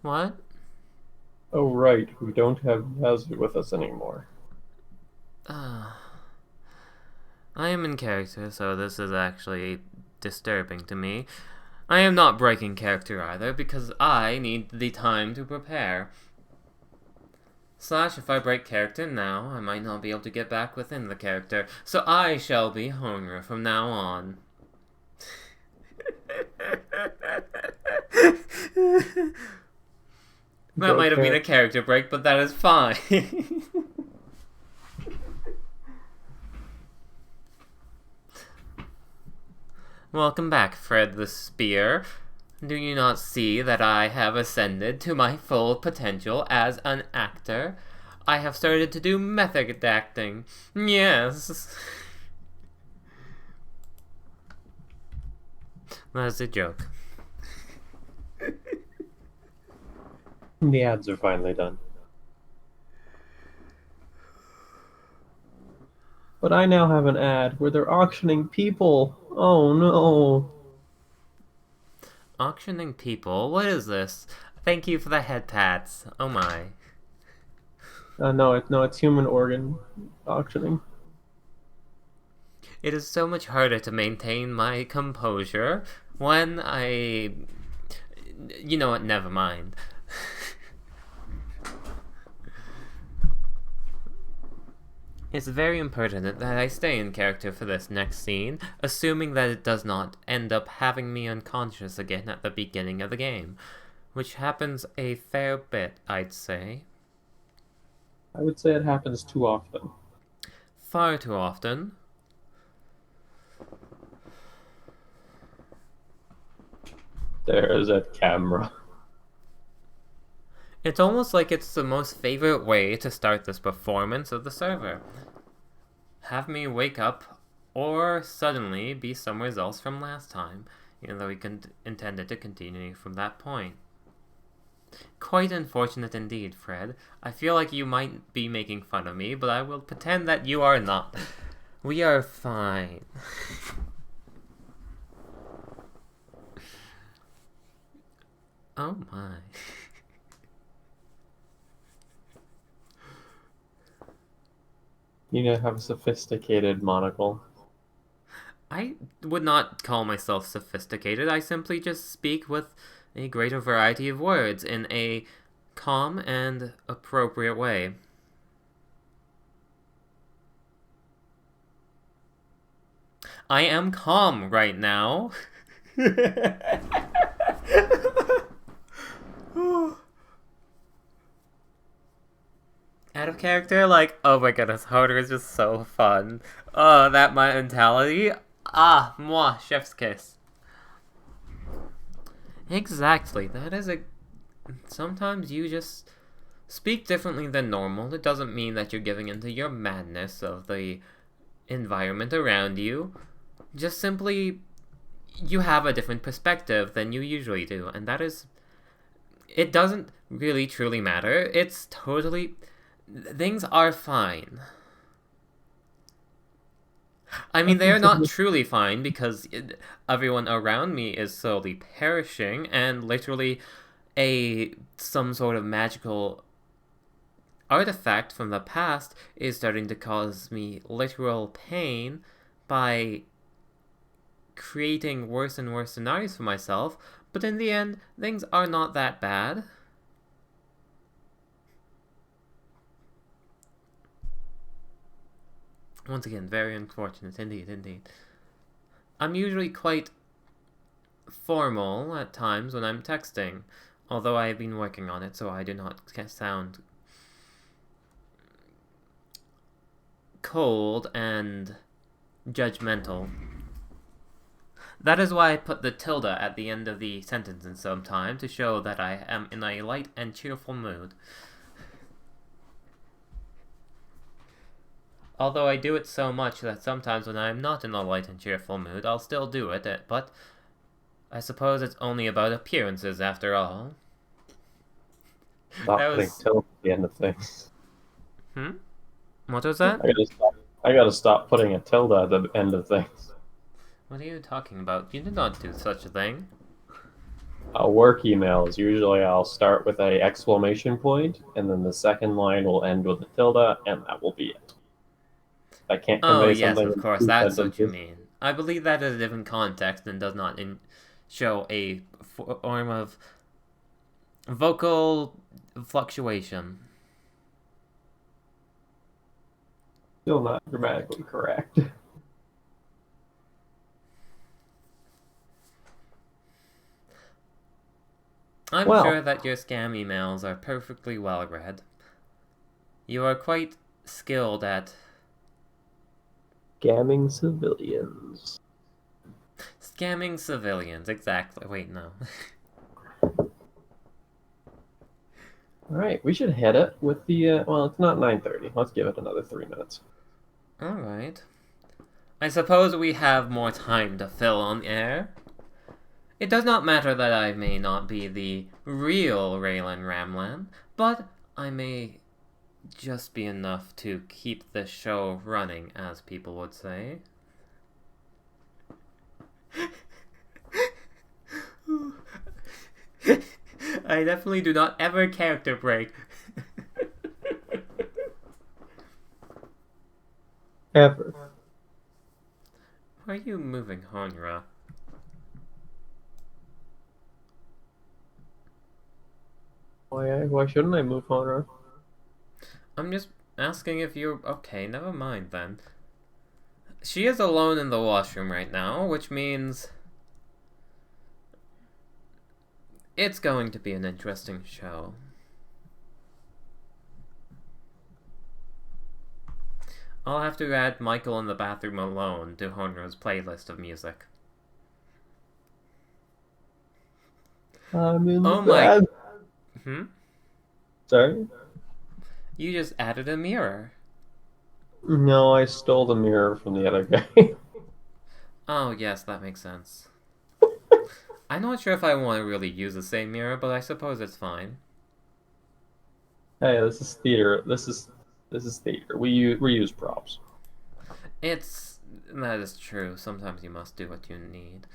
What? Oh, right, we don't have Yazoo with us anymore. Uh, I am in character, so this is actually disturbing to me. I am not breaking character either, because I need the time to prepare. Slash, if I break character now, I might not be able to get back within the character, so I shall be Honra from now on. That might Broke have been a character. character break, but that is fine. Welcome back, Fred the Spear. Do you not see that I have ascended to my full potential as an actor? I have started to do method acting. Yes. That's a joke. The ads are finally done. But I now have an ad where they're auctioning people. Oh no. Auctioning people? What is this? Thank you for the head pats. Oh my. No, it's human organ auctioning. It is so much harder to maintain my composure when I. You know what? Never mind. It's very important that I stay in character for this next scene, assuming that it does not end up having me unconscious again at the beginning of the game, which happens a fair bit, I'd say. I would say it happens too often. Far too often. There's that camera. It's almost like it's the most favorite way to start this performance of the server. Have me wake up or suddenly be somewhere else from last time, even though we intended to continue from that point. Quite unfortunate indeed, Fred. I feel like you might be making fun of me, but I will pretend that you are not. We are fine. Oh my. You need to have a sophisticated monocle. I would not call myself sophisticated. I simply just speak with a greater variety of words in a calm and appropriate way. I am calm right now. Out of character, like, oh my goodness, Hodor is just so fun. Oh, that mentality. Ah, moi, chef's kiss. Exactly, that is a. Sometimes you just speak differently than normal. It doesn't mean that you're giving into your madness of the environment around you. Just simply, you have a different perspective than you usually do, and that is. It doesn't really truly matter. It's totally. Things are fine. I I mean, they think are not truly fine because everyone around me is slowly perishing, and literally some sort of magical artifact from the past is starting to cause me literal pain by creating worse and worse scenarios for myself. But in the end, things are not that bad. Once again, very unfortunate indeed, indeed. I'm usually quite formal at times when I'm texting, although I have been working on it so I do not sound cold and judgmental. That is why I put the tilde at the end of the sentence in some time to show that I am in a light and cheerful mood. Although I do it so much that sometimes when I am not in a light and cheerful mood, I'll still do it, but I suppose it's only about appearances after all. That stop putting was. tilde at the end of things. Hmm? What was that? I gotta stop putting a tilde at the end of things. What are you talking about? You did not do such a thing. Work emails, usually I'll start with a exclamation point, and then the second line will end with a tilde, and that will be it. I can't Oh, convey yes, something of in course, two that's what you sentences. mean. I believe that is a different context and does not show a form of vocal fluctuation. Still not grammatically correct. I'm Well, sure that your scam emails are perfectly well read. You are quite skilled at scamming civilians. scamming civilians. Exactly. Wait, no. All right, we should hit it with the. Well, it's not 9:30. Let's give it another 3 minutes. Alright. I suppose we have more time to fill on air. It does not matter that I may not be the real Raylan Ramlan, but I may just be enough to keep the show running, as people would say. I definitely do not ever character break. Ever. Why are you moving, Honra? Why shouldn't I move on? I'm just asking if you're okay. Never mind then. She is alone in the washroom right now, which means it's going to be an interesting show. I'll have to add Michael in the bathroom alone to Honra's playlist of music. I'm in the Oh my. bed. Hmm? Sorry? You just added a mirror. No, I stole the mirror from the other guy. Oh, yes, that makes sense. I'm not sure if I want to really use the same mirror, but I suppose it's fine. Hey, this is theater. This is theater. We use props. It's. That is true. Sometimes you must do what you need.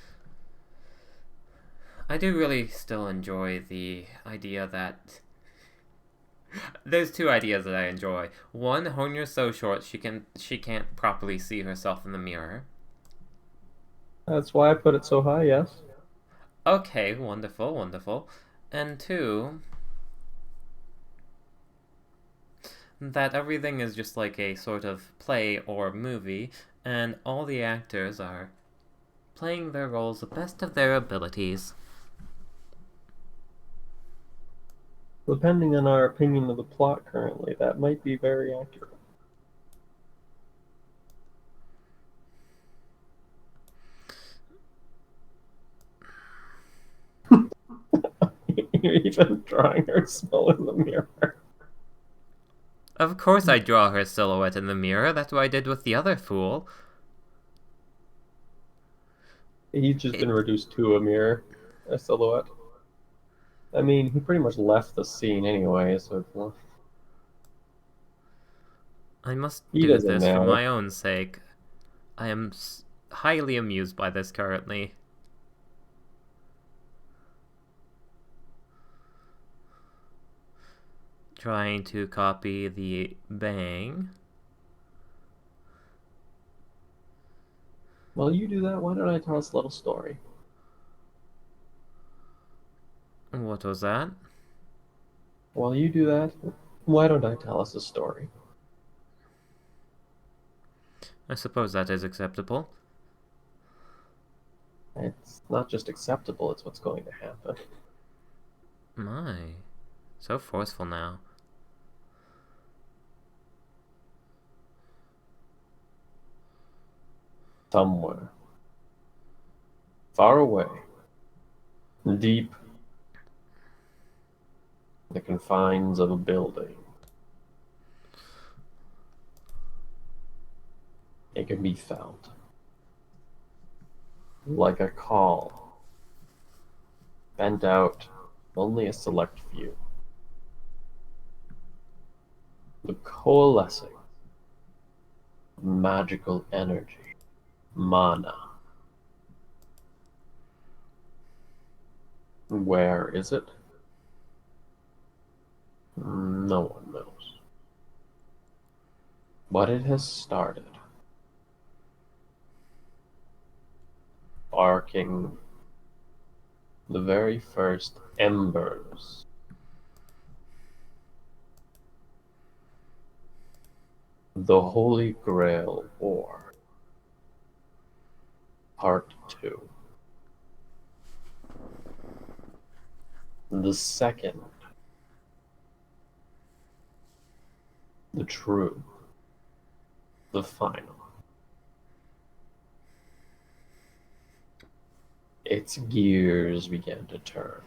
I do really still enjoy the idea that. There's two ideas that I enjoy. One, Honya's so short she can't properly see herself in the mirror. That's why I put it so high. Yes. Okay, wonderful, wonderful. And two, that everything is just like a sort of play or movie, and all the actors are playing their roles the best of their abilities. Depending on our opinion of the plot currently, that might be very accurate. You're even drawing her smell in the mirror. Of course I draw her silhouette in the mirror, that's what I did with the other fool. He's just been It, reduced to a mirror, a silhouette. I mean, he pretty much left the scene anyway, so well, I must he do doesn't this for matter. my own sake. I am highly amused by this currently. Trying to copy the bang. While you do that, why don't I tell us a little story? What was that? While you do that, why don't I tell us a story? I suppose that is acceptable. It's not just acceptable, it's what's going to happen. My, so forceful now. Somewhere, far away, deep in the confines of a building, it can be felt like a call, bent out only a select few. The coalescing of magical energy, mana, Where is it? No one knows. But it has started. Sparking the very first embers of the Holy Grail War. Part 2. The second. The true. The final. Its gears began to turn,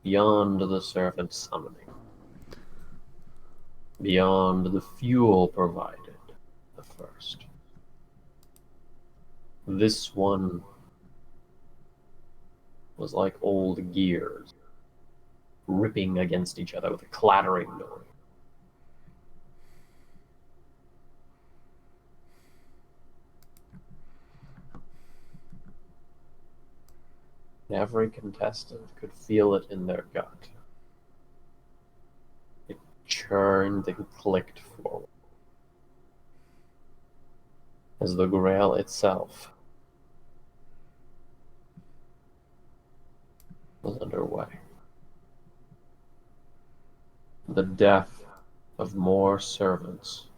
beyond the servant summoning, beyond the fuel provided, the first. This one was like old gears, ripping against each other with a clattering noise. Every contestant could feel it in their gut. It churned and clicked forward, as the Grail itself was underway. The death of more servants.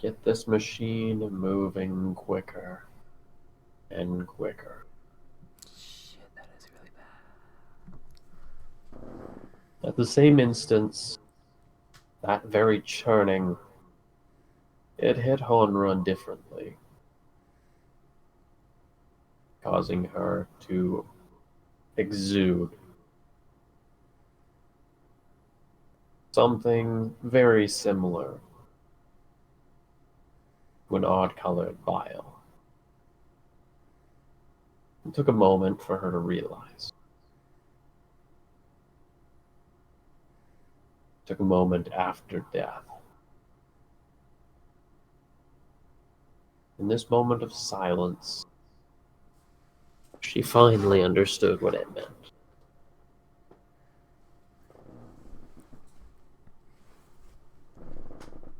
Get this machine moving quicker and quicker. Shit, that is really bad. At the same instance, that very churning, it hit Honra differently, causing her to exude something very similar to an odd-colored bile. It took a moment for her to realize. It took a moment after death. In this moment of silence, she finally understood what it meant.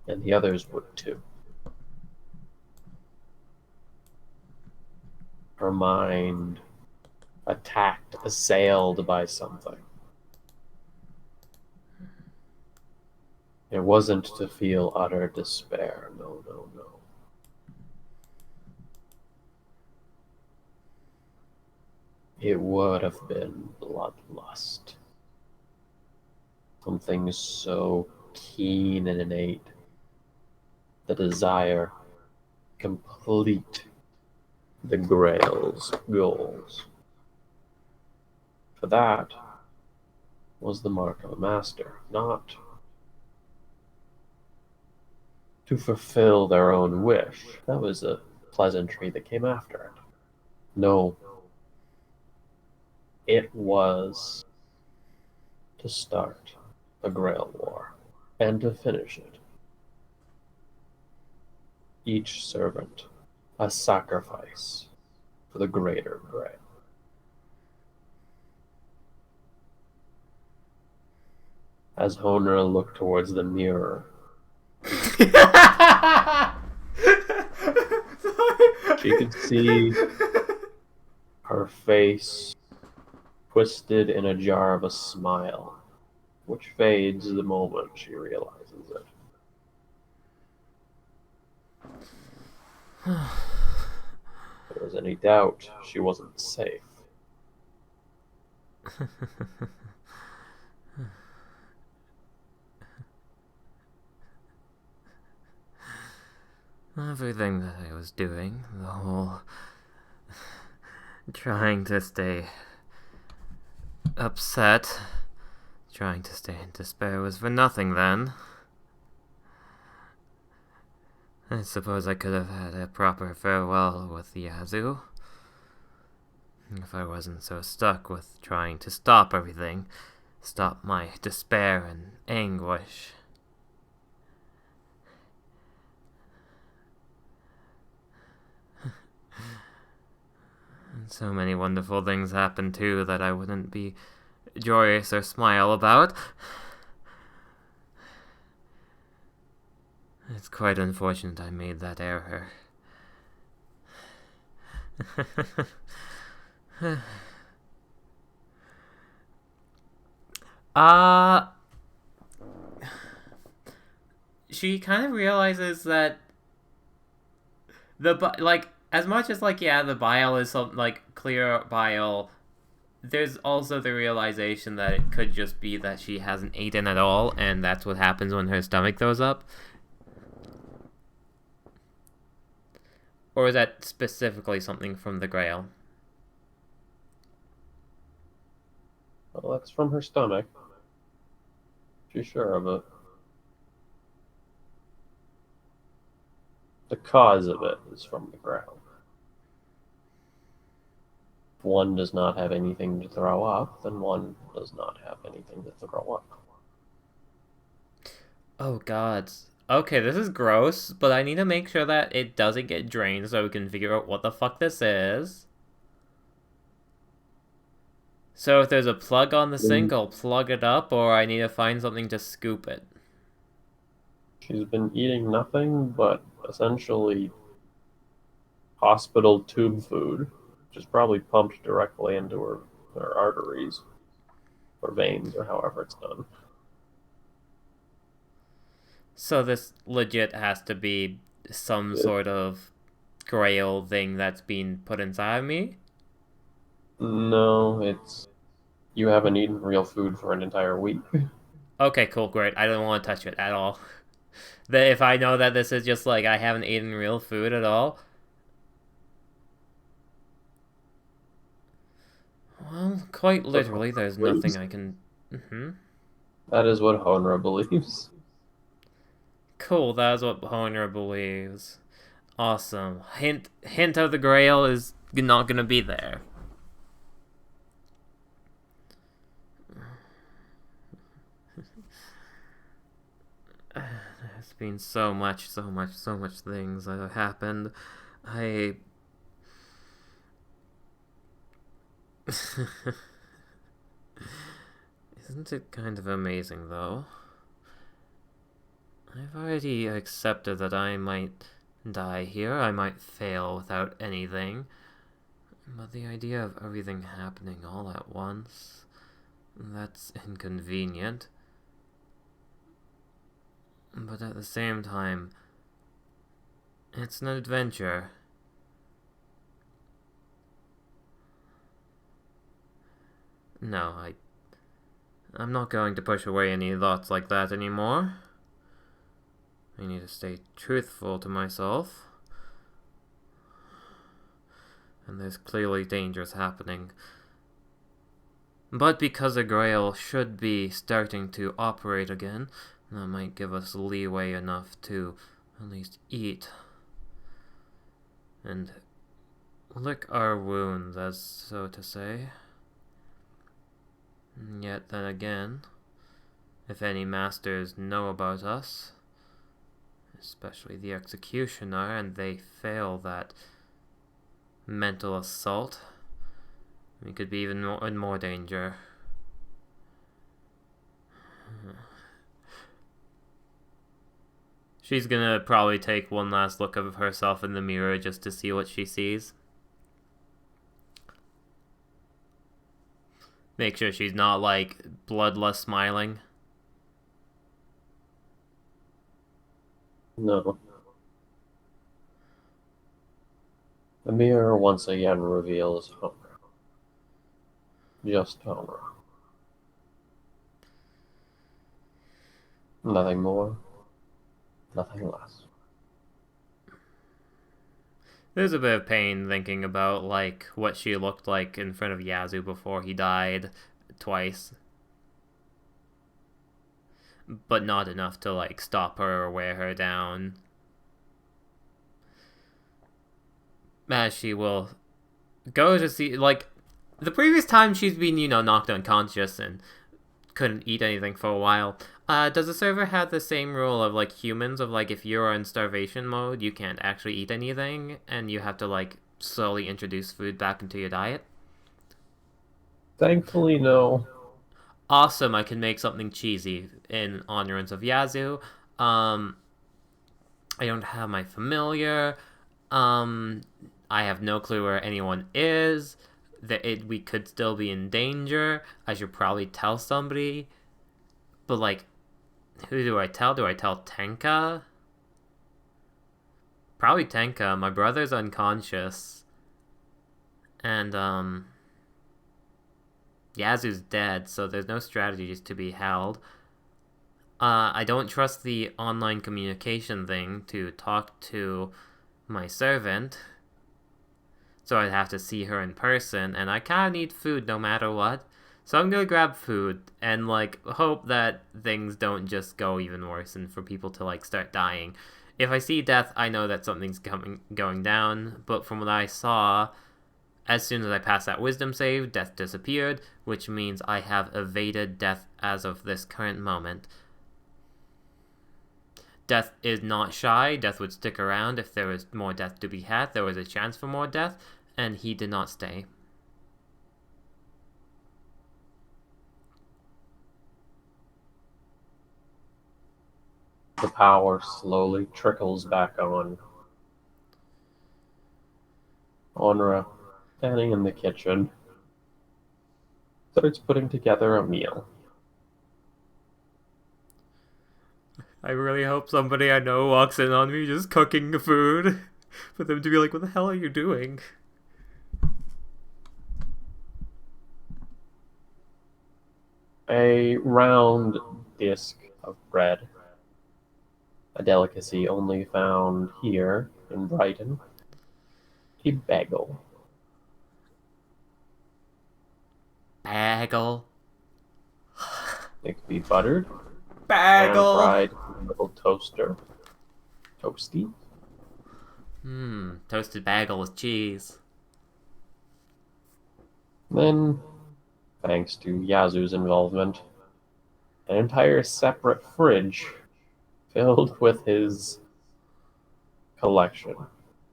And the others would too. Her mind attacked, assailed by something. It wasn't to feel utter despair, no, no, no. It would have been bloodlust. Something so keen and innate. The desire to complete the Grail's goals. For that was the mark of a master, not to fulfill their own wish. That was a pleasantry that came after it. No, it was to start a Grail War and to finish it. Each servant a sacrifice for the greater Grail. As Honra looked towards the mirror, she could see her face twisted in a jar of a smile, which fades the moment she realizes it. If there was any doubt, she wasn't safe. Everything that I was doing, the whole trying to stay upset, trying to stay in despair was for nothing then. I suppose I could have had a proper farewell with Yazoo. If I wasn't so stuck with trying to stop everything, stop my despair and anguish. So many wonderful things happen too that I wouldn't be joyous or smile about. It's quite unfortunate I made that error. uh she kind of realizes that like as much as like yeah the bile is some like clear bile, there's also the realization that it could just be that she hasn't eaten at all, and that's what happens when her stomach throws up. Or is that specifically something from the Grail? Well, that's from her stomach. She's sure of it. The cause of it is from the ground. If one does not have anything to throw up, then one does not have anything to throw up. Oh god. Okay, this is gross, but I need to make sure that it doesn't get drained so we can figure out what the fuck this is. So if there's a plug on the sink, I'll plug it up, or I need to find something to scoop it. She's been eating nothing but essentially hospital tube food, which is probably pumped directly into her arteries or veins or however it's done. So this legit has to be some sort of grail thing that's being put inside of me? No, it's you haven't eaten real food for an entire week. Okay, cool, great. I don't want to touch it at all. That if I know that this is just like I haven't eaten real food at all. Well, quite literally, there's nothing I can. That is what Honra believes. Cool, that's what Honor believes. Awesome. Hint of the Grail is not gonna be there. There's been so much things that have happened. Isn't it kind of amazing, though? I've already accepted that I might die here, I might fail without anything. But the idea of everything happening all at once, that's inconvenient. But at the same time, it's an adventure. No, I'm not going to push away any thoughts like that anymore. I need to stay truthful to myself. And there's clearly dangers happening. But because the Grail should be starting to operate again, that might give us leeway enough to at least eat. And lick our wounds, as so to say. And yet then again, if any masters know about us, especially the Executioner, and they fail that mental assault, we could be even in more danger. She's gonna probably take one last look of herself in the mirror just to see what she sees. Make sure she's not, like, bloodless smiling. No. The mirror once again reveals Honra. Just Honra. Nothing more, nothing less. There's a bit of pain thinking about, like, what she looked like in front of Yazoo before he died twice. But not enough to, like, stop her or wear her down. As she will go to see, like, the previous time she's been, knocked unconscious and couldn't eat anything for a while. Does the server have the same rule of, like, humans, of, like, if you're in starvation mode, you can't actually eat anything, and you have to, like, slowly introduce food back into your diet? Thankfully, no. Awesome, I can make something cheesy in honor of Yazoo. Um, I don't have my familiar. Um, I have no clue where anyone is. We could still be in danger. I should probably tell somebody. But like, who do I tell? Do I tell Tenka? Probably Tenka. My brother's unconscious, and Yazoo's dead, so there's no strategies to be held. I don't trust the online communication thing to talk to my servant, so I'd have to see her in person, and I kind of need food no matter what. So I'm gonna grab food and like hope that things don't just go even worse and for people to like start dying. If I see death, I know that something's going down, but from what I saw, as soon as I passed that wisdom save, death disappeared, which means I have evaded death as of this current moment. Death is not shy. Death would stick around if there was more death to be had. There was a chance for more death, and he did not stay. The power slowly trickles back on. Onra, standing in the kitchen, starts putting together a meal. I really hope somebody I know walks in on me just cooking the food. For them to be like, what the hell are you doing? A round disc of bread, a delicacy only found here in Brighton. A bagel. Bagel. It could be buttered, pan Bagel! fried in a little toaster. Toasty. Toasted bagel with cheese. Then, thanks to Yazoo's involvement, an entire separate fridge filled with his collection.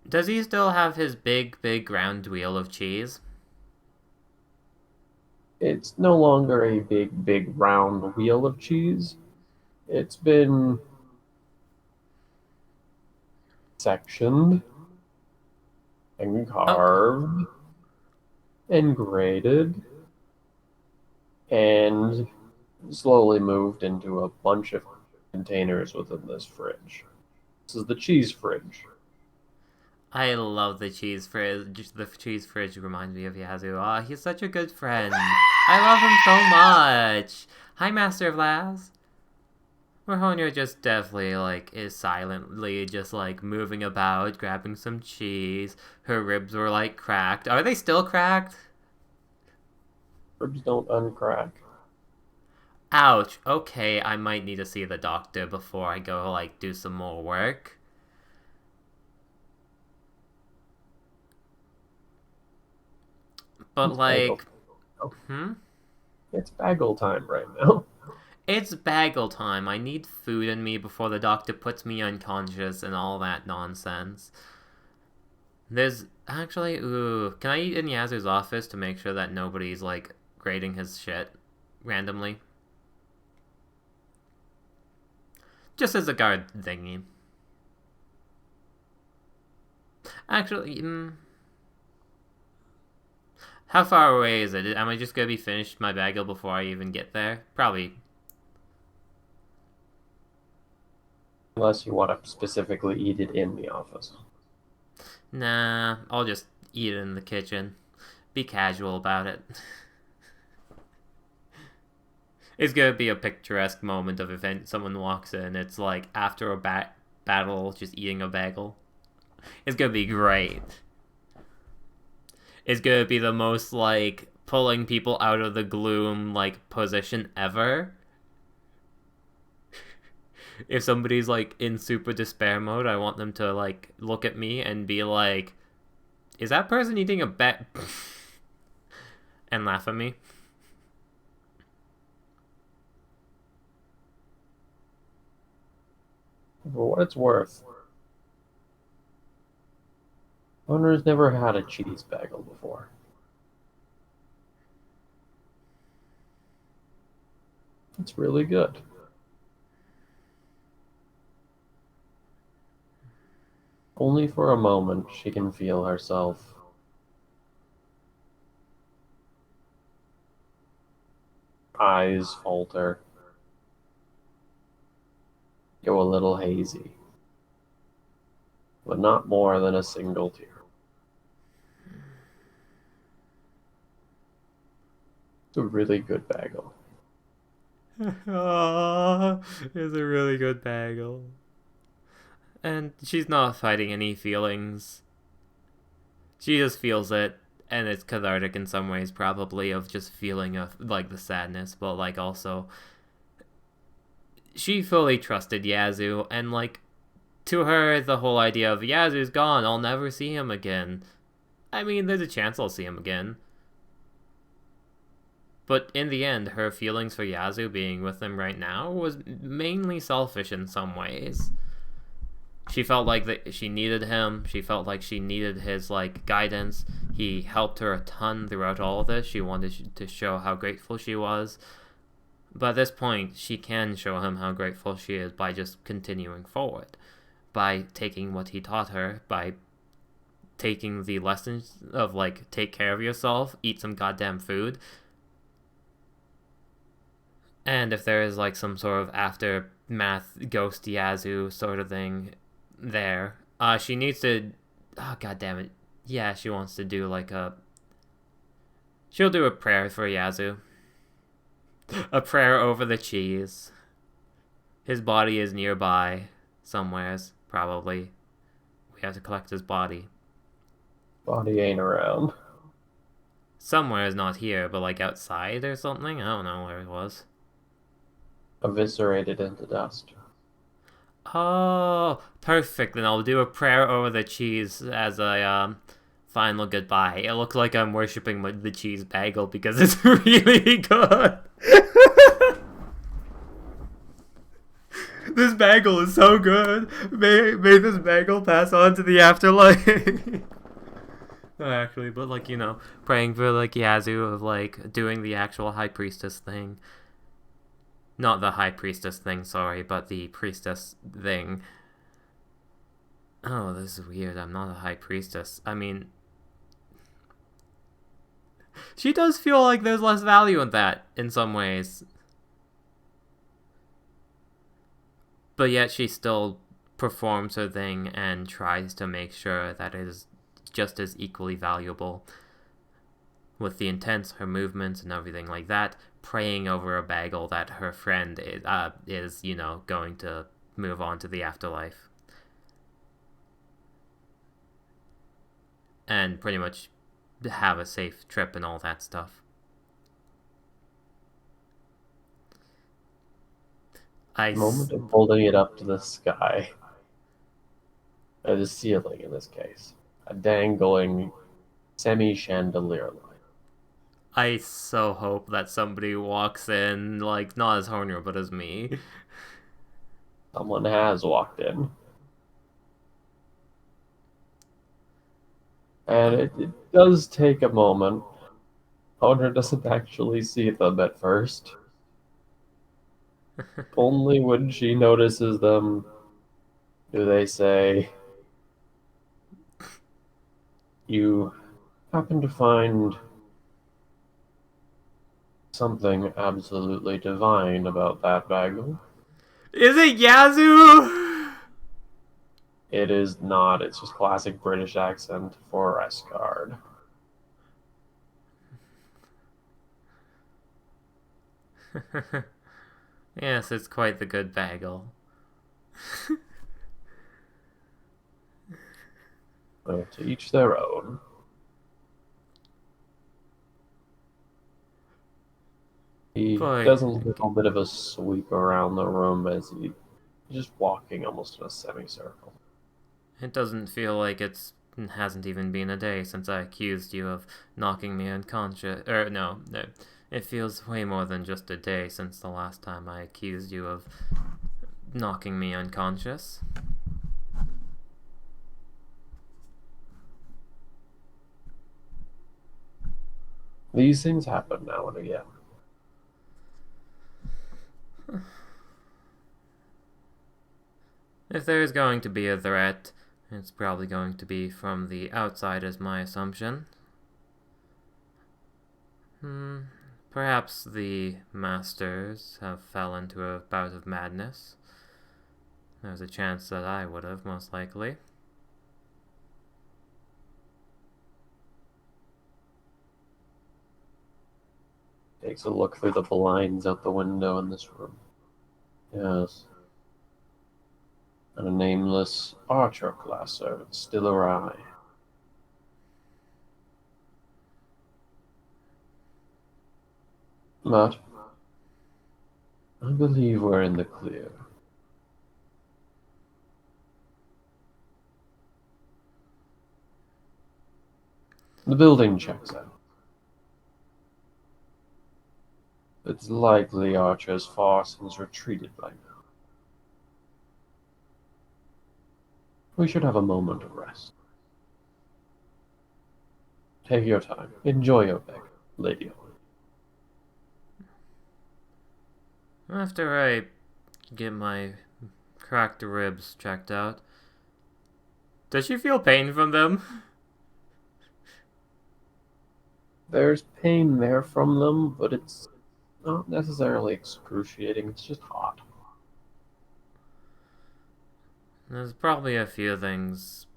Does he still have his big round wheel of cheese? It's no longer a big round wheel of cheese. It's been sectioned and Okay. carved and graded and slowly moved into a bunch of containers within this fridge. This is the cheese fridge. I love the cheese fridge. The cheese fridge reminds me of Yazoo. Ah, he's such a good friend. I love him so much. Hi, Master of Laz. Mahonia just definitely, like, is silently just, like, moving about, grabbing some cheese. Her ribs were, like, cracked. Are they still cracked? Ribs don't uncrack. Ouch. Okay, I might need to see the doctor before I go, like, do some more work. But, It's bagel. like, hmm? It's bagel time right now. It's bagel time. I need food in me before the doctor puts me unconscious and all that nonsense. There's actually, ooh, can I eat in Yazoo's office to make sure that nobody's like grading his shit randomly? Just as a guard thingy. Actually, how far away is it? Am I just gonna be finished my bagel before I even get there? Probably. Unless you want to specifically eat it in the office. Nah, I'll just eat it in the kitchen. Be casual about it. It's gonna be a picturesque moment of event. Someone walks in, it's like after a battle, just eating a bagel. It's gonna be great. It's gonna be the most like pulling people out of the gloom like position ever. If somebody's like in super despair mode, I want them to like look at me and be like, "Is that person eating a bat?" and laugh at me. For what it's worth, Owner's never had a cheese bagel before. It's really good. Only for a moment she can feel herself eyes falter, go a little hazy, but not more than a single tear. It's a really good bagel. Oh, it's a really good bagel. And she's not fighting any feelings. She just feels it, and it's cathartic in some ways, probably, of just feeling of like the sadness, but like also she fully trusted Yazoo, and like to her the whole idea of Yazoo's gone, I'll never see him again. I mean, there's a chance I'll see him again. But in the end, her feelings for Yazoo being with him right now was mainly selfish in some ways. She felt like that she needed him. She felt like she needed his like guidance. He helped her a ton throughout all of this. She wanted to show how grateful she was. But at this point, she can show him how grateful she is by just continuing forward. By taking what he taught her, by taking the lessons of like take care of yourself, eat some goddamn food. And if there is like some sort of aftermath ghost Yazoo sort of thing there, she needs to god damn it. Yeah, she wants to do like she'll do a prayer for Yazoo. A prayer over the cheese. His body is nearby somewheres, probably. We have to collect his body. Body ain't around. Somewhere is not here, but like outside or something? I don't know where it was. Eviscerated into dust. Oh, perfect. Then I'll do a prayer over the cheese as a final goodbye. It looks like I'm worshipping the cheese bagel because it's really good. This bagel is so good. May this bagel pass on to the afterlife. No, actually, but like, you know, praying for like Yazoo of like doing the actual high priestess thing. Not the high priestess thing, sorry, but the priestess thing. Oh, this is weird. I'm not a high priestess. I mean, she does feel like there's less value in that in some ways. But yet she still performs her thing and tries to make sure that it is just as equally valuable. With the intents, her movements, and everything like that, praying over a bagel that her friend is, you know, going to move on to the afterlife. And pretty much have a safe trip and all that stuff. Moment of holding it up to the sky. Or the ceiling in this case. A dangling semi-chandelier light. I so hope that somebody walks in, like, not as Horner, but as me. Someone has walked in. And it does take a moment. Horner doesn't actually see them at first. Only when she notices them do they say, "You happen to find something absolutely divine about that bagel?" Is it Yazoo? It is not. It's just classic British accent for Escard. Yes, it's quite the good bagel. To each their own. He does a little bit of a sweep around the room as he's just walking almost in a semicircle. It doesn't feel like it hasn't even been a day since I accused you of knocking me unconscious. No. It feels way more than just a day since the last time I accused you of knocking me unconscious. These things happen now and again. If there is going to be a threat, it's probably going to be from the outside, is my assumption. Perhaps the masters have fell into a bout of madness. There's a chance that I would have, most likely. Takes a look through the blinds out the window in this room. Yes. And a nameless archer class servant still awry. But I believe we're in the clear. The building checks out. It's likely Archer's force has retreated by now. We should have a moment of rest. Take your time. Enjoy your pick, Lady. After I get my cracked ribs checked out, does she feel pain from them? There's pain there from them, but it's not necessarily excruciating. It's just hot. There's probably a few things.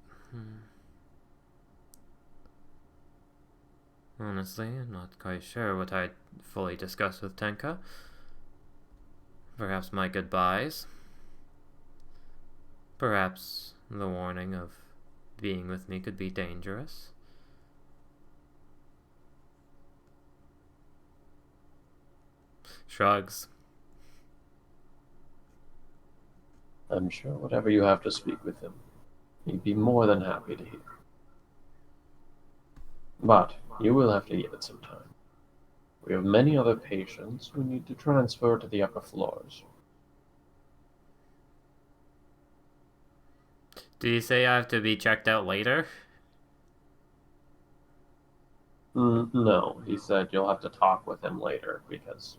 Honestly, I'm not quite sure what I'd fully discuss with Tenka. Perhaps my goodbyes. Perhaps the warning of being with me could be dangerous. Shrugs. I'm sure whatever you have to speak with him, he'd be more than happy to hear. But you will have to give it some time. We have many other patients we need to transfer to the upper floors. Do you say I have to be checked out later? No, he said you'll have to talk with him later because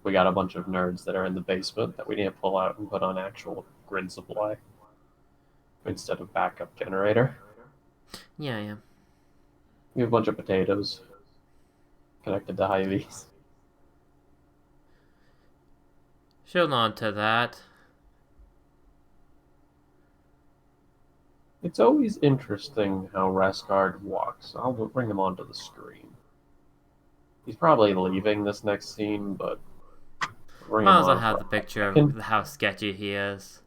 we got a bunch of nerds that are in the basement that we need to pull out and put on actual grid supply instead of backup generator. Yeah. We have a bunch of potatoes connected to Hy-Vees. She'll nod to that. It's always interesting how Rasgard walks. I'll bring him onto the screen. He's probably leaving this next scene, but bring him Might as well on have for the a picture second. of how sketchy he is.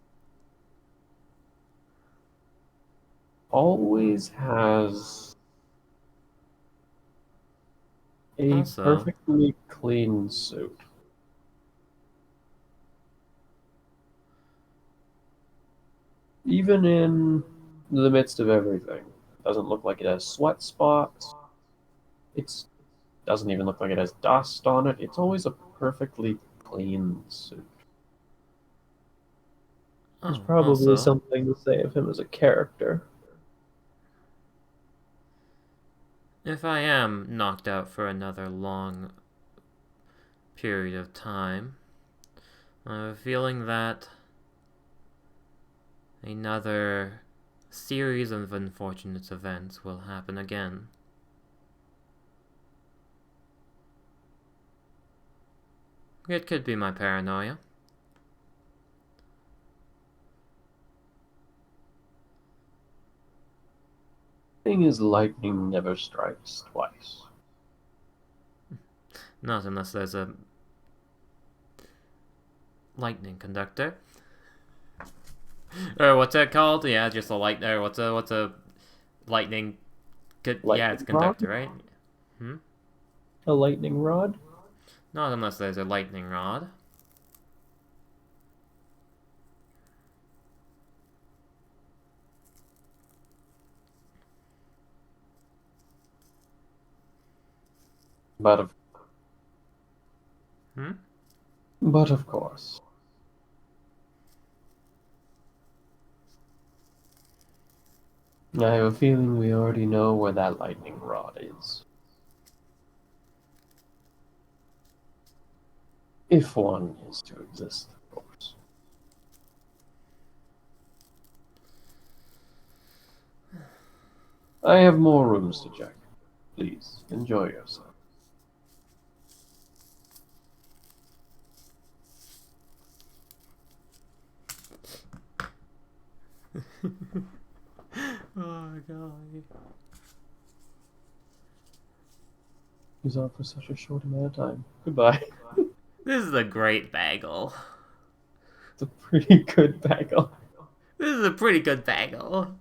Always has a Also, perfectly clean suit. Even in the midst of everything. Doesn't look like it has sweat spots. It doesn't even look like it has dust on it. It's always a perfectly clean suit. There's probably also, something to say of him as a character. if I am knocked out for another long period of time, I have a feeling that another series of unfortunate events will happen again. It could be my paranoia. Thing is, lightning never strikes twice. Not unless there's a lightning conductor. Or what's that called? Yeah, just a light. Or what's a lightning? Yeah, it's a Lightning rod? conductor, right? A lightning rod? Not unless there's a lightning rod. But of, Hmm? but of course. I have a feeling we already know where that lightning rod is. If one is to exist, of course. I have more rooms to check. Please, enjoy yourself. Oh god. He's off for such a short amount of time. Goodbye. This is a great bagel. It's a pretty good bagel. This is a pretty good bagel.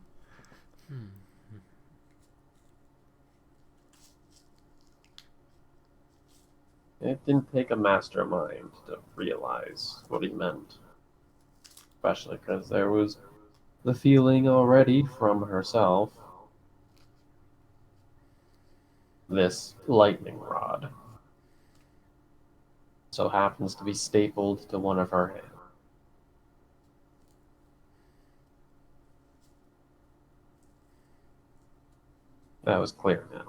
It didn't take a mastermind to realize what he meant. Especially because there was the feeling already from herself. This lightning rod so happens to be stapled to one of her hands. That was clear now.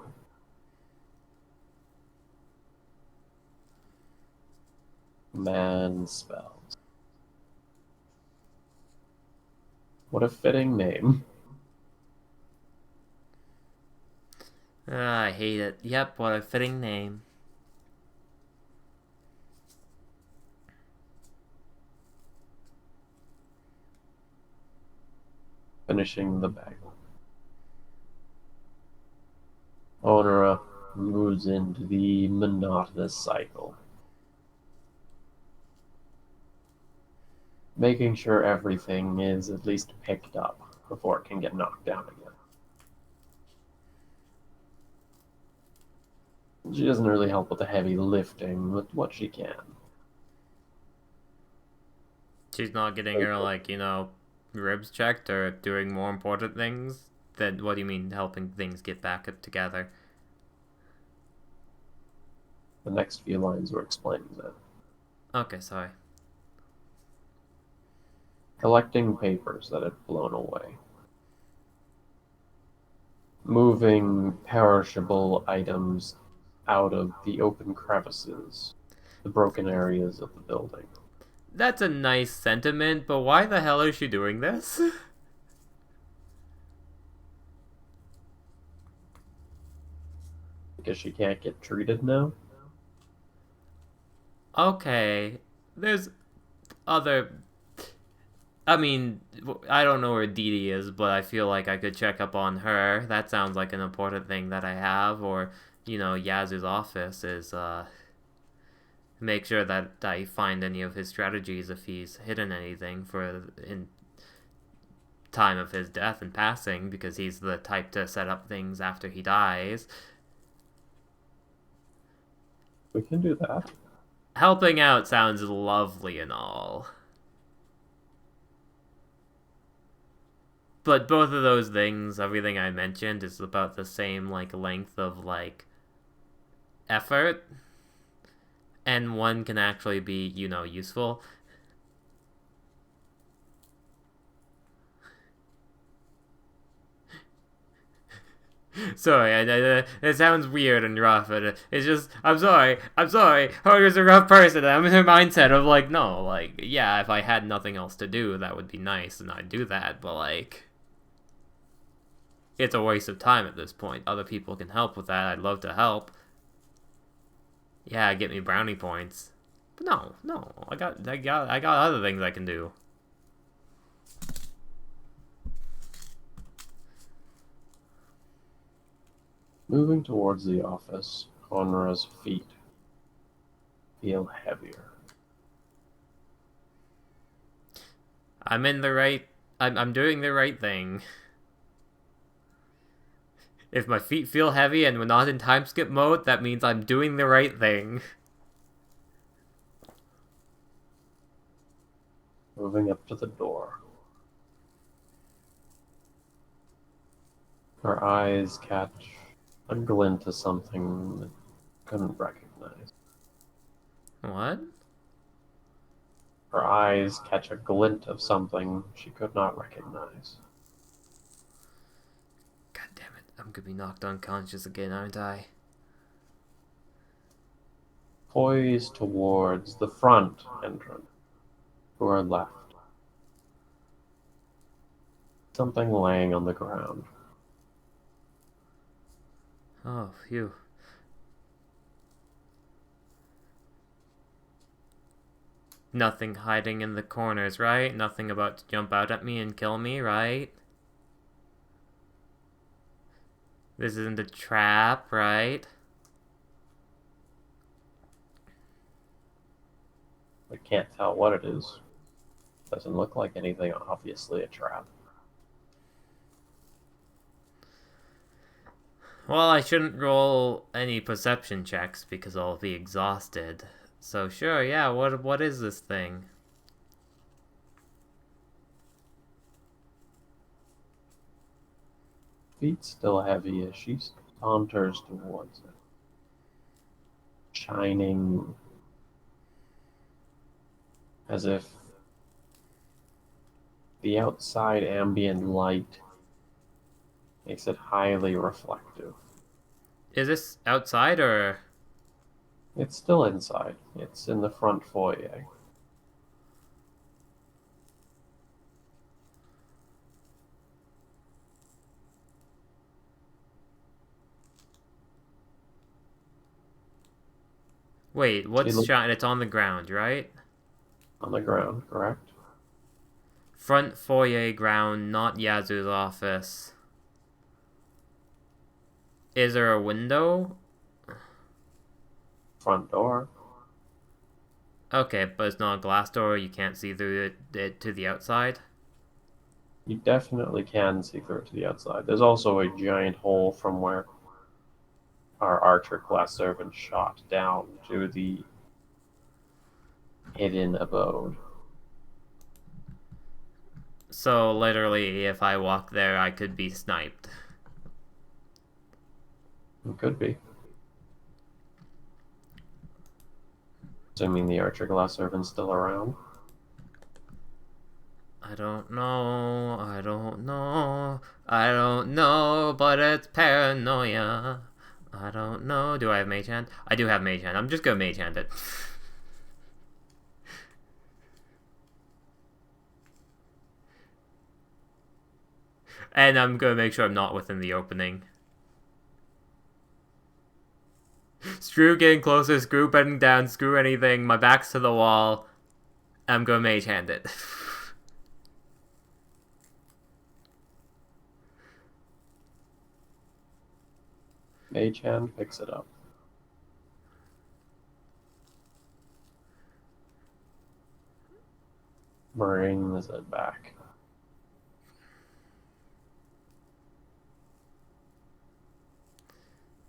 Man spells. What a fitting name. I hate it. Yep, what a fitting name. Finishing the bagel. Onora moves into the monotonous cycle. Making sure everything is at least picked up before it can get knocked down again. She doesn't really help with the heavy lifting, with what she can. She's not getting her, like, ribs checked or doing more important things? Then what do you mean helping things get back up together? The next few lines were explaining that. Okay, sorry. Collecting papers that had blown away. Moving perishable items out of the open crevices, the broken areas of the building. That's a nice sentiment, but why the hell is she doing this? Because she can't get treated now? Okay, there's other... I mean, I don't know where Dee Dee is, but I feel like I could check up on her. That sounds like an important thing that I have. Or, Yazoo's office is, make sure that I find any of his strategies if he's hidden anything in time of his death and passing, because he's the type to set up things after he dies. We can do that. Helping out sounds lovely and all. But both of those things, everything I mentioned, is about the same, length of, effort. And one can actually be, useful. Sorry, it sounds weird and rough, and it's just, I'm sorry, Hogar's a rough person, and I'm in her mindset of, no, yeah, if I had nothing else to do, that would be nice, and I'd do that, but, it's a waste of time at this point. Other people can help with that, I'd love to help. Yeah, get me brownie points. But no, I got other things I can do. Moving towards the office, Honora's feet feel heavier. I'm doing the right thing. If my feet feel heavy and we're not in time skip mode, that means I'm doing the right thing. Moving up to the door. Her eyes catch a glint of something that couldn't recognize. What? Her eyes catch a glint of something she could not recognize. God damn it, I'm gonna be knocked unconscious again, aren't I? poise towards the front entrance, to our left. Something laying on the ground. Oh, phew. Nothing hiding in the corners, right? Nothing about to jump out at me and kill me, right? This isn't a trap, right? I can't tell what it is. Doesn't look like anything, obviously a trap. Well, I shouldn't roll any perception checks because I'll be exhausted. So sure, yeah, what is this thing? Feet still heavy as she saunters towards it. Shining as if the outside ambient light makes it highly reflective. Is this outside or... It's still inside. It's in the front foyer. Wait, She what's looks shine? It's on the ground, right? on the ground, correct? Front foyer ground, not Yazoo's office. Is there a window? Front door. Okay, but it's not a glass door. You can't see through it to the outside. You definitely can see through to the outside. There's also a giant hole from where our Archer class servant shot down to the hidden abode. So literally, if I walk there, I could be sniped. It could be. Assuming the Archer class servant's still around. I don't know, but it's paranoia. I don't know. Do I have Mage Hand? I do have Mage Hand. I'm just gonna Mage Hand it. And I'm gonna make sure I'm not within the opening. Screw getting closer, screw bending down, screw anything. My back's to the wall. I'm gonna Mage Hand it. Mage hand picks it up. Brings it back.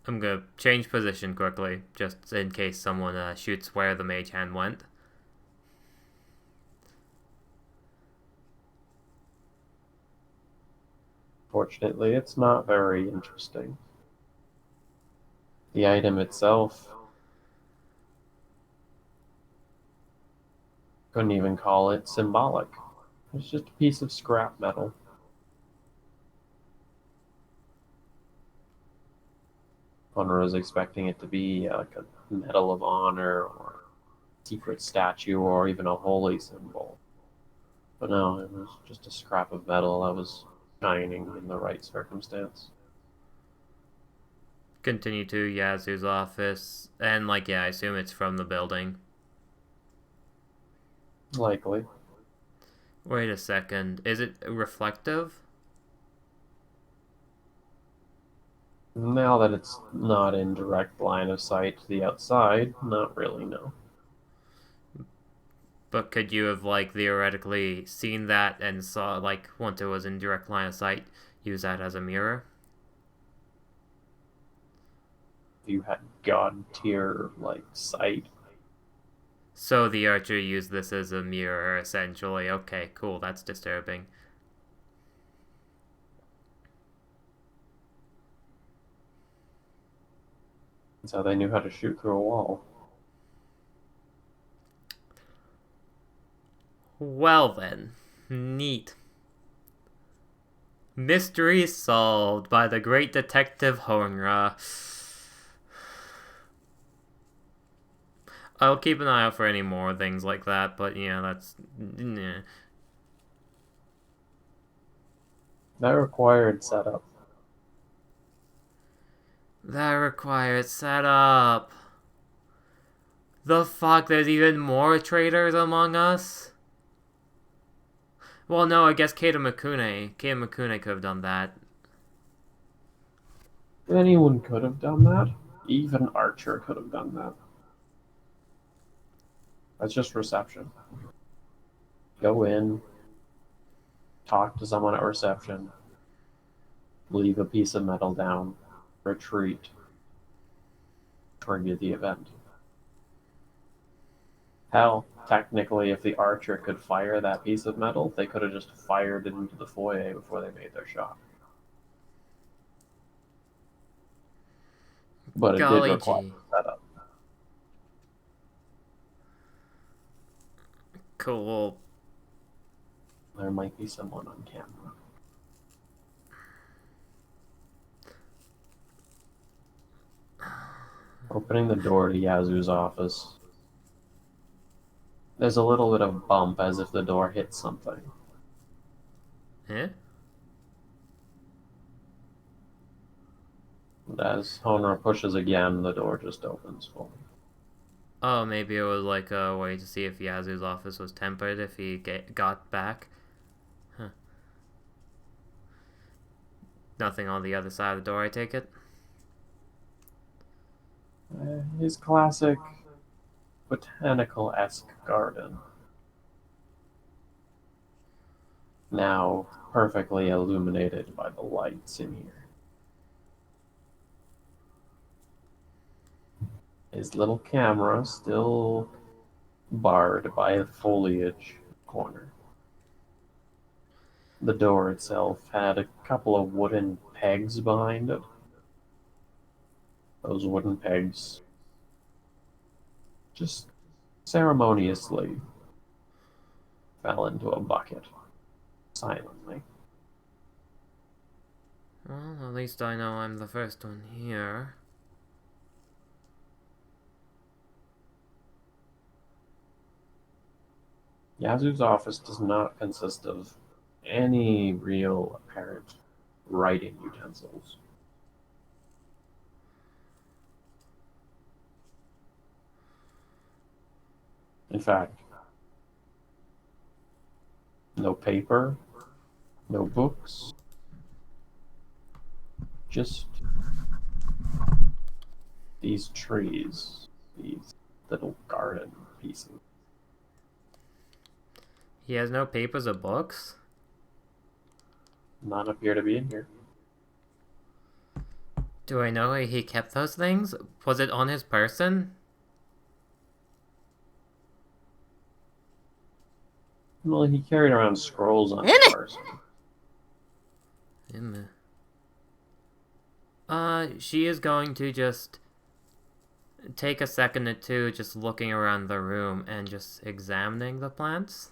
I'm gonna change position quickly, just in case someone shoots where the Mage Hand went. Fortunately, it's not very interesting. The item itself, couldn't even call it symbolic. It's just a piece of scrap metal. One was expecting it to be like a Medal of Honor or secret statue or even a holy symbol. But no, it was just a scrap of metal that was shining in the right circumstance. Continue to Yazoo's office, and yeah, I assume it's from the building. Likely. Wait a second, is it reflective? Now that it's not in direct line of sight to the outside, not really, no. But could you have theoretically seen that and saw once it was in direct line of sight, use that as a mirror? If you had god tier sight. So the archer used this as a mirror, essentially. Okay, cool, that's disturbing. That's how they knew how to shoot through a wall. Well then, neat. Mystery solved by the great detective Honra. I'll keep an eye out for any more things like that, but yeah, that's... Nah. That required setup. That required setup. The fuck, there's even more traitors among us? Well, no, I guess Keita Mikune. Keita Mikune could have done that. Anyone could have done that. Even Archer could have done that. That's just reception. Go in, talk to someone at reception, leave a piece of metal down, retreat, trigger the event. Hell, technically, if the Archer could fire that piece of metal, they could have just fired it into the foyer before they made their shot. But it did Golly require gee. setup. Cool. There might be someone on camera. Opening the door to Yazoo's office. There's a little bit of bump as if the door hit something. Eh? And as Honor pushes again, the door just opens fully. Oh, maybe it was like a way to see if Yazoo's office was tempered if he got back. Huh. Nothing on the other side of the door, I take it? His classic botanical-esque garden. Now perfectly illuminated by the lights in here. His little camera still barred by the foliage corner. The door itself had a couple of wooden pegs behind it. Those wooden pegs just ceremoniously fell into a bucket, silently. Well, at least I know I'm the first one here. Yazoo's office does not consist of any real apparent writing utensils. In fact, no paper, no books, just these trees, these little garden pieces. He has no papers or books? None appear to be in here. Do I know where he kept those things? Was it on his person? Well, he carried around scrolls on his person. She is going to just take a second or two just looking around the room and just examining the plants.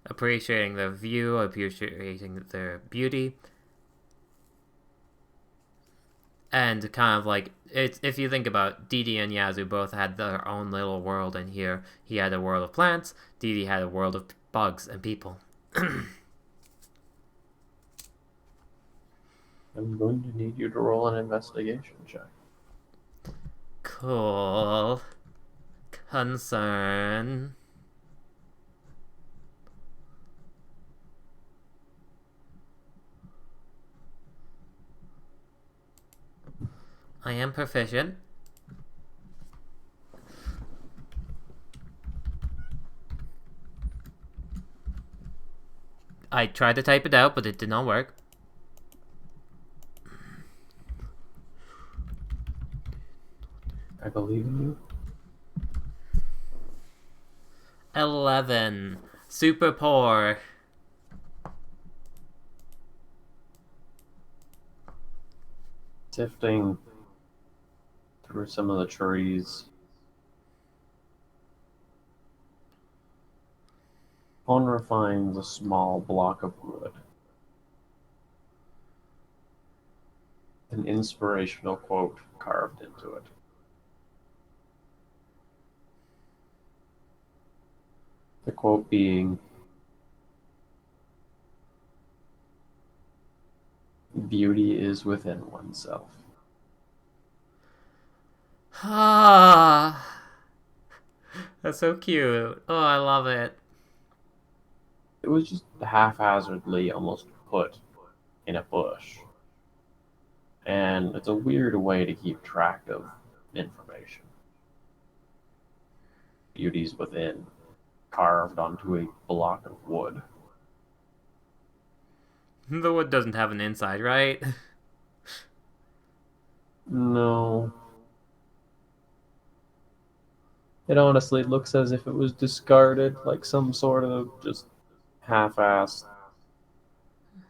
Appreciating their view, appreciating their beauty. And kind of like, it's, if you think about Didi and Yazoo both had their own little world, and here he had a world of plants, Didi had a world of bugs and people. I'm going to need you to roll an investigation check. Cool. Concern. I am proficient. I tried to type it out, but it did not work. I believe in you. 11. Super poor. Sifting through some of the trees, Honor finds a small block of wood. An inspirational quote carved into it. The quote being, "Beauty is within oneself." Ah, that's so cute. Oh, I love it. It was just haphazardly almost put in a bush. And it's a weird way to keep track of information. Beauty's within, carved onto a block of wood. The wood doesn't have an inside, right? No. It honestly looks as if it was discarded, like some sort of just half-assed.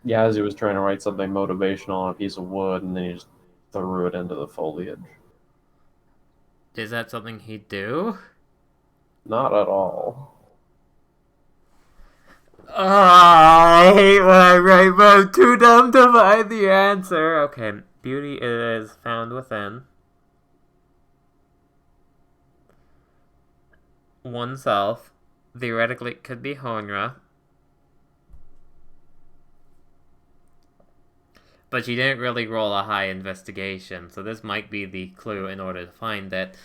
Yazzie was trying to write something motivational on a piece of wood, and then he just threw it into the foliage. Is that something he'd do? Not at all. I hate when I write, but I'm too dumb to find the answer. Okay, beauty is found within oneself. Theoretically, it could be Honra. But she didn't really roll a high investigation, so this might be the clue in order to find it.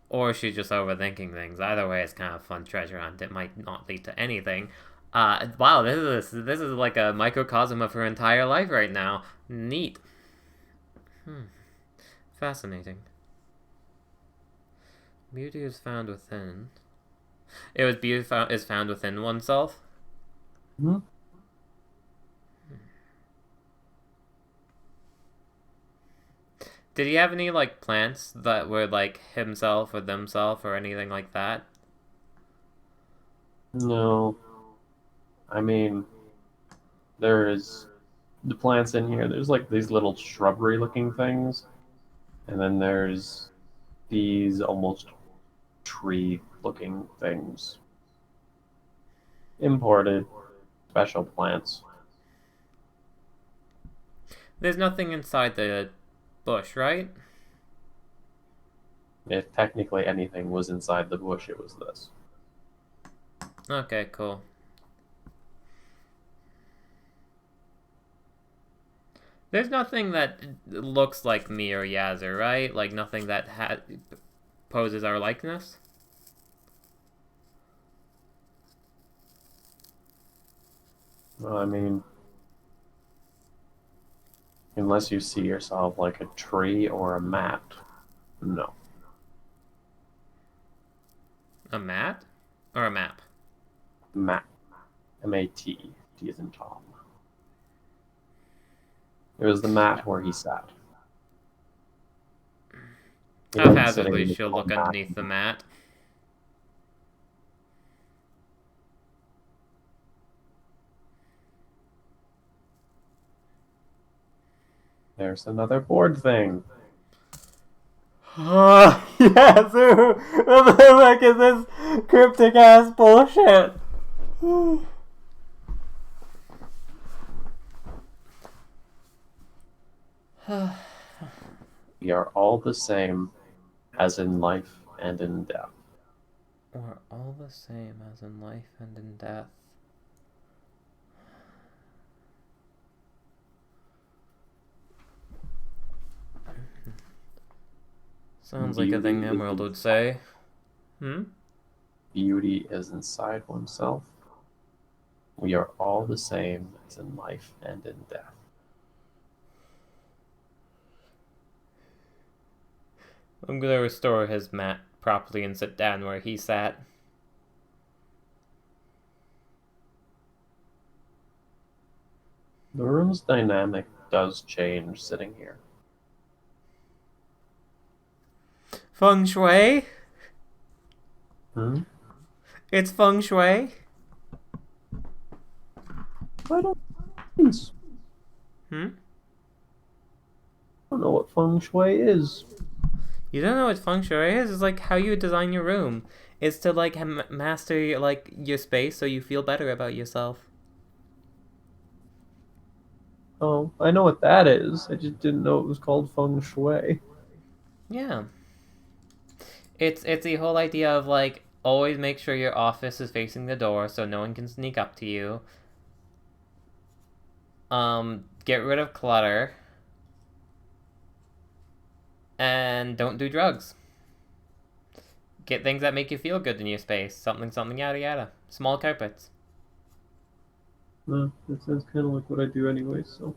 Or she's just overthinking things. Either way, it's kind of a fun treasure hunt. It might not lead to anything. Wow, this is like a microcosm of her entire life right now. Neat. Fascinating. Beauty is found within. It was beauty is found within oneself. Hmm? Did he have any like plants that were like himself or themself or anything like that? No. I mean, there's the plants in here. There's like these little shrubbery looking things. And then there's these almost tree looking things. Imported special plants. There's nothing inside the bush, right? If technically anything was inside the bush, it was this. Okay, cool. There's nothing that looks like me or Yazzer, right? Like nothing that poses our likeness? Well, I mean, unless you see yourself like a tree or a mat. No. A mat? Or a map? Mat. M-A-T. T as in Tom. It was the mat where he sat. He wasn't sitting Haphazardly, in the she'll look mat. underneath the mat. There's another board thing. Oh, yes! What the heck is this cryptic ass bullshit? We are all the same, as in life and in death. We're all the same as in life and in death. Sounds like a thing Emerald would say. Beauty is inside oneself. We are all the same as in life and in death. I'm gonna restore his mat properly and sit down where he sat. The room's dynamic does change sitting here. Feng Shui? Hmm? It's Feng Shui? I don't Hmm? know what feng shui is. You don't know what Feng Shui is? It's like how you design your room. It's to like master like your space so you feel better about yourself. Oh, I know what that is. I just didn't know it was called feng shui. Yeah. It's the whole idea of like Always make sure your office is facing the door so no one can sneak up to you. Get rid of clutter. And don't do drugs. Get things that make you feel good in your space. Something, yada yada. Small carpets. No, that sounds kind of like what I do anyway, so.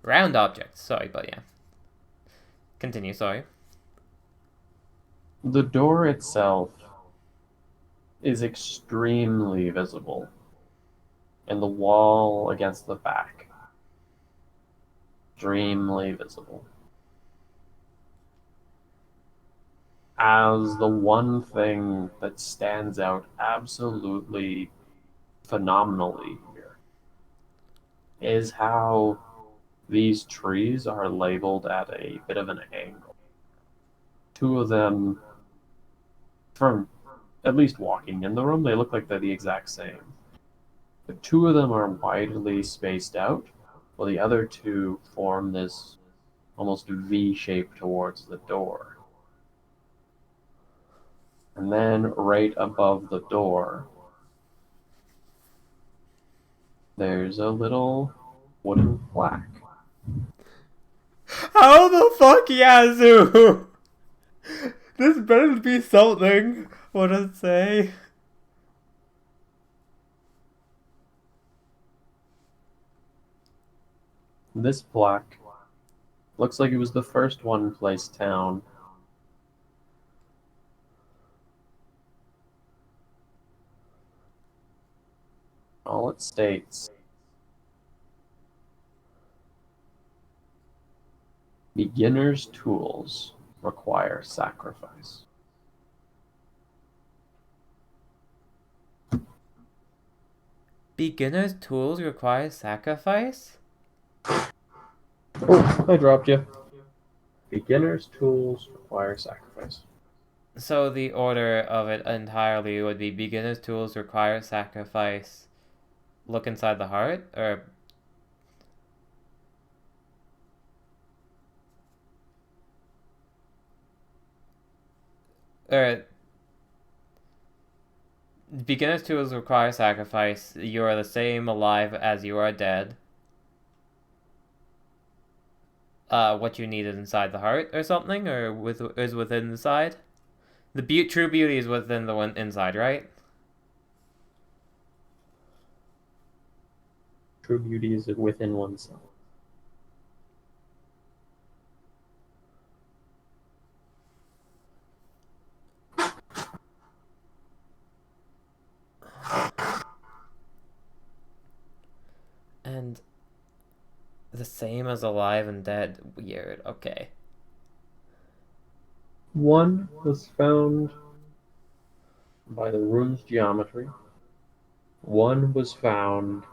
Round objects. Sorry, but yeah. Continue, sorry. The door itself is extremely visible, and the wall against the back, extremely visible. As the one thing that stands out absolutely phenomenally here is how these trees are labeled at a bit of an angle. Two of them, from at least walking in the room, they look like they're the exact same. But two of them are widely spaced out, while the other two form this almost V shape towards the door. And then right above the door, there's a little wooden plaque. How the fuck, Yazoo? This better be something. What does it say? This plaque looks like it was the first one placed down. All it states: beginner's tools require sacrifice. Beginner's tools require sacrifice? Oh, I dropped you. Beginner's tools require sacrifice. So the order of it entirely would be beginner's tools require sacrifice. Look inside the heart? Or beginner's tools require sacrifice. You are the same alive as you are dead. What you need is inside the heart or something, or is within the side. The true beauty is within the one inside, right? True beauty is within oneself. And the same as alive and dead. Weird. Okay. One was found by the rune's geometry. One was found,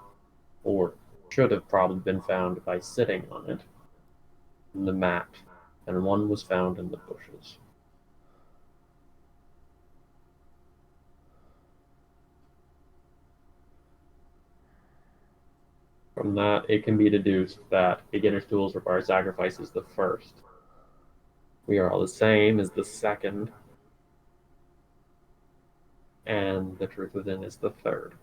or should have probably been found by sitting on it, in the mat, and one was found in the bushes. From that, it can be deduced that beginner's tools require sacrifice is the first. We are all the same is the second. And the truth within is the third.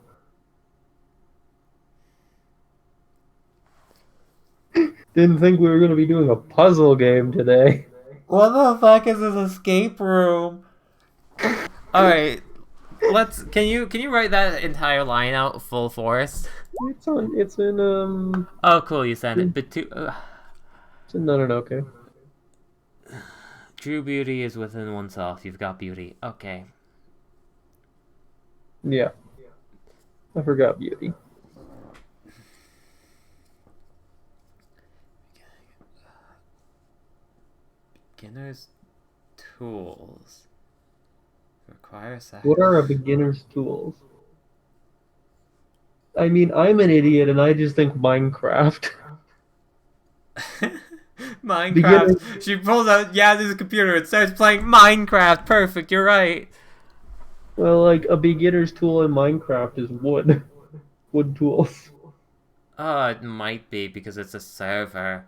Didn't think we were going to be doing a puzzle game today. What the fuck is this escape room? Alright. Can you write that entire line out full force? It's in Oh cool, you sent it. it's in okay. True beauty is within oneself. You've got beauty. Okay. Yeah. I forgot beauty. Beginner's tools require sacrifice. What are a beginner's tools? I mean, I'm an idiot and I just think Minecraft. Minecraft. She pulls out Yaz's computer and starts playing Minecraft. Perfect, you're right. Well, like, a beginner's tool in Minecraft is wood. Wood tools. It might be because it's a server.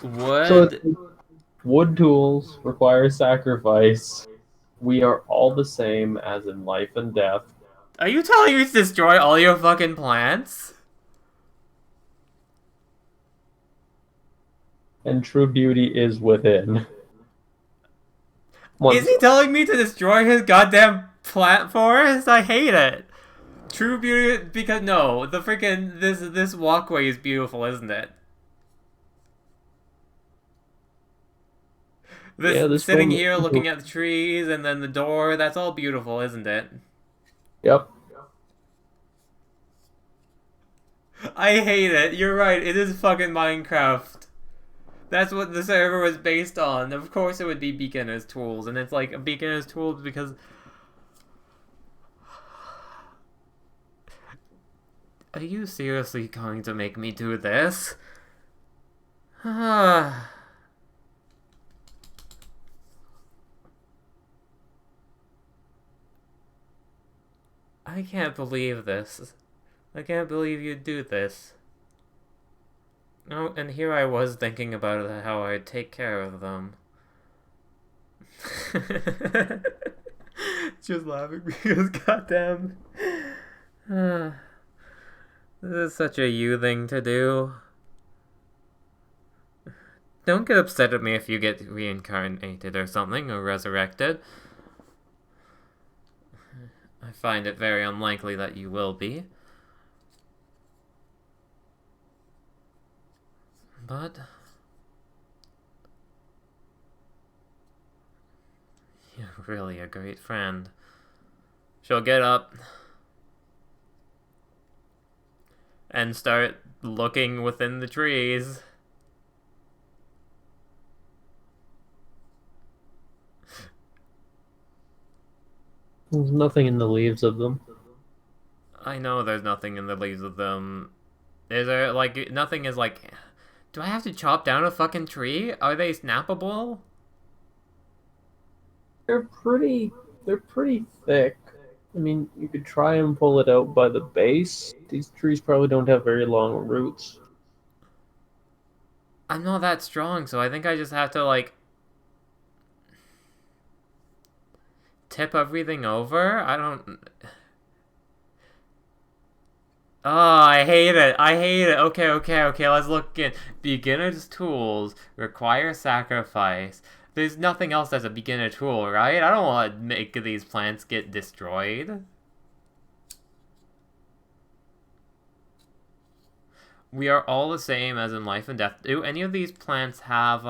Wood. So wood tools require sacrifice. We are all the same as in life and death. Are you telling me to destroy all your fucking plants? And true beauty is within. Is Once he telling me to destroy his goddamn plant forest? I hate it. True beauty, because no, the freaking this walkway is beautiful, isn't it? yeah, This this sitting film. here looking at the trees and then the door, that's all beautiful, isn't it? Yep. I hate it. You're right. It is fucking Minecraft. That's what the server was based on. Of course it would be beginner's tools, and it's like a beginner's tools because are you seriously going to make me do this? I can't believe this. I can't believe you'd do this. Oh, and here I was thinking about how I'd take care of them. Just laughing because goddamn. This is such a you thing to do. Don't get upset at me if you get reincarnated or something, or resurrected. I find it very unlikely that you will be. But you're really a great friend. She'll get up and start looking within the trees. There's nothing in the leaves of them. I know there's nothing in the leaves of them. Is there, like, nothing is like... Do I have to chop down a fucking tree? Are they snappable? They're pretty. They're pretty thick. I mean, you could try and pull it out by the base. These trees probably don't have very long roots. I'm not that strong, so I think I just have to, like... tip everything over? I don't... Oh, I hate it. I hate it. Okay. Let's look in. Beginner's tools require sacrifice. There's nothing else as a beginner tool, right? I don't want to make these plants get destroyed. We are all the same as in life and death. Do any of these plants have,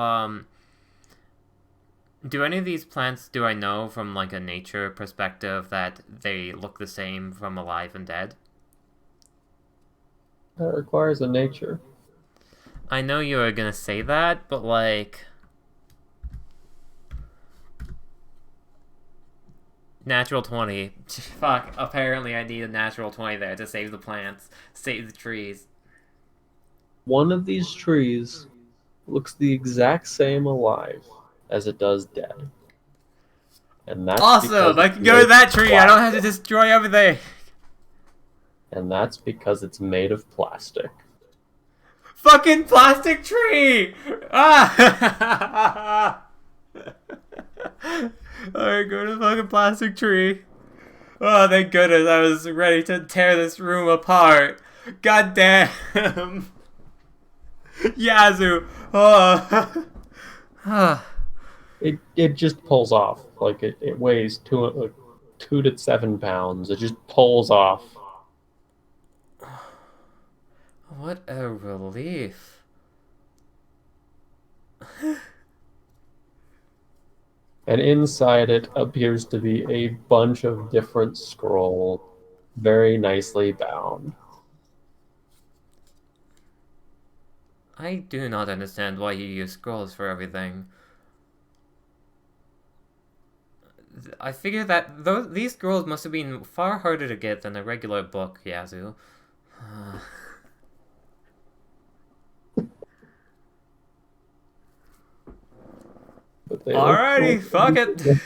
do any of these plants, do I know from, like, a nature perspective that they look the same from alive and dead? That requires a nature. I know you were gonna say that, but, like... Natural 20. Fuck, apparently I need a natural 20 there to save the plants, save the trees. One of these trees looks the exact same alive as it does dead. And that's Awesome! I can go to that tree! I don't have to destroy everything! And that's because it's made of plastic. Fucking plastic tree! Ah! Alright, go to the fucking plastic tree. Oh, thank goodness, I was ready to tear this room apart. God damn! Yazoo! Oh. It just pulls off. Like it weighs 2 to 7 pounds. It just pulls off. What a relief. And inside it appears to be a bunch of different scrolls, very nicely bound. I do not understand why you use scrolls for everything. I figure that these scrolls must have been far harder to get than a regular book, Yazoo. Alrighty, fuck it.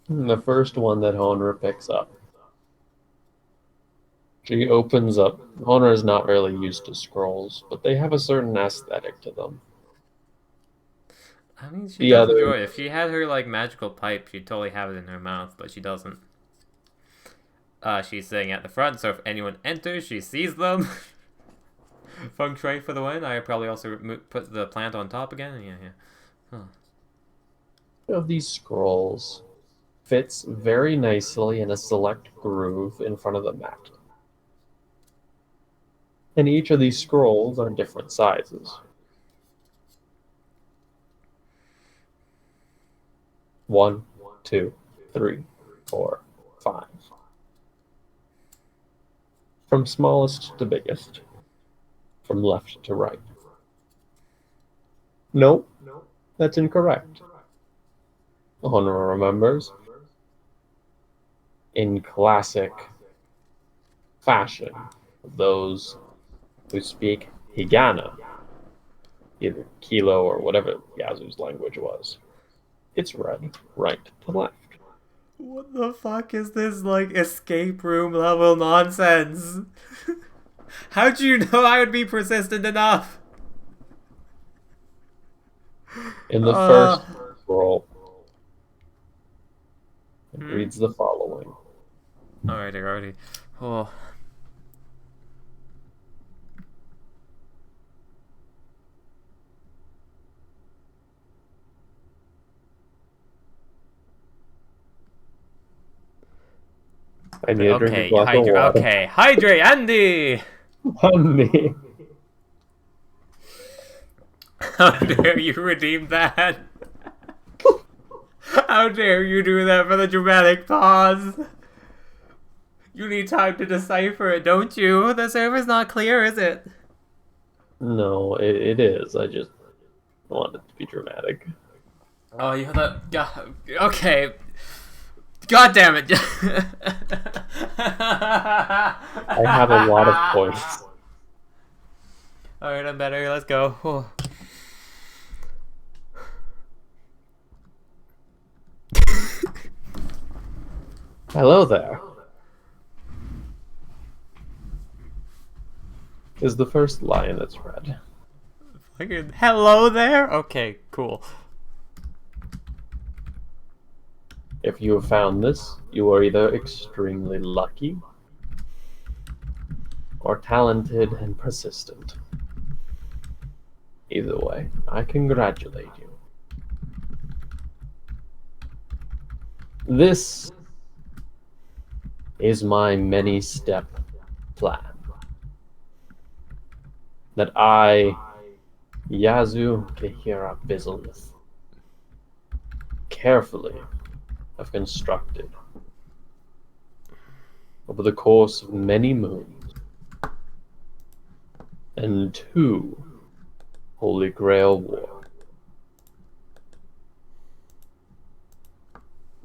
The first one that Honor picks up. She opens up. Honor is not really used to scrolls, but they have a certain aesthetic to them. I mean, she The does other, enjoy it. If she had her, like, magical pipe, she'd totally have it in her mouth, but she doesn't. She's sitting at the front, so if anyone enters, she sees them. Feng Shui for the win. I probably also put the plant on top again. Yeah, yeah. of these scrolls fits very nicely in a select groove in front of the mat. And each of these scrolls are different sizes. 1, 2, 3, 4, 5. From smallest to biggest. From left to right. Nope, that's incorrect. Honor remembers. In classic fashion of those who speak Higana, either Kilo or whatever Yasu's language was. It's read right to left. What the fuck is this, like, escape room level nonsense? How'd you know I would be persistent enough? In the first Uh, scroll, it reads the following. Alrighty. Oh. I need to drink a glass of water. Okay, hydrate, Andy! Honey. How dare you redeem that? How dare you do that for the dramatic pause? You need time to decipher it, don't you? The server's not clear, is it? No, it is. I just want it to be dramatic. Oh, you have that. God, okay. God damn it. I have a lot of points. Alright, I'm better. Let's go. Oh. Hello there. Is the first line that's read. Fucking hello there? Okay, cool. If you have found this, you are either extremely lucky or talented and persistent. Either way, I congratulate you. This is my many-step plan. That I, Yasu Kehira Bizalith, carefully have constructed over the course of many moons and 2 Holy Grail War.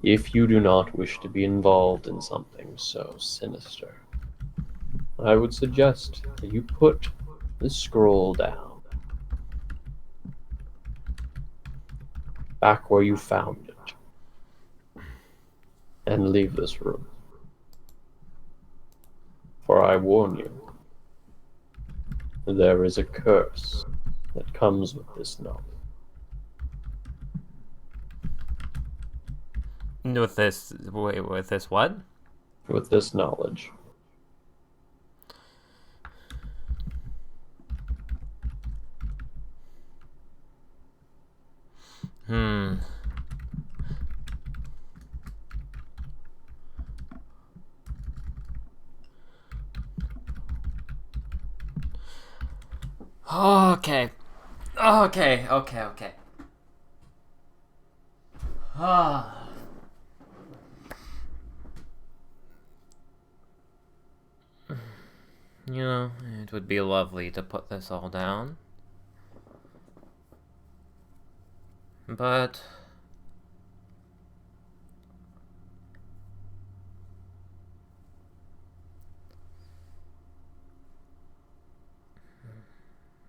If you do not wish to be involved in something so sinister, I would suggest that you put the scroll down. Back where you found it. And leave this room. For I warn you, there is a curse that comes with this knowledge. With this what? With this knowledge. Okay. Ah. You know, it would be lovely to put this all down. But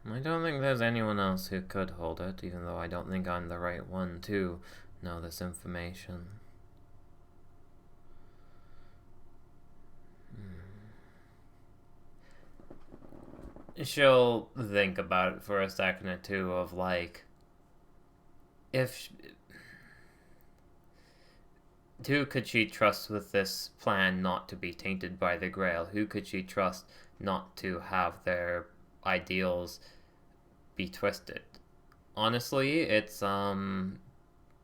I don't think there's anyone else who could hold it, even though I don't think I'm the right one to know this information. She'll think about it for a second or two of, like, if who could she trust with this plan not to be tainted by the Grail? Who could she trust not to have their ideals be twisted? Honestly, it's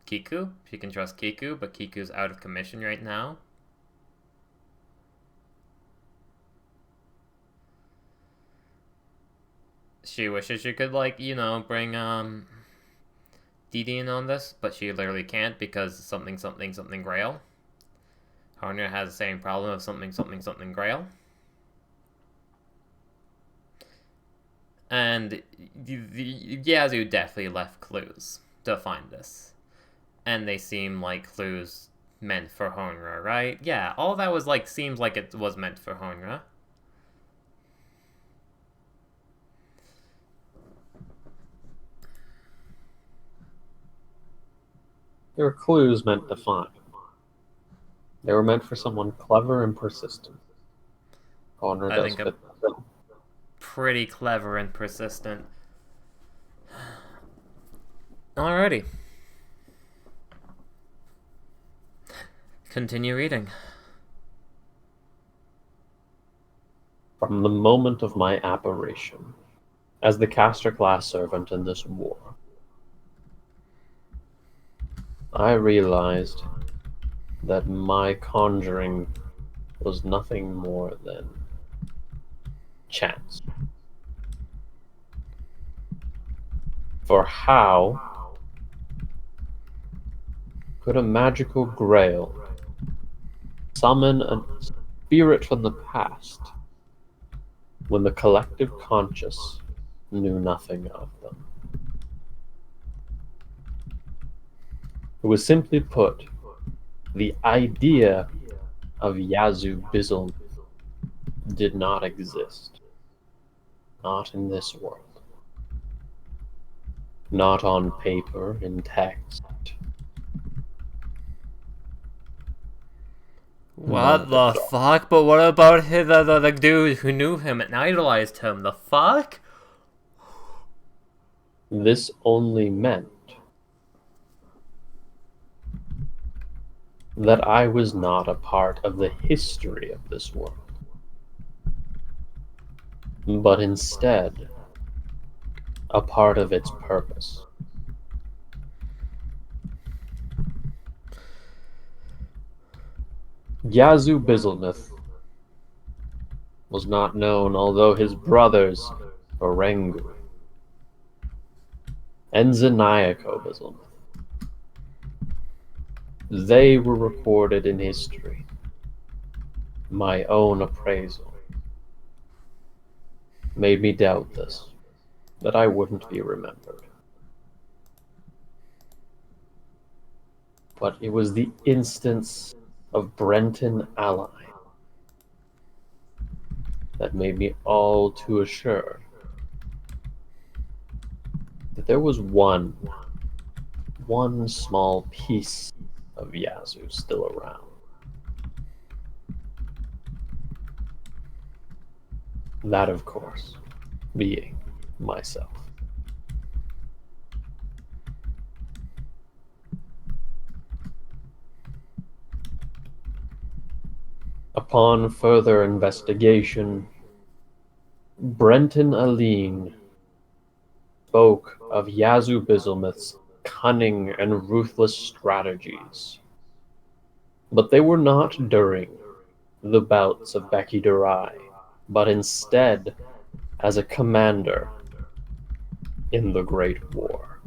Kiku. She can trust Kiku, but Kiku's out of commission right now. She wishes she could, like, you know, bring Didi in on this, but she literally can't because something Grail. Honra has the same problem of something Grail. And Yazoo definitely left clues to find this. And they seem like clues meant for Honra, right? Yeah, all that was like, seems like it was meant for Honra. They were clues meant to find. They were meant for someone clever and persistent. Honra does fit the bill. Pretty clever and persistent. Alrighty. Continue reading. From the moment of my apparition, as the caster class servant in this war, I realized that my conjuring was nothing more than chance. For how could a magical grail summon a spirit from the past when the collective conscious knew nothing of them? It was simply put, the idea of Yazoo Bizzle did not exist. Not in this world. Not on paper, in text. What the fuck? But what about the dude who knew him and idolized him? The fuck? This only meant that I was not a part of the history of this world, but instead a part of its purpose. Yazoo Bizzlemouth was not known, although his brothers, Orengu and Zeniaco Bizzlemouth, they were recorded in history. My own appraisal made me doubt this, that I wouldn't be remembered. But it was the instance of Brenton Ally that made me all too assured that there was one small piece of Yazoo still around. That, of course, being myself. Upon further investigation, Brenton Aline spoke of Yazoo Bizzlemouth's cunning and ruthless strategies. But they were not during the bouts of Becky Durai, but instead as a commander in the Great War.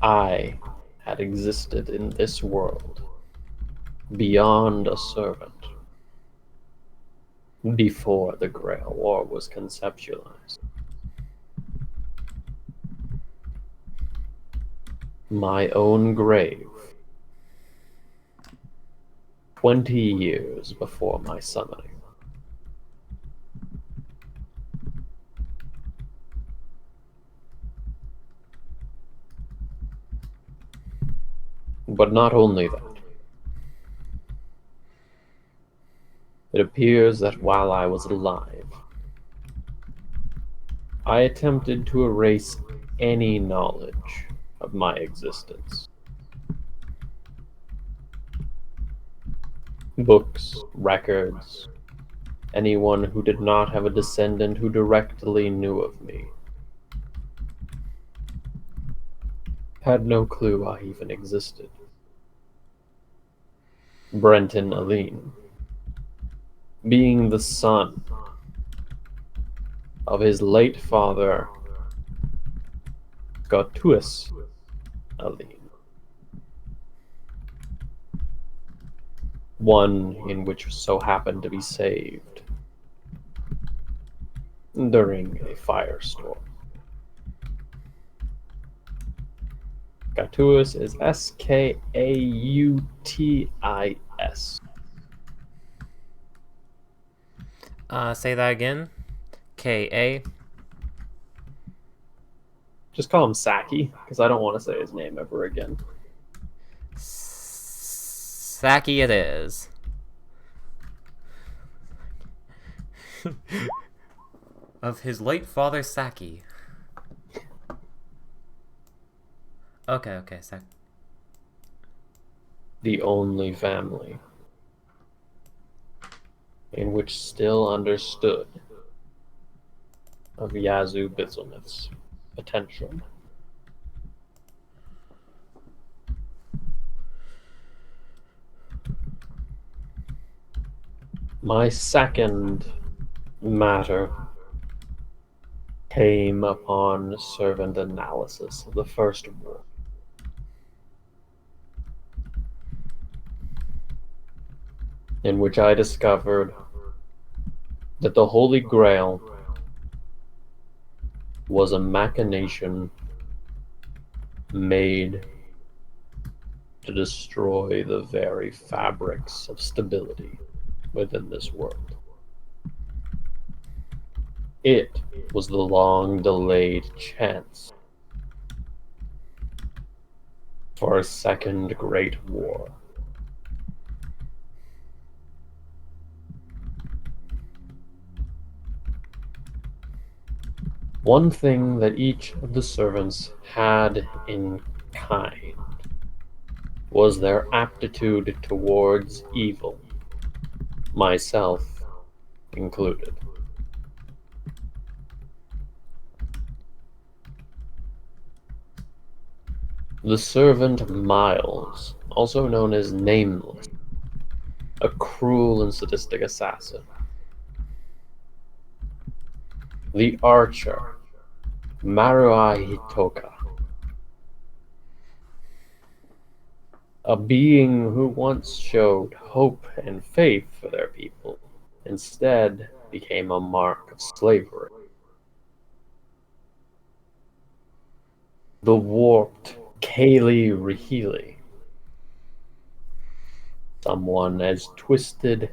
I had existed in this world beyond a servant before the Grail War was conceptualized. My own grave, 20 years before my summoning. But not only that. It appears that while I was alive, I attempted to erase any knowledge of my existence. Books, records, anyone who did not have a descendant who directly knew of me had no clue I even existed. Brenton Aline, being the son of his late father, Scotus Aline, one in which so happened to be saved during a firestorm. Skautus is Skautis. Say that again. K-A. Just call him Saki, because I don't want to say his name ever again. Saki it is. Of his late father, Saki. Okay, The only family in which still understood of Yazoo Bizelmith's potential. My second matter came upon servant analysis of the First War. In which I discovered that the Holy Grail was a machination made to destroy the very fabrics of stability within this world. It was the long-delayed chance for a second Great War. One thing that each of the servants had in kind was their aptitude towards evil, myself included. The servant Miles, also known as Nameless, a cruel and sadistic assassin. The archer, Marui Hitoka, a being who once showed hope and faith for their people, instead became a mark of slavery. The warped Kaylee Rahili, someone as twisted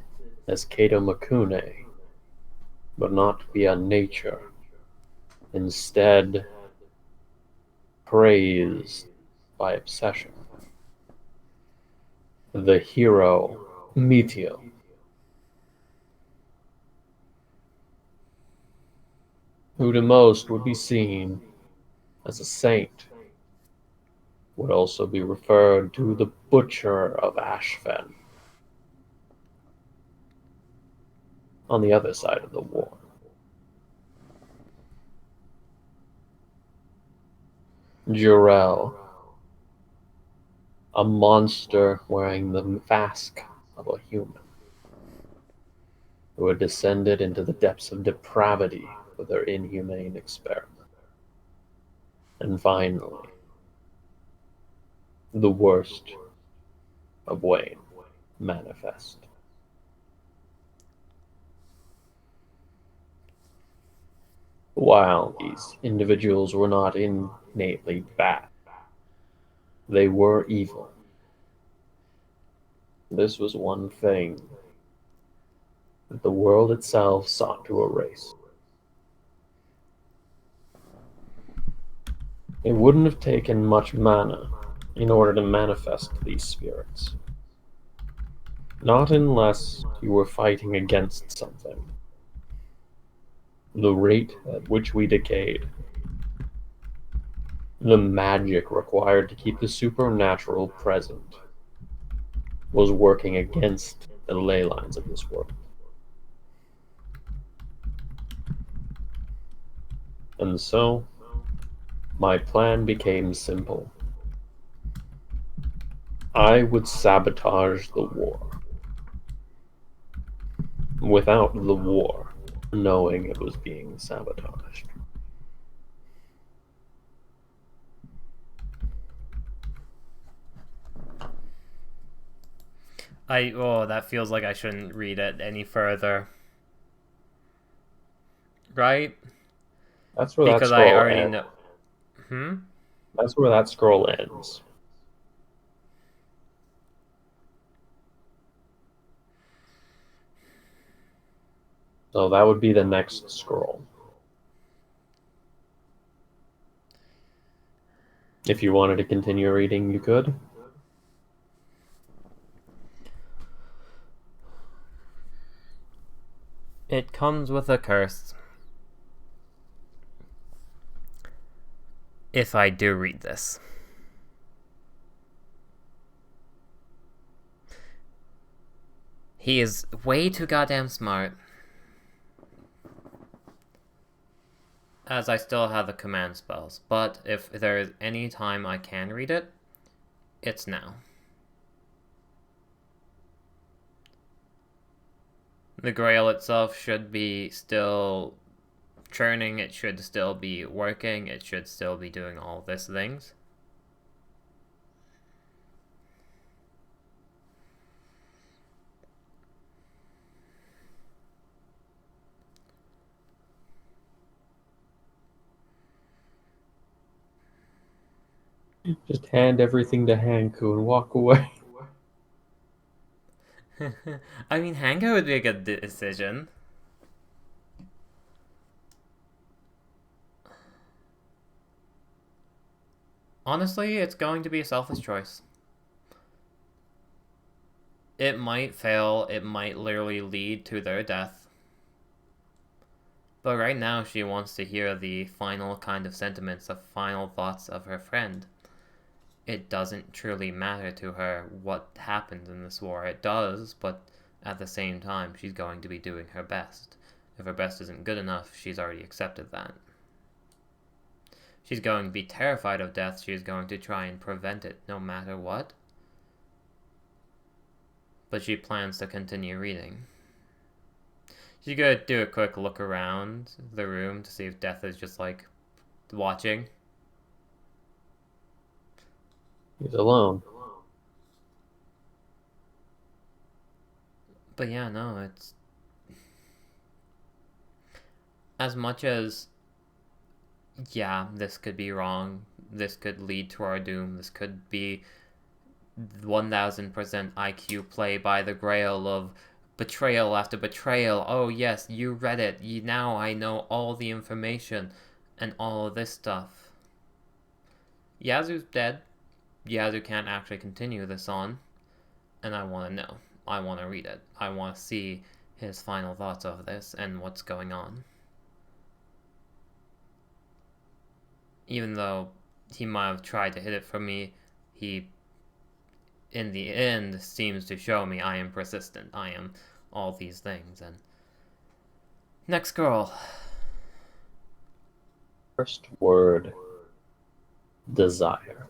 as Kato Makune, but not via nature, instead praised by obsession. The hero Meteo, who to most would be seen as a saint, would also be referred to the Butcher of Ashfen on the other side of the war. Jor-El, a monster wearing the mask of a human, who had descended into the depths of depravity with their inhumane experiment. And finally, the worst of Wayne manifest. While these individuals were not innately bad, they were evil. This was one thing that the world itself sought to erase. It wouldn't have taken much mana in order to manifest these spirits. Not unless you were fighting against something the rate at which we decayed. The magic required to keep the supernatural present was working against the ley lines of this world. And so, my plan became simple. I would sabotage the war. Without the war knowing it was being sabotaged. That feels like I shouldn't read it any further. Right? That's where Because that I scroll already ends. know. That's where that scroll ends. So that would be the next scroll. If you wanted to continue reading, you could. It comes with a curse. If I do read this. He is way too goddamn smart. As I still have the command spells, but if there is any time I can read it, it's now. The Grail itself should be still churning, it should still be working, it should still be doing all these things. Just hand everything to Hanku and walk away. I mean, Hanga would be a good decision. Honestly, it's going to be a selfish choice. It might fail, it might literally lead to their death. But right now, she wants to hear the final kind of sentiments, the final thoughts of her friend. It doesn't truly matter to her what happens in this war. It does, but at the same time, she's going to be doing her best. If her best isn't good enough, she's already accepted that. She's going to be terrified of death. She's going to try and prevent it no matter what. But she plans to continue reading. She's gonna do a quick look around the room to see if Death is just like watching. He's alone. But yeah, no, it's as much as yeah, this could be wrong. This could lead to our doom. This could be 1000% IQ play by the Grail of betrayal after betrayal. Oh yes, you read it. Now I know all the information and all of this stuff. Yasu's dead. Yasu can't actually continue this on. And I want to know. I want to read it. I want to see his final thoughts of this and what's going on. Even though he might have tried to hit it from me, he, in the end, seems to show me I am persistent. I am all these things. And next girl. First word, desire.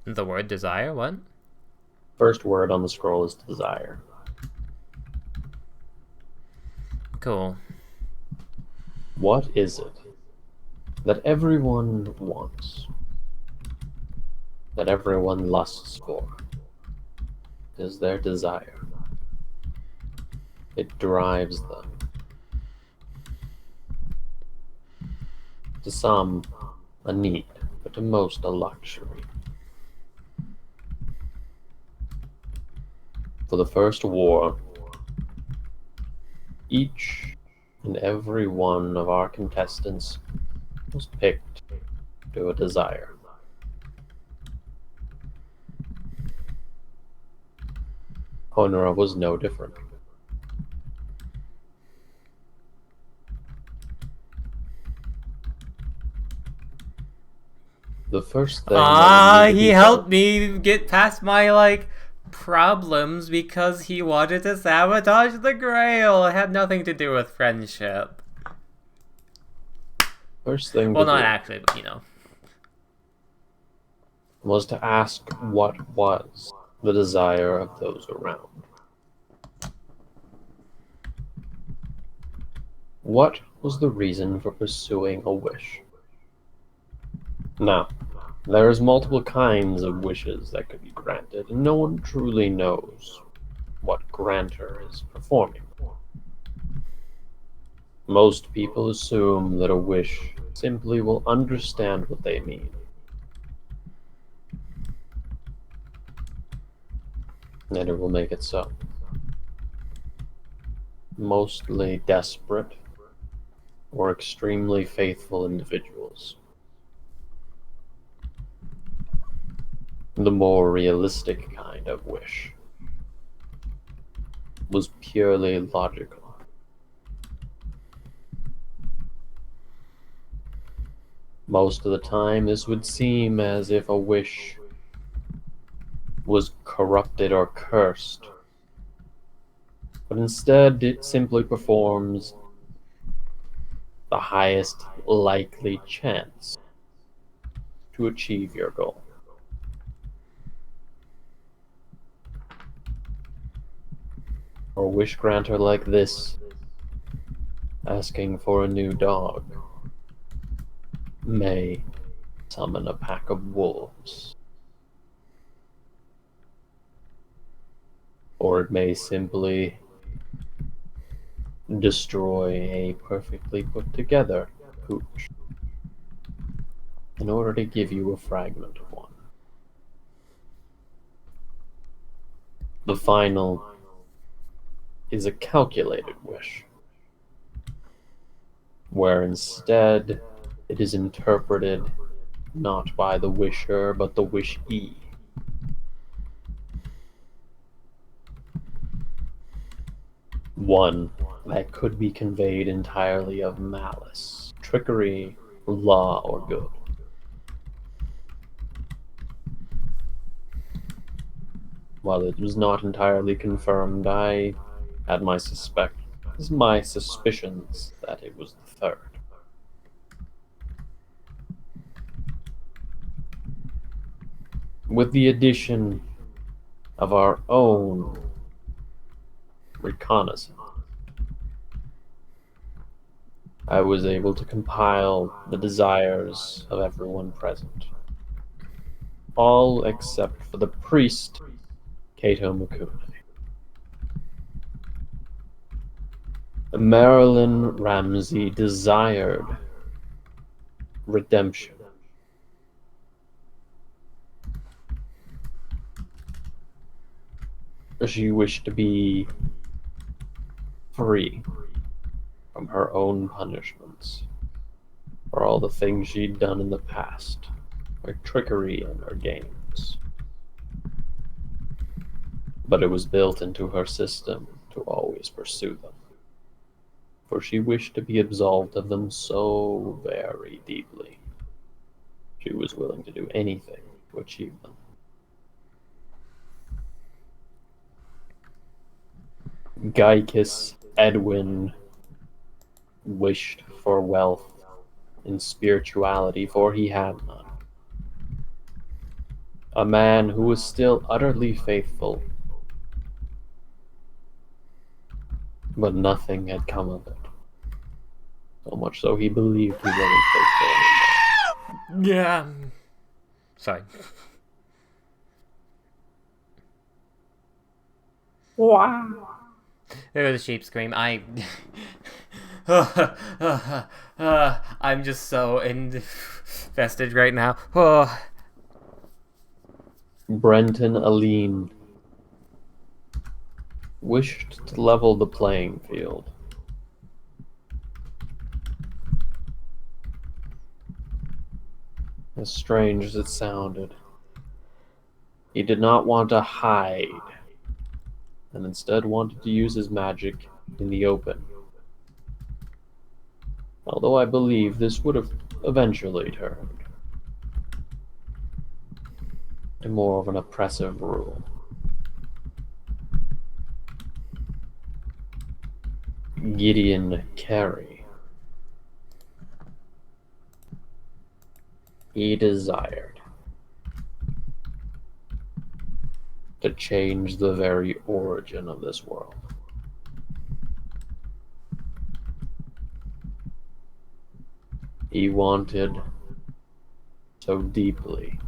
The word desire? What? First word on the scroll is desire. Cool. What is it that everyone wants? That everyone lusts for? Is their desire. It drives them. To some, a need, but to most, a luxury. For the first war, each and every one of our contestants was picked to a desire. Honora was no different. The first thing that will need to He be helped done. me get past my, like, problems because he wanted to sabotage the Grail. It had nothing to do with friendship. First thing Well, to not do actually, but you know. was to ask what was the desire of those around. What was the reason for pursuing a wish? Now, there's multiple kinds of wishes that could be granted, and no one truly knows what grantor is performing. Most people assume that a wish simply will understand what they mean. And it will make it so. Mostly desperate or extremely faithful individuals. The more realistic kind of wish was purely logical. Most of the time, this would seem as if a wish was corrupted or cursed, but instead it simply performs the highest likely chance to achieve your goal. A wish granter like this, asking for a new dog, may summon a pack of wolves. Or it may simply destroy a perfectly put together pooch in order to give you a fragment of one. The final is a calculated wish, where instead it is interpreted not by the wisher but the wishee. One that could be conveyed entirely of malice, trickery, law, or good. While it was not entirely confirmed, I had my suspicions that it was the third. With the addition of our own reconnaissance, I was able to compile the desires of everyone present. All except for the priest, Kato Mukune. Marilyn Ramsey desired redemption. She wished to be free from her own punishments for all the things she'd done in the past, her trickery and her games. But it was built into her system to always pursue them, for she wished to be absolved of them so very deeply. She was willing to do anything to achieve them. Gaicus Edwin wished for wealth and spirituality, for he had none. A man who was still utterly faithful, but nothing had come of it. So much so he believed he wasn't faithful anymore. Yeah. Sorry. Wow. There was a sheep scream. I'm just so invested right now. Brenton Aline wished to level the playing field. As strange as it sounded, he did not want to hide, and instead wanted to use his magic in the open. Although I believe this would have eventually turned. more of an oppressive rule. Gideon Carey. He desired to change the very origin of this world. He wanted so deeply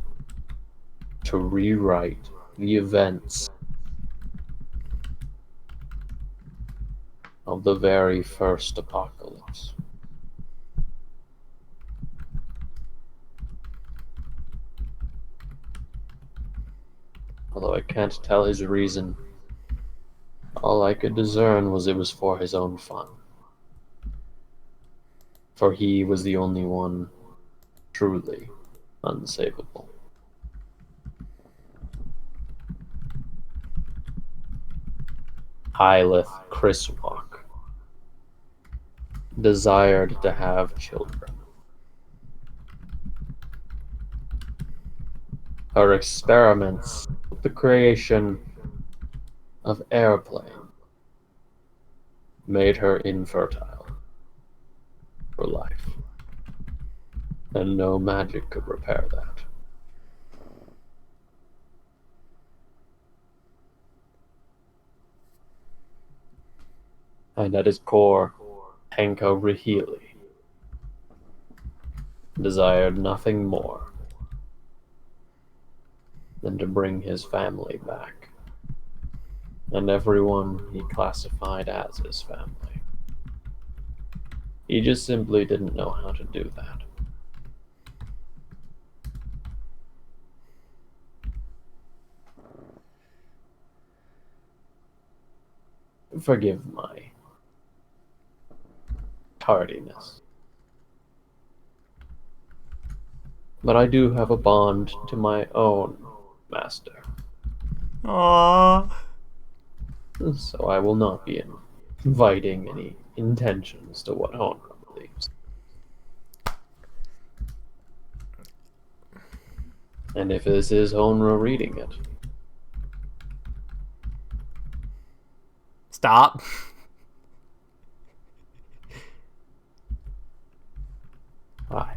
to rewrite the events of the very first apocalypse. Although I can't tell his reason, all I could discern was it was for his own fun. For he was the only one truly unsavable. Hyleth Chriswalk desired to have children. Her experiments with the creation of airplane made her infertile for life, and no magic could repair that. And at his core, Henko Rahili desired nothing more than to bring his family back, and everyone he classified as his family. He just simply didn't know how to do that. Forgive my tardiness, but I do have a bond to my own master. Aww. So I will not be inviting any intentions to what Honra believes. And if this is Honra reading it, Stop. hi.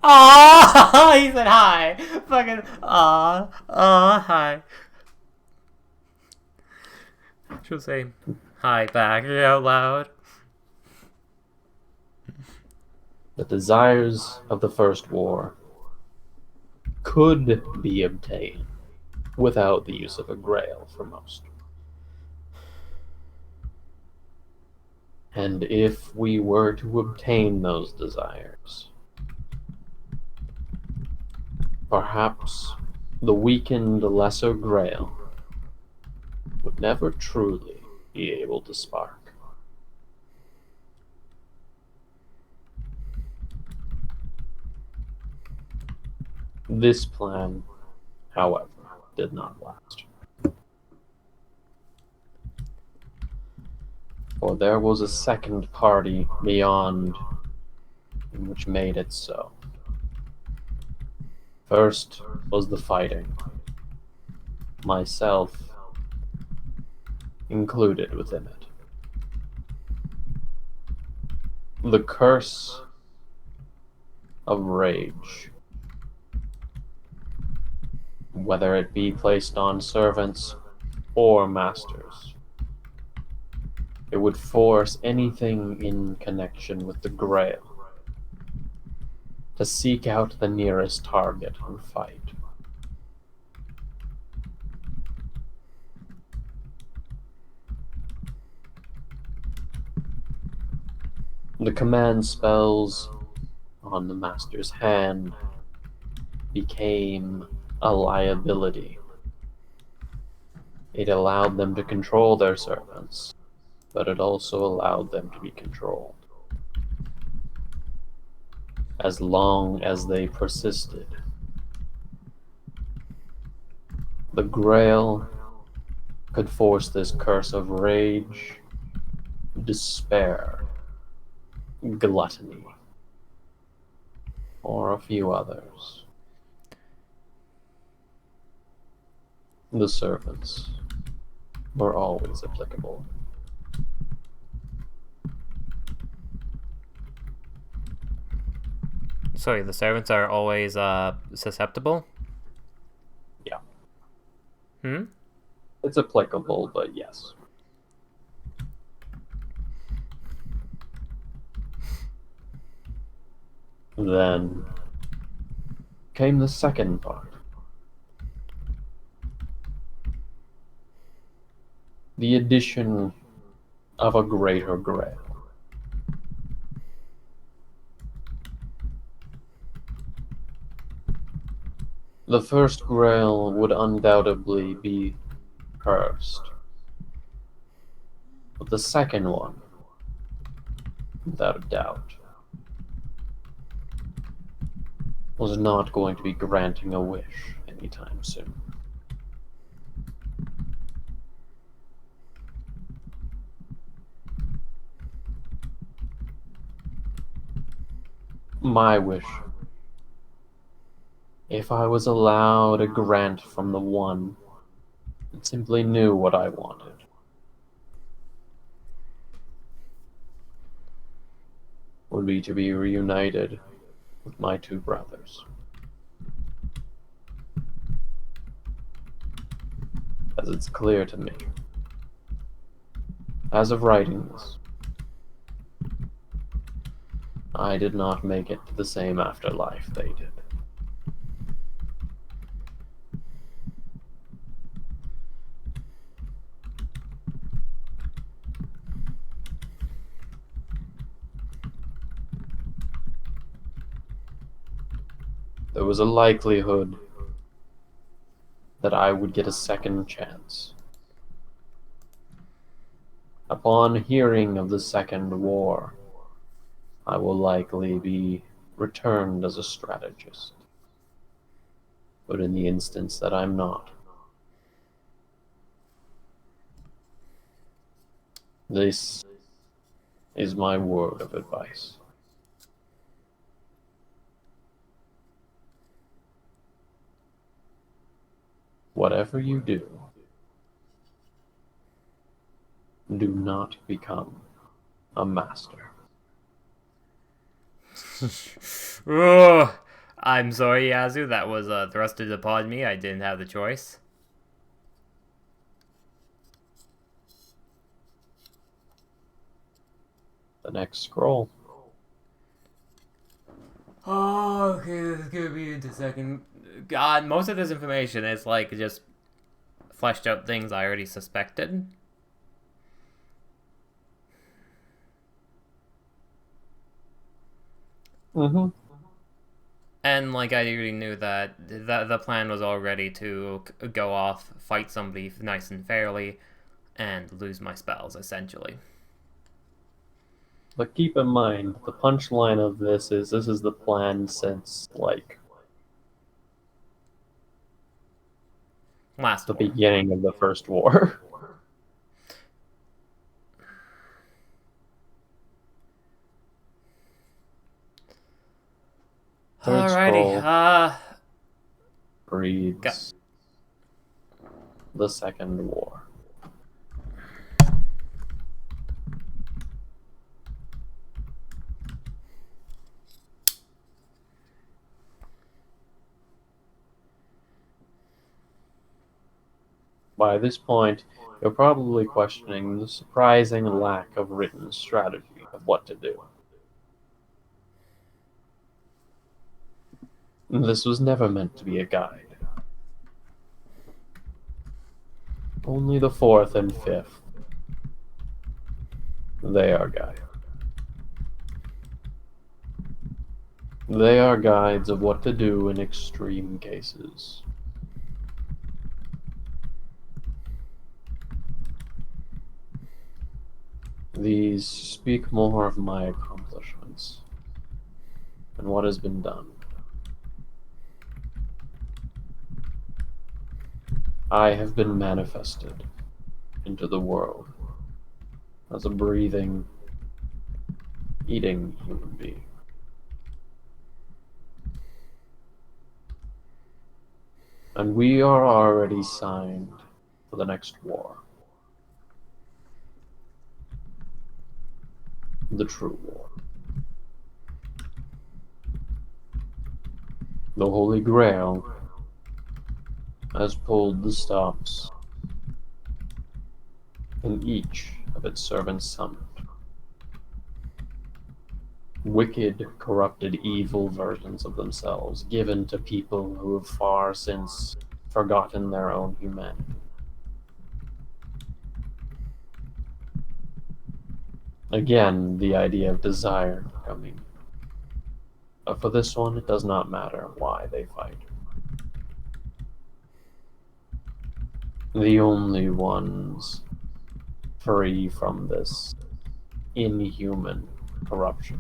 Ah, he said hi. Fucking hi. She'll say hi back out loud. The desires of the First War could be obtained without the use of a grail for most. And if we were to obtain those desires, perhaps the weakened Lesser Grail would never truly be able to spark. This plan, however, did not last. For there was a second party beyond which made it so. First was the fighting, myself included within it. The curse of rage, whether it be placed on servants or masters. It would force anything in connection with the Grail to seek out the nearest target and fight. The command spells on the Master's hand became a liability. It allowed them to control their servants, but it also allowed them to be controlled. As long as they persisted, the Grail could force this curse of rage, despair, gluttony, or a few others. The servants were always applicable. Sorry, the servants are always susceptible? Yeah, Hmm? it's applicable, but yes. Then came the second part. The addition of a greater grail. The first grail would undoubtedly be cursed, but the second one, without a doubt, was not going to be granting a wish anytime soon. My wish, if I was allowed a grant from the one that simply knew what I wanted, would be to be reunited with my two brothers. As it's clear to me, as of writing this, I did not make it to the same afterlife they did. There was a likelihood that I would get a second chance. Upon hearing of the Second War, I will likely be returned as a strategist. But in the instance that I'm not, this is my word of advice. Whatever you do, do not become a master. Oh, I'm sorry, Yazu. That was thrusted upon me. I didn't have the choice. The next scroll. Oh, okay, this is gonna be into second. God, most of this information is like just fleshed out things I already suspected. Mm-hmm. And like I already knew that the plan was already to go off, fight somebody nice and fairly, and lose my spells essentially. But keep in mind, the punchline of this is the plan since, like, Last the war. beginning of the First War. Third Alrighty. scroll Go. reads the Second War. By this point, you're probably questioning the surprising lack of written strategy of what to do. This was never meant to be a guide. Only the fourth and fifth. They are guides. They are guides of what to do in extreme cases. These speak more of my accomplishments and what has been done. I have been manifested into the world as a breathing, eating human being. And we are already signed for the next war. The true war. The Holy Grail has pulled the stops in each of its servants summoned. Wicked, corrupted, evil versions of themselves given to people who have far since forgotten their own humanity. Again, the idea of desire coming. But for this one, it does not matter why they fight. The only ones free from this inhuman corruption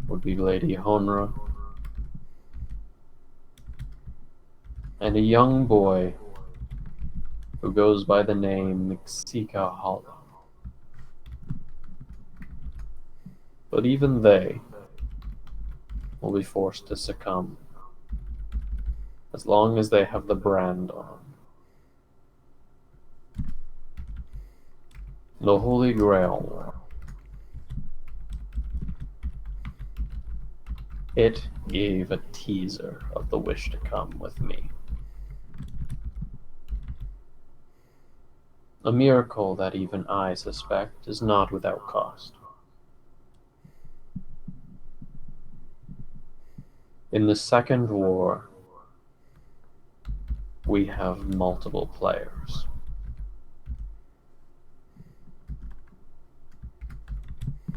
would be Lady Honra and a young boy who goes by the name Mixika Hollow. But even they will be forced to succumb as long as they have the brand on. The Holy Grail. It gave a teaser of the wish to come with me. A miracle that even I suspect is not without cost. In the Second War, we have multiple players.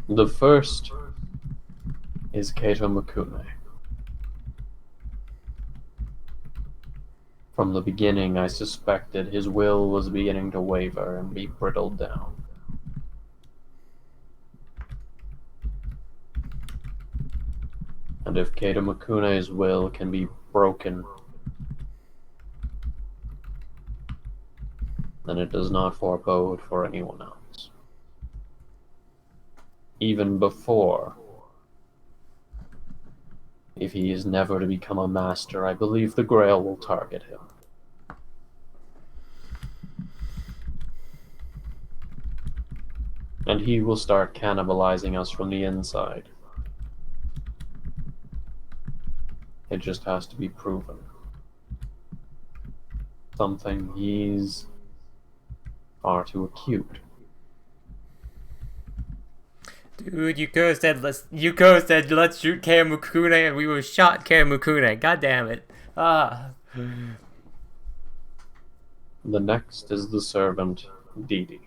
The first is Kato Mukune. From the beginning, I suspected his will was beginning to waver and be brittled down. And if Kato Mukune's will can be broken, then it does not forebode for anyone else. Even before, if he is never to become a master, I believe the Grail will target him. And he will start cannibalizing us from the inside. It just has to be proven. Something he's far too acute. Dude, you could have said let's shoot Karamukune, and we would have shot Karamukune. God damn it. Ah. The next is the servant, Didi.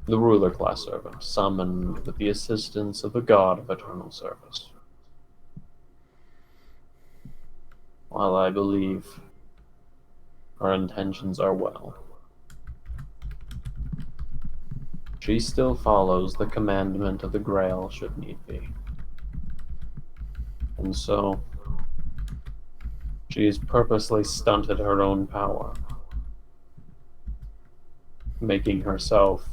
The ruler class servant, summoned with the assistance of the god of eternal service. While I believe her intentions are well, she still follows the commandment of the Grail should need be. And so, she has purposely stunted her own power, making herself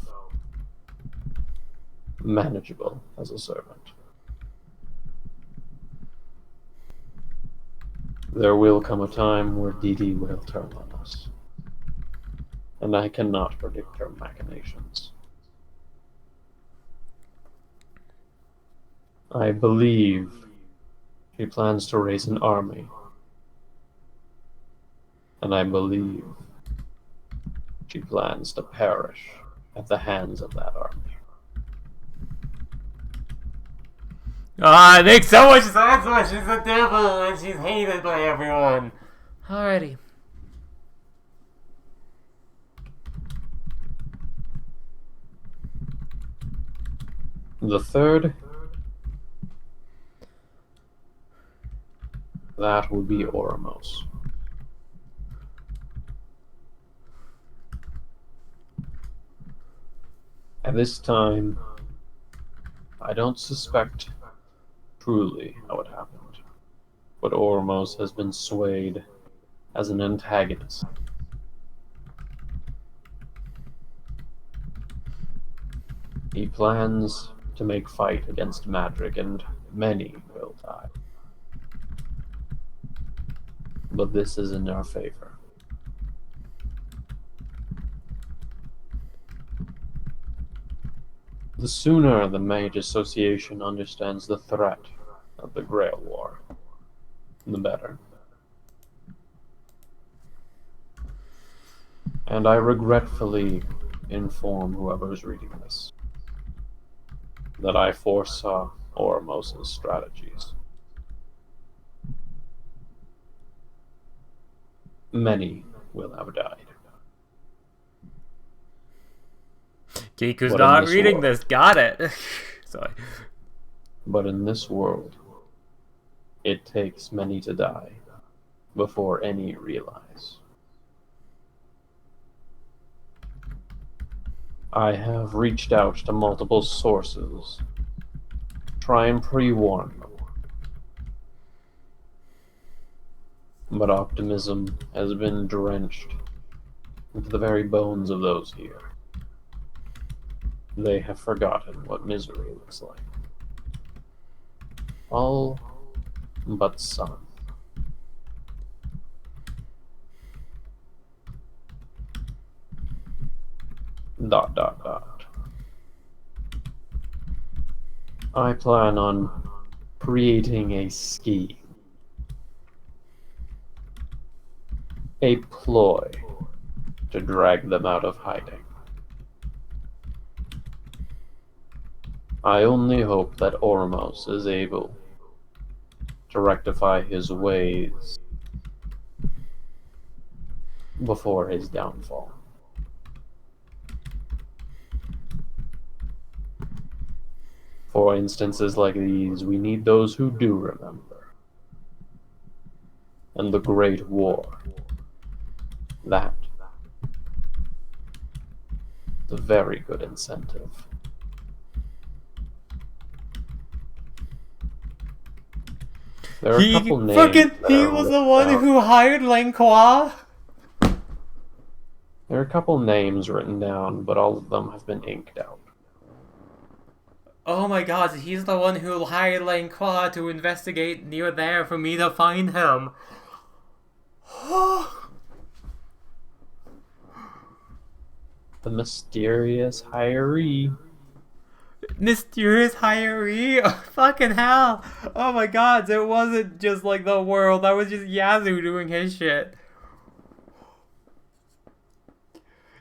manageable as a servant. There will come a time where Didi will turn on us, and I cannot predict her machinations. I believe she plans to raise an army, and I believe she plans to perish at the hands of that army. Ah, it makes so much sense when she's a devil and she's hated by everyone. Alrighty. The third, that would be Oramos. At this time, I don't suspect truly how it happened, but Oramos has been swayed as an antagonist. He plans to make fight against Madrig, and many will die. but this is in our favor. The sooner the Mage Association understands the threat of the Grail War, the better. And I regretfully inform whoever is reading this that I foresaw Oromos' strategies. Many will have died. Kiku's But in not this reading world- this. Got it. Sorry. But in this world, it takes many to die before any realize. I have reached out to multiple sources, try and pre-warn them. But optimism has been drenched into the very bones of those here. They have forgotten what misery looks like. All but some. Dot dot dot. I plan on creating a scheme. A ploy to drag them out of hiding. I only hope that Oromos is able to rectify his ways before his downfall. For instances like these, we need those who do remember. And the Great War, that is a very good incentive. There are a couple names that He are was the written one down. who hired Langqua. There are a couple names written down, but all of them have been inked out. Oh my god, he's the one who hired Langqua to investigate near there for me to find him. The mysterious hiree. Mysterious hiree? Oh, fucking hell. Oh my god, so it wasn't just like the world. That was just Yazoo doing his shit.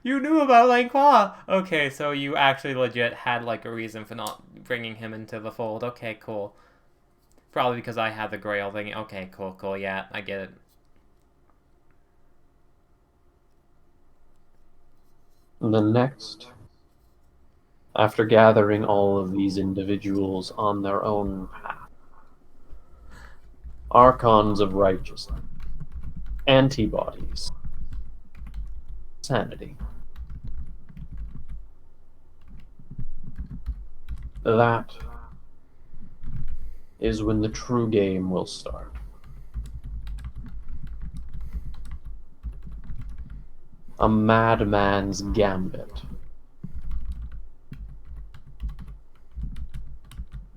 You knew about Langqua. Okay, so you actually legit had like a reason for not bringing him into the fold. Okay, cool. Probably because I had the Grail thing. Okay, cool. Yeah, I get it. The next, after gathering all of these individuals on their own path, Archons of Righteousness, Antibodies, Sanity. That is when the true game will start. A madman's gambit.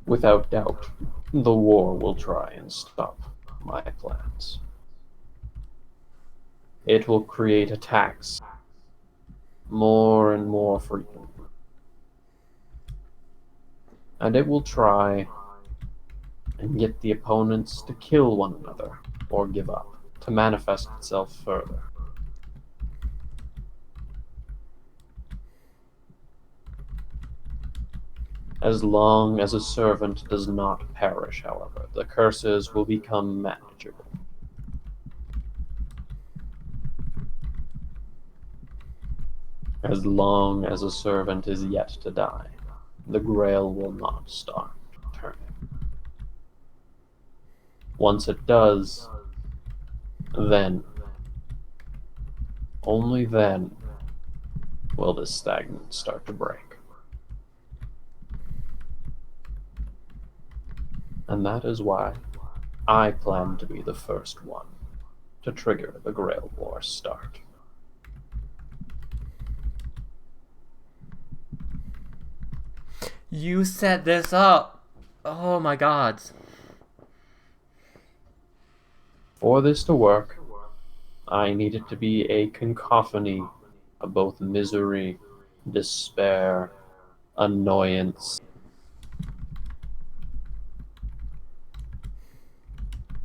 Without doubt, the war will try and stop my plans. It will create attacks more and more frequently. And it will try and get the opponents to kill one another or give up, to manifest itself further. As long as a servant does not perish, however, the curses will become manageable. As long as a servant is yet to die, the Grail will not start turning. Once it does, then, only then, will this stagnant start to break. And that is why I plan to be the first one to trigger the Grail War start. You set this up. Oh my god. For this to work, I need it to be a cacophony of both misery, despair, annoyance.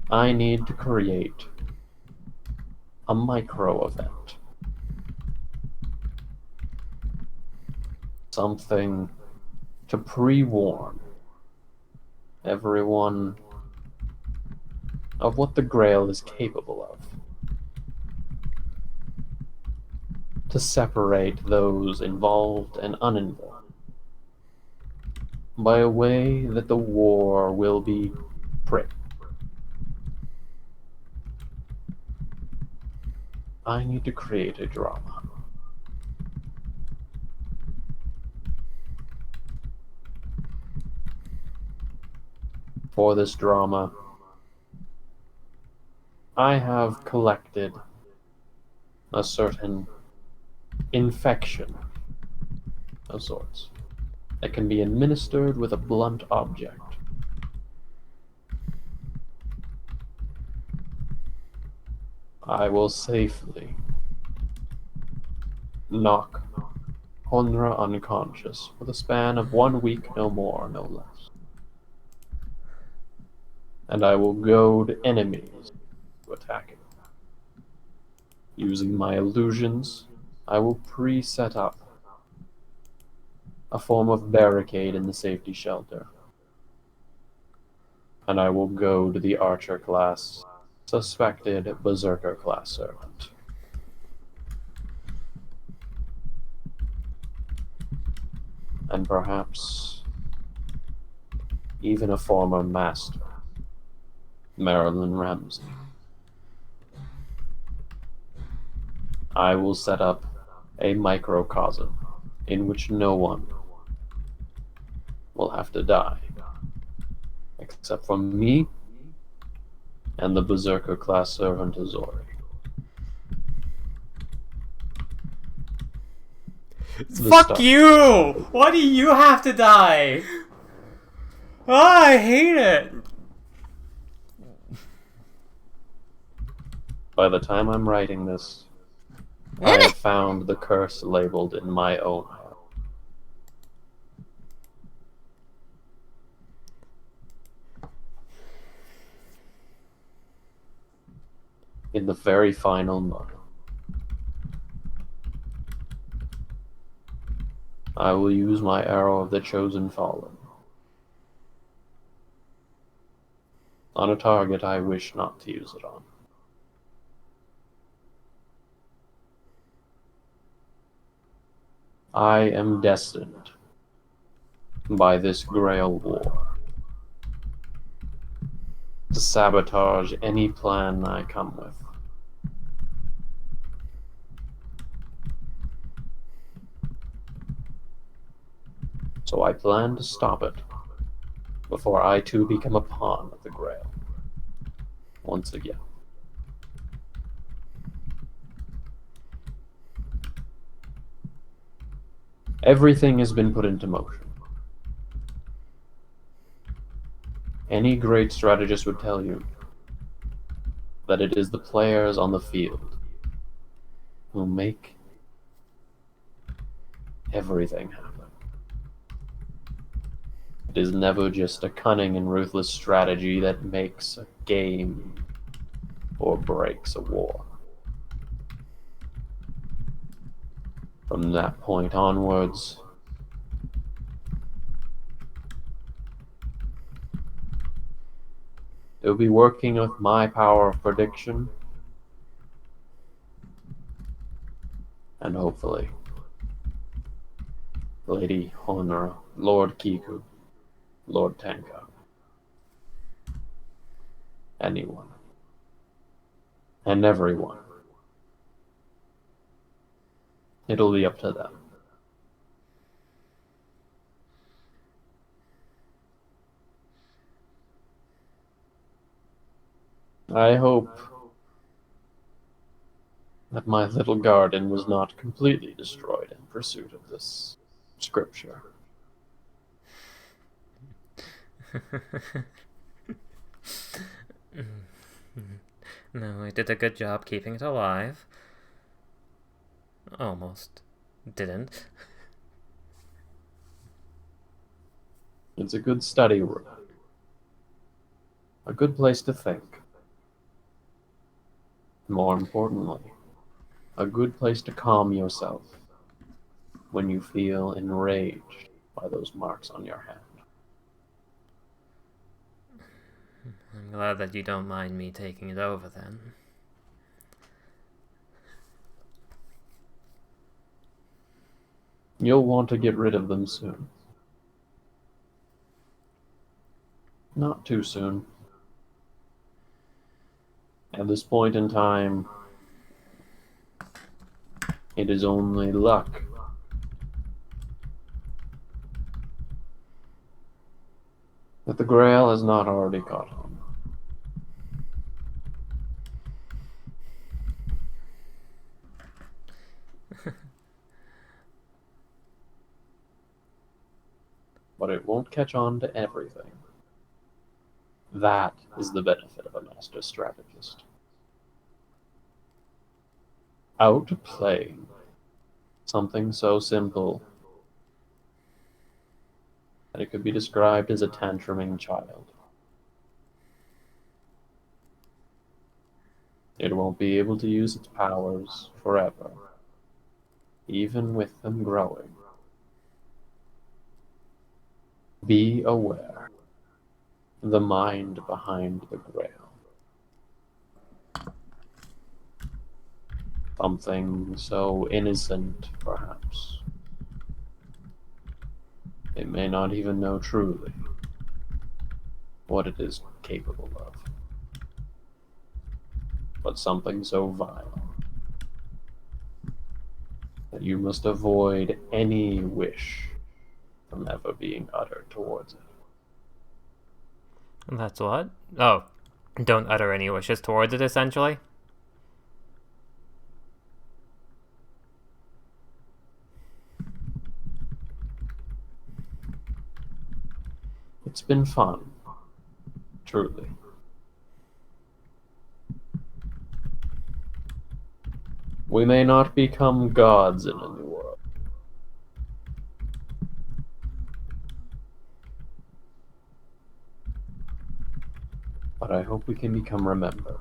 I need to create a micro event. Something to pre-warn everyone of what the Grail is capable of. To separate those involved and uninvolved by a way that the war will be pricked. I need to create a drama. For this drama, I have collected a certain infection of sorts that can be administered with a blunt object. I will safely knock Honra unconscious for the span of 1 week, no more, no less. And I will goad enemies to attack it. Using my illusions, I will pre-set up a form of barricade in the safety shelter. And I will goad the Archer class, suspected Berserker class servant. And perhaps even a former master, Marilyn Ramsey. I will set up a microcosm in which no one will have to die, except for me and the Berserker class servant Azori. Fuck you! Why do you have to die? Ah, I hate it! By the time I'm writing this, I have found the curse labeled in my own heart. In the very final moment, I will use my arrow of the Chosen Fallen on a target I wish not to use it on. I am destined by this Grail War to sabotage any plan I come with. So I plan to stop it before I too become a pawn of the Grail once again. Everything has been put into motion. Any great strategist would tell you that it is the players on the field who make everything happen. It is never just a cunning and ruthless strategy that makes a game or breaks a war. From that point onwards, it will be working with my power of prediction, and hopefully, Lady Honora, Lord Kiku, Lord Tenka, anyone, and everyone. It'll be up to them. I hope that my little garden was not completely destroyed in pursuit of this scripture. No, I did a good job keeping it alive. Almost didn't. It's a good study room. A good place to think. More importantly, a good place to calm yourself when you feel enraged by those marks on your hand. I'm glad that you don't mind me taking it over then. You'll want to get rid of them soon. Not too soon. At this point in time, it is only luck that the Grail has not already caught on. But it won't catch on to everything. That is the benefit of a master strategist. Outplaying something so simple that it could be described as a tantruming child. It won't be able to use its powers forever, even with them growing. Be aware. The mind behind the Grail. Something so innocent, perhaps. It may not even know truly what it is capable of. But something so vile that you must avoid any wish from ever being uttered towards it. That's what? Oh, don't utter any wishes towards it, essentially? It's been fun, truly. We may not become gods in a new world, but I hope we can become remembered.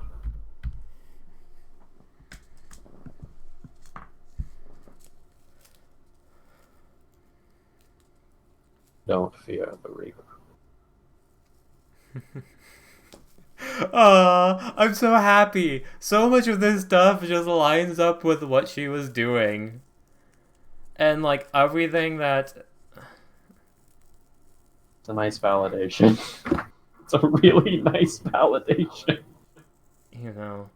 Don't fear the Reaper. I'm so happy. So much of this stuff just lines up with what she was doing. And like everything that It's a nice validation. It's a really nice validation. You know.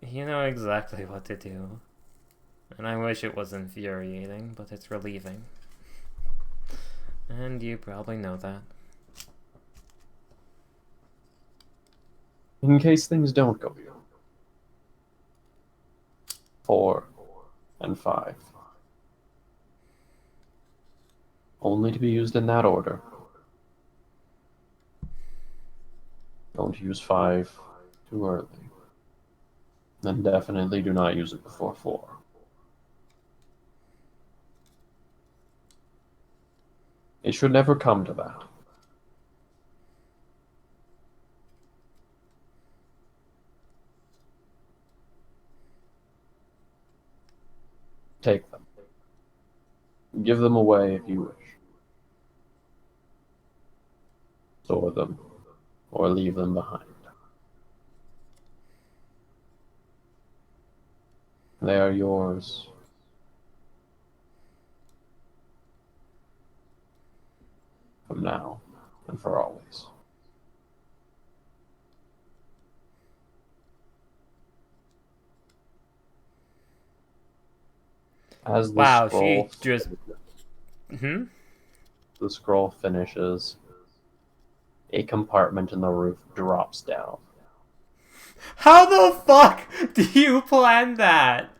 You know exactly what to do. And I wish it was infuriating, but it's relieving. And you probably know that. In case things don't go well. 4 and 5. Only to be used in that order. Don't use 5 too early. And definitely do not use it before 4. It should never come to that. Take them. Give them away if you wish. Store them, or leave them behind. They are yours. From now and for always. As the wow, scroll she just the scroll finishes, a compartment in the roof drops down. How the fuck do you plan that?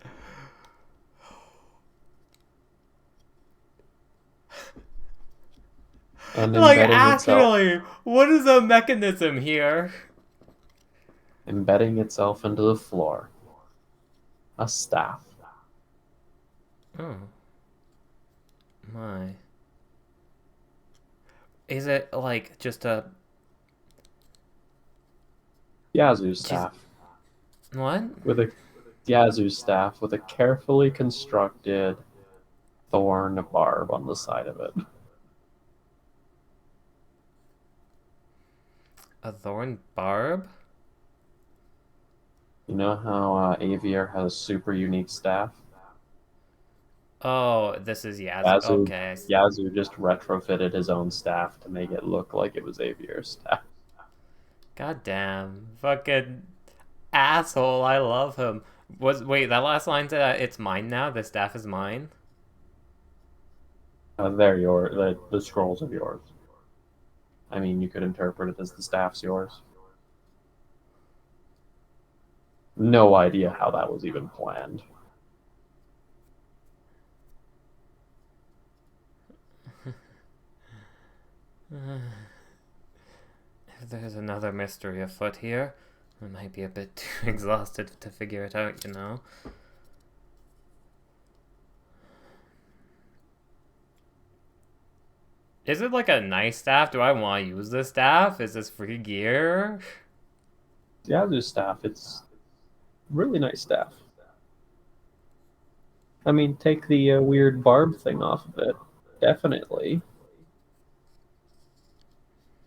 And Like embedding itself actually, what is the mechanism here? embedding itself into the floor. A staff. Oh. My. Is it like just a Yazoo staff. what? With a Yazoo staff with a carefully constructed thorn barb on the side of it. A thorn barb? You know how Aviar has a super unique staff? Oh, this is Yazoo. Yazoo, Okay. Yazoo just retrofitted his own staff to make it look like it was Aviar's staff. God damn. Fucking asshole. I love him. Wait, that last line said it's mine now? The staff is mine? They're the scrolls of yours. I mean, you could interpret it as the staff's yours. No idea how that was even planned. If there's another mystery afoot here, I might be a bit too exhausted to figure it out, you know? Is it like a nice staff? Do I want to use this staff? Is this free gear? Yazoo's staff, it's really nice staff. I mean, take the weird barb thing off of it. Definitely.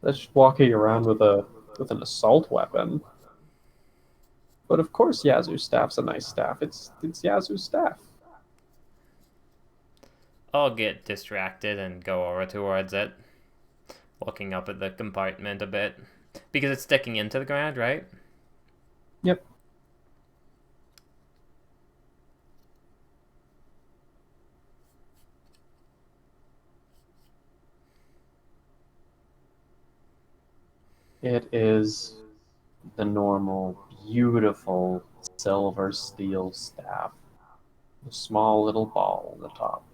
That's just walking around with an assault weapon. But of course Yazoo's staff's a nice staff. It's Yazoo's staff. I'll get distracted and go over towards it, looking up at the compartment a bit. Because it's sticking into the ground, right? Yep. It is the normal, beautiful silver steel staff. A small little ball on the top.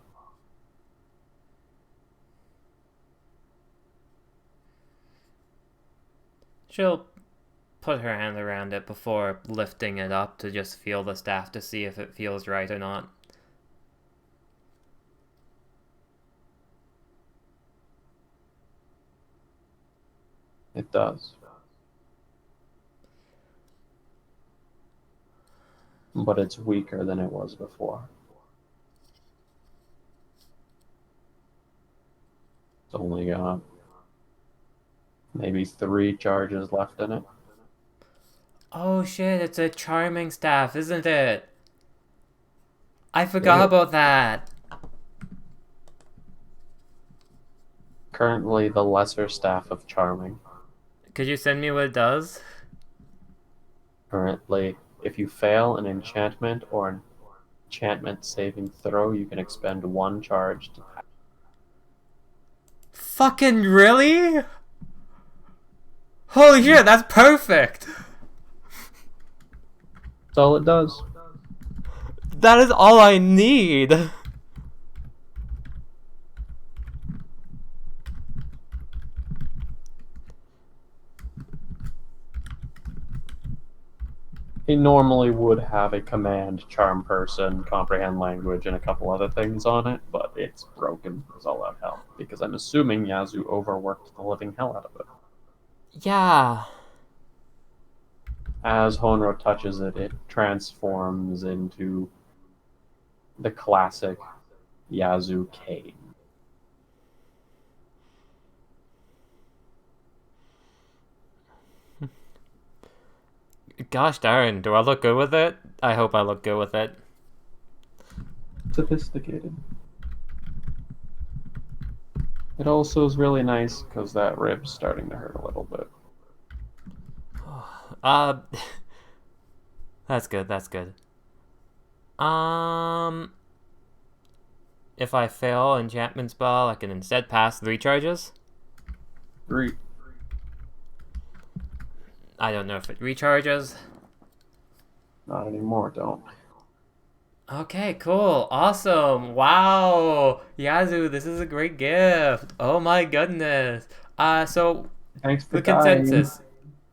She'll put her hand around it before lifting it up to just feel the staff to see if it feels right or not. It does. But it's weaker than it was before. It's only got maybe 3 charges left in it. Oh shit, it's a charming staff, isn't it? I forgot Yeah. about that. Currently the lesser staff of charming. Could you send me what it does? Currently, if you fail an enchantment or an enchantment saving throw, you can expend 1 charge to pass. Fucking really? Holy shit, that's perfect! That's all it does. That is all I need! He normally would have a command, charm person, comprehend language, and a couple other things on it, but it's broken as all out hell. Because I'm assuming Yazoo overworked the living hell out of it. Yeah. As Honro touches it, it transforms into the classic Yazoo cane. Gosh darn, do I look good with it? I hope I look good with it. Sophisticated. It also is really nice because that rib's starting to hurt a little bit. That's good, that's good. If I fail enchantment spell, I can instead pass 3 charges? 3. I don't know if it recharges. Not anymore, don't. Okay, cool. Awesome. Wow. Yazoo, this is a great gift. Oh my goodness. So Thanks for the consensus.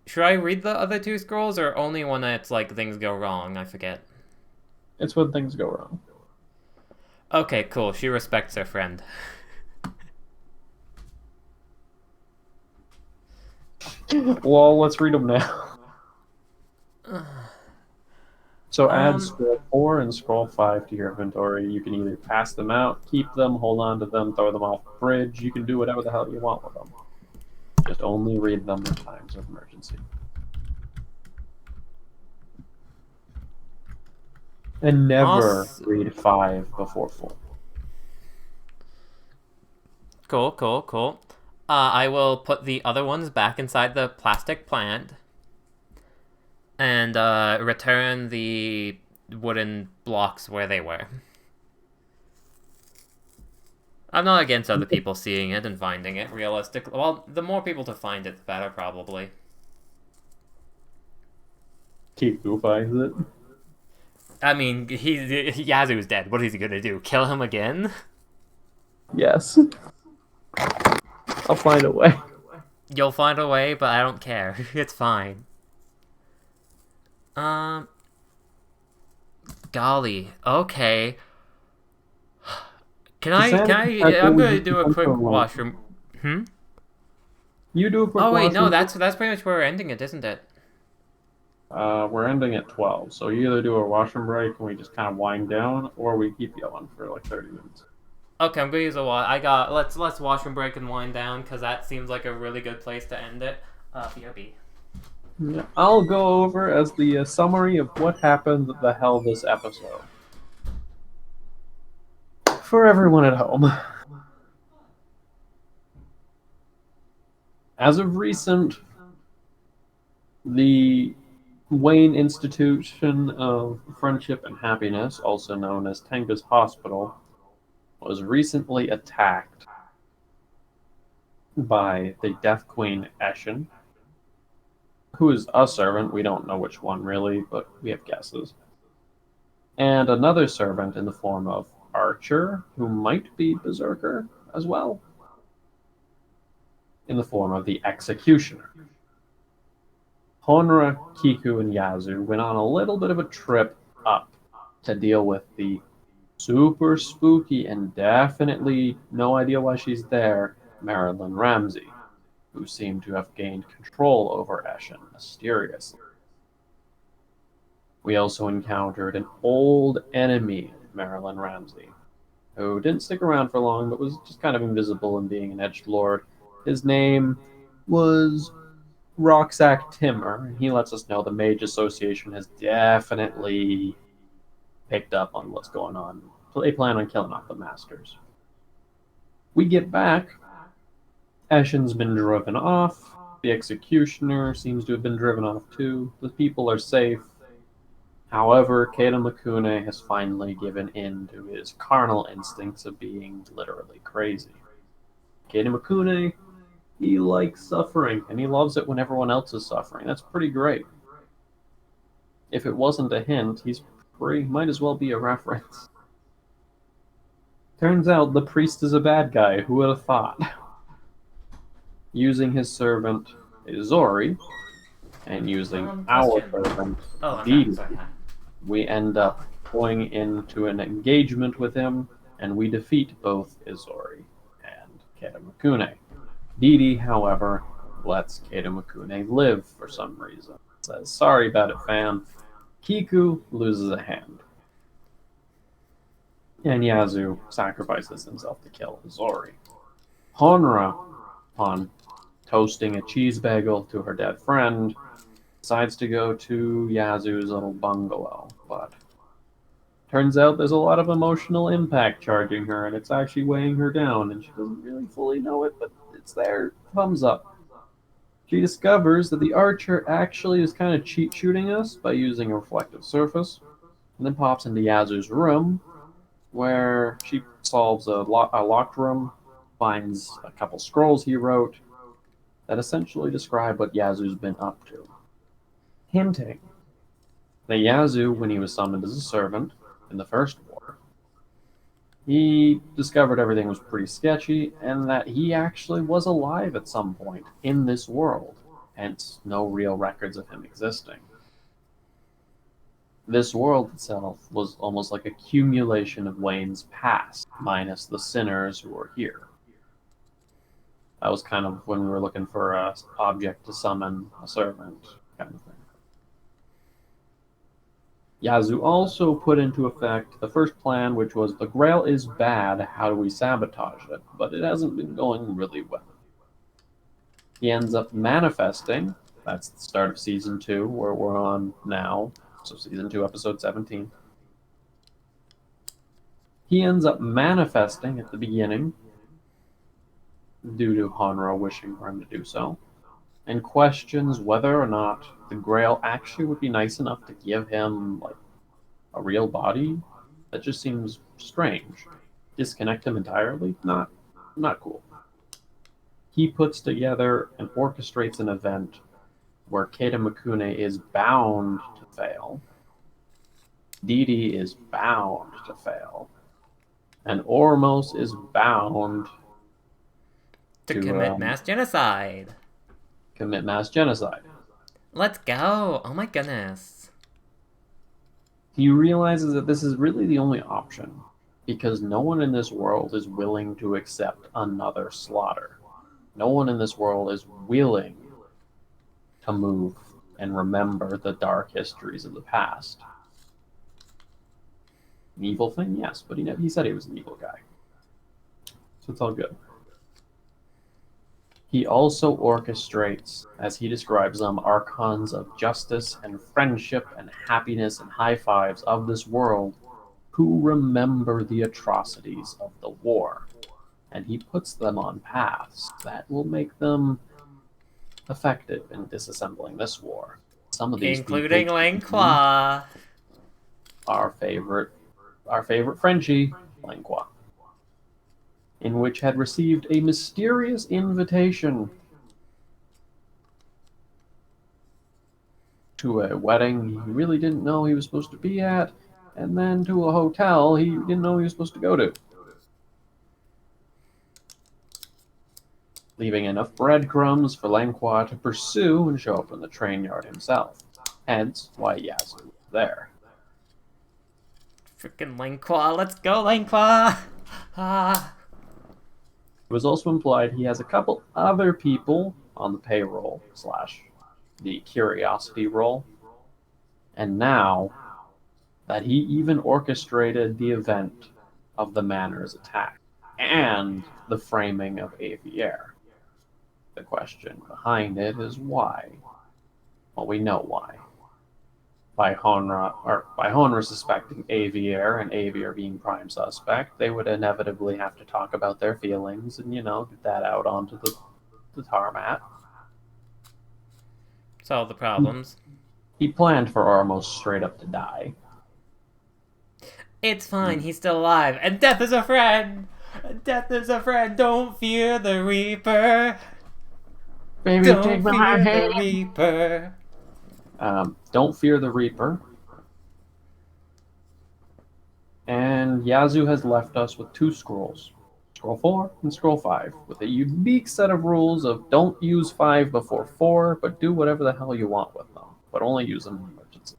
Should I read the other two scrolls, or only when it's like things go wrong? I forget. It's when things go wrong. Okay, cool. She respects her friend. Well, let's read them now. So add Um, scroll 4 and scroll 5 to your inventory. You can either pass them out, keep them, hold on to them, throw them off the bridge. You can do whatever the hell you want with them. Just only read them in times of emergency. And never read 5 before 4. Cool. I will put the other ones back inside the plastic plant. And return the wooden blocks where they were. I'm not against other people seeing it and finding it, realistically. Well, the more people to find it, the better, probably. Kiku finds it. I mean, Yazoo's dead. What is he gonna do? Kill him again? Yes. I'll find a way. You'll find a way, but I don't care. It's fine. Golly. Okay. I'm gonna do a quick washroom. You do a quick Oh wait, washroom. no, that's pretty much where we're ending it, isn't it? We're ending at 12, so you either do a washroom break and we just kind of wind down, or we keep yelling for like 30 minutes. Okay, I'm gonna use let's washroom break and wind down, because that seems like a really good place to end it. BRB. Yeah, I'll go over as the summary of what happened the hell this episode. For everyone at home. As of recent, the Wayne Institution of Friendship and Happiness, also known as Tenga's Hospital, was recently attacked by the Death Queen Eshin, who is a servant. We don't know which one really, but we have guesses. And another servant in the form of Archer, who might be Berserker as well, in the form of the Executioner. Honra, Kiku, and Yazoo went on a little bit of a trip up to deal with the super spooky and definitely no idea why she's there, Marilyn Ramsey, who seemed to have gained control over Eshin mysteriously. We also encountered an old enemy, Marilyn Ramsey, who didn't stick around for long but was just kind of invisible and being an edgelord. His name was Roxak Timmer. He lets us know the Mage Association has definitely picked up on what's going on. They plan on killing off the Masters. We get back. Eshin's been driven off. The Executioner seems to have been driven off too. The people are safe. However, Keita Mikune has finally given in to his carnal instincts of being literally crazy. Keita Mikune, he likes suffering, and he loves it when everyone else is suffering. That's pretty great. If it wasn't a hint, might as well be a reference. Turns out the priest is a bad guy. Who would have thought? Using his servant Izori, and using our servant Didi, we end up going into an engagement with him, and we defeat both Izori and Keita Mikune. Didi, however, lets Keita Mikune live for some reason. Says, sorry about it, fam. Kiku loses a hand. And Yazoo sacrifices himself to kill Izori. Honra, upon toasting a cheese bagel to her dead friend, decides to go to Yazoo's little bungalow, but turns out there's a lot of emotional impact charging her, and it's actually weighing her down, and she doesn't really fully know it, but it's there. Thumbs up. She discovers that the Archer actually is kind of cheat shooting us by using a reflective surface, and then pops into Yazoo's room, where she solves a locked room, finds a couple scrolls he wrote that essentially describe what Yazoo's been up to. Hinting that Yazoo, when he was summoned as a servant in the First War, he discovered everything was pretty sketchy, and that he actually was alive at some point in this world, hence no real records of him existing. This world itself was almost like accumulation of Wayne's past, minus the sinners who were here. That was kind of when we were looking for an object to summon a servant, kind of thing. Yazoo also put into effect the first plan, which was the Grail is bad, how do we sabotage it? But it hasn't been going really well. He ends up manifesting, that's the start of Season 2, where we're on now, so Season 2, Episode 17. He ends up manifesting at the beginning, due to Honro wishing for him to do so, and questions whether or not the Grail actually would be nice enough to give him like a real body. That just seems strange. Disconnect him entirely? Not cool. He puts together and orchestrates an event where Keita Mikune is bound to fail, Dee Dee is bound to fail, and Ormos is bound to commit mass genocide. Commit mass genocide. Let's go! Oh my goodness. He realizes that this is really the only option, because no one in this world is willing to accept another slaughter. No one in this world is willing to move and remember the dark histories of the past. An evil thing? Yes, but he said he was an evil guy. So it's all good. He also orchestrates, as he describes them, archons of justice and friendship and happiness and high fives of this world who remember the atrocities of the war. And he puts them on paths that will make them effective in disassembling this war. Some of these, including Langqua, our favorite Frenchie, Langqua, in which had received a mysterious invitation to a wedding he really didn't know he was supposed to be at, and then to a hotel he didn't know he was supposed to go to. Leaving enough breadcrumbs for Langqua to pursue and show up in the train yard himself. Hence why Yazoo was there. Freaking Langqua, let's go Langqua! Ah. It was also implied he has a couple other people on the payroll / the curiosity roll. And now that he even orchestrated the event of the Manor's attack and the framing of Aviaire. The question behind it is why. Well, we know why. By Honra suspecting Aviaire and Aviaire being prime suspect, they would inevitably have to talk about their feelings and, get that out onto the tarmac. Solve the problems. He planned for Ormos straight up to die. It's fine, he's still alive, and death is a friend! Death is a friend, don't fear the Reaper! Baby, don't take fear my the hand! Reaper! Don't fear the Reaper. And Yazoo has left us with 2 scrolls. Scroll 4 and Scroll 5, with a unique set of rules of don't use 5 before 4, but do whatever the hell you want with them, but only use them in emergency.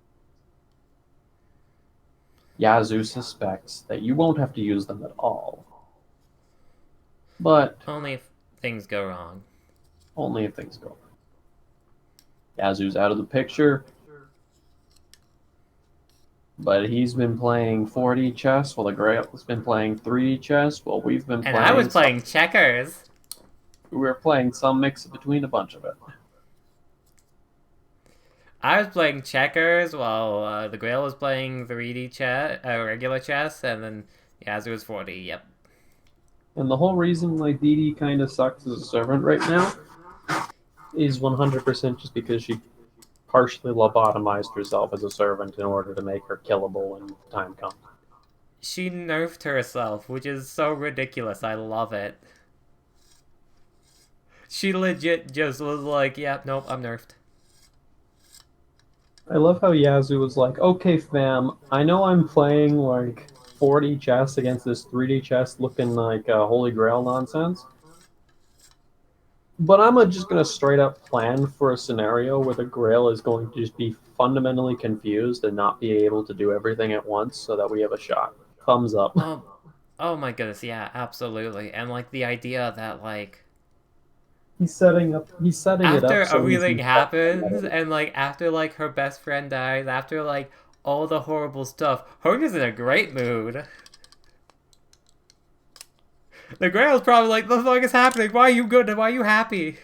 Yazoo suspects that you won't have to use them at all. But only if things go wrong. Only if things go wrong. Yazoo's out of the picture. But he's been playing 4D chess while the Grail's been playing 3D chess while we've been playing... And I was playing checkers. We were playing some mix between a bunch of it. I was playing checkers while the Grail was playing 3D chess, regular chess, and then Yazoo was 4D, yep. And the whole reason why Dee Dee kind of sucks as a servant right now is 100% just because she partially lobotomized herself as a servant in order to make her killable when time comes. She nerfed herself, which is so ridiculous. I love it. She legit just was like, yeah, nope, I'm nerfed. I love how Yazoo was like, okay, fam, I know I'm playing, 4D chess against this 3D chess looking like Holy Grail nonsense, But I'm just gonna straight up plan for a scenario where the Grail is going to just be fundamentally confused and not be able to do everything at once, so that we have a shot. Thumbs up. Oh, oh my goodness, yeah, absolutely. And like the idea that like He's setting it after up so he's everything happens and like after like her best friend dies, after like all the horrible stuff, Hogan's in a great mood. The Grail's probably like, the fuck is happening? Why are you good? Why are you happy?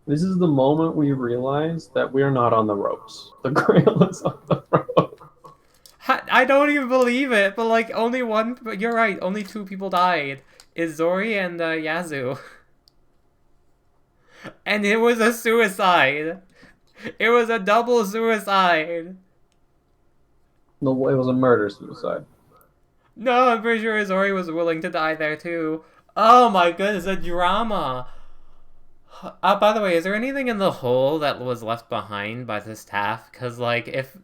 This is the moment we realize that we're not on the ropes. The Grail is on the ropes. I don't even believe it, but like only one, but you're right, only two people died. Izori and Yazoo. And it was a suicide. It was a double suicide. No, it was a murder-suicide. No, I'm pretty sure Izori was willing to die there too. Oh my goodness, a drama. By the way, is there anything in the hole that was left behind by the staff? Because, like, if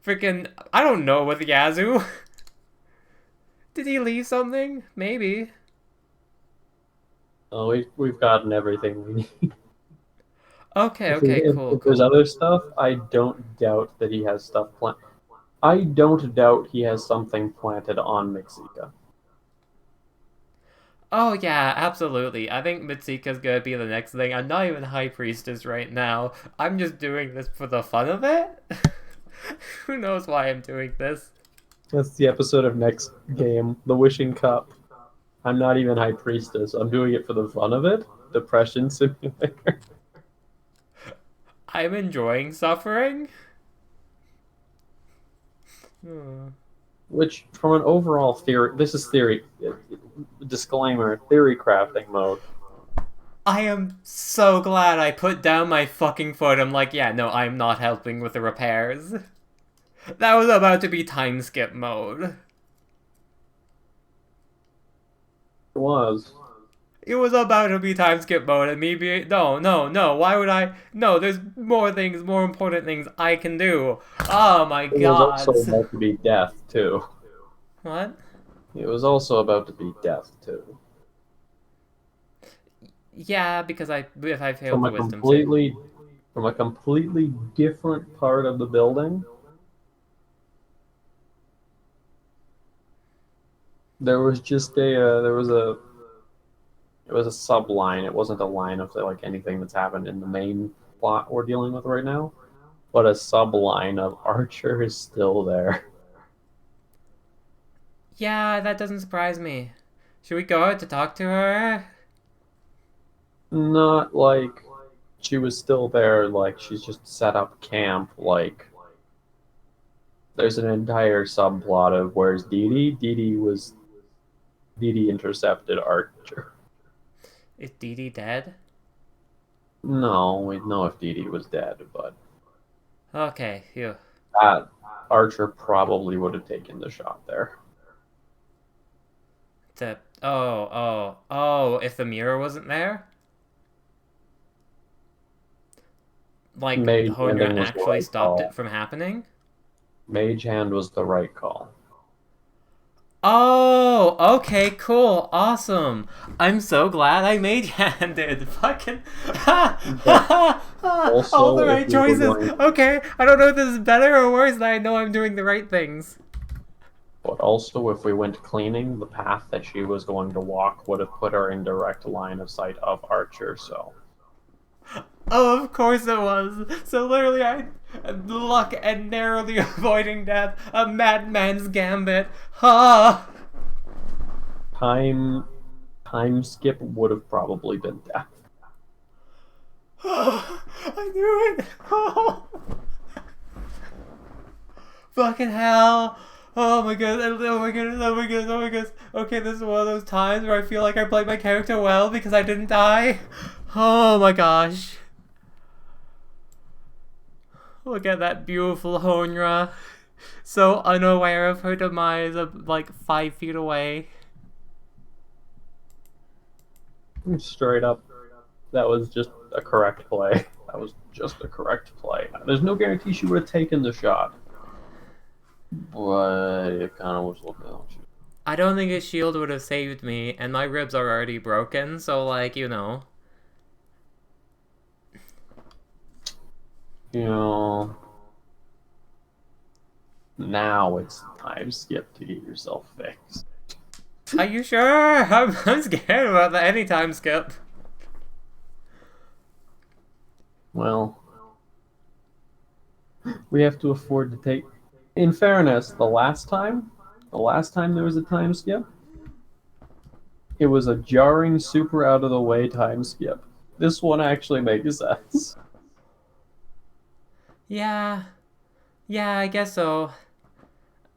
freaking, I don't know with Yazoo. Did he leave something? Maybe. Oh, we've gotten everything we need. Okay, If cool. there's other stuff, I don't doubt that he has stuff planned. I don't doubt he has something planted on Mixika. Oh yeah, absolutely. I think Mitsika's gonna be the next thing. I'm not even High Priestess right now. I'm just doing this for the fun of it. Who knows why I'm doing this? That's the episode of next game, the Wishing Cup. I'm not even High Priestess. I'm doing it for the fun of it. Depression Simulator. I'm enjoying suffering. Which, from an overall theory, this is theory. Disclaimer: theory crafting mode. I am so glad I put down my fucking foot. I'm like, yeah, no, I'm not helping with the repairs. That was about to be time skip mode. It was. It was about to be time skip mode, and me being no, why would I? No, there's more things, more important things I can do. Oh my It god. was also about to be death too. What? It was also about to be death too. Yeah, because if I failed From the a wisdom completely different part of the building. There was just there was a subline. It wasn't a line of like anything that's happened in the main plot we're dealing with right now, but a subline of Archer is still there. Yeah, that doesn't surprise me. Should we go out to talk to her? Not like she was still there, like she's just set up camp. Like there's an entire subplot of where's Dee Dee? Dee Dee intercepted Archer. Is Dee Dee dead? No, we know if Dee Dee was dead, but Okay, phew. that Archer probably would have taken the shot there. If the mirror wasn't there? Like, Mage Honya Handing was the actually right stopped call. it from happening? Mage Hand was the right call. Oh, okay, cool, awesome. I'm so glad I mage-handed. Fucking Also, all the right if we were choices. going- Okay, I don't know if this is better or worse, but I know I'm doing the right things. But also, if we went cleaning, the path that she was going to walk would have put her in direct line of sight of Archer, so. Oh, of course it was. So literally, I luck and narrowly avoiding death. A madman's gambit. Ha! Time skip would have probably been death. I knew it. Oh. Fucking hell. Oh my god, oh my goodness, oh my goodness, oh my goodness. Okay, this is one of those times where I feel like I played my character well because I didn't die. Oh my gosh. Look at that beautiful Honra. So unaware of her demise of like 5 feet away. Straight up, that was just a correct play. That was just a correct play. There's no guarantee she would have taken the shot. But it kind of was looking at you. I don't think his shield would have saved me, and my ribs are already broken, so like, you know. You know, now it's time skip to get yourself fixed. Are you sure? I'm scared about the anytime skip. Well, we have to afford to take. In fairness, the last time there was a time skip, it was a jarring, super out of the way time skip. This one actually makes sense. Yeah. Yeah, I guess so.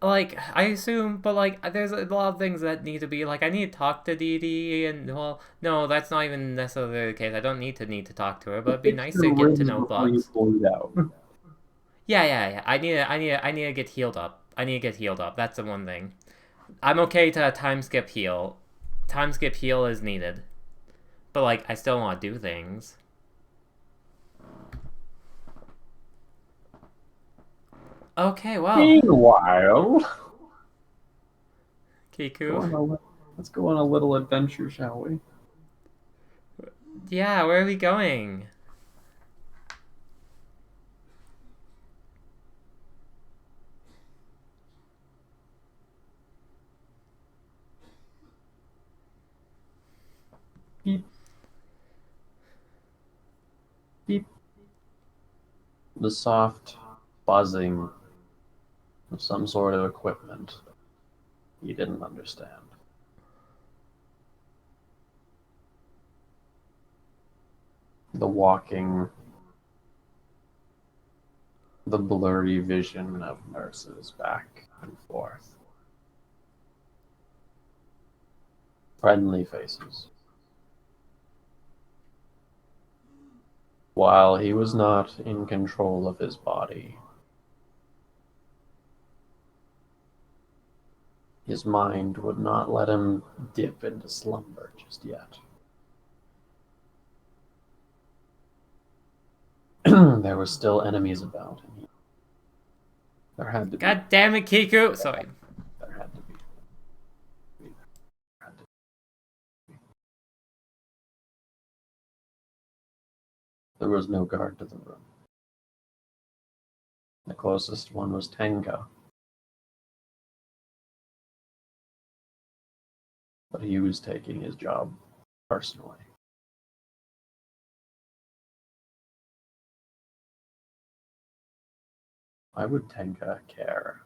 Like, I assume, but like, there's a lot of things that need to be like, I need to talk to Dee Dee, and well, no, that's not even necessarily the case. I don't need to talk to her, but it'd be Fix nice your to get to ribs know before you Bugs. bleed out. Yeah. I need to get healed up. I need to get healed up. That's the one thing. I'm okay to time skip heal. Time skip heal is needed, but like, I still want to do things. Okay, well, Meanwhile, go Kiku. on a, let's go on a little adventure, shall we? Yeah, where are we going? Beep, beep. The soft buzzing of some sort of equipment he didn't understand. The walking, the blurry vision of nurses back and forth. Friendly faces. While he was not in control of his body, his mind would not let him dip into slumber just yet. There were still enemies about, and there had to be. God damn it, Kiku! Sorry. There had to be. There had to be. There was no guard to the room. The closest one was Tenga, but he was taking his job personally. Why would Tenga care?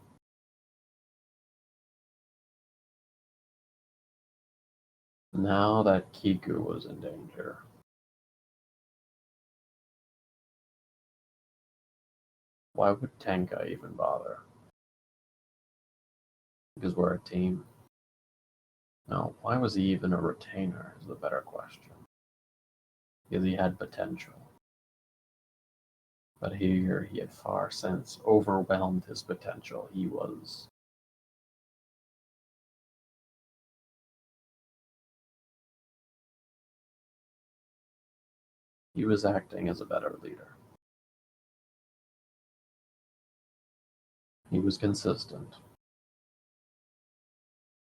Now that Kiku was in danger, why would Tenga even bother? Because we're a team. No, why was he even a retainer is the better question. Because he had potential. But here he had far since overwhelmed his potential. He was acting as a better leader. He was consistent.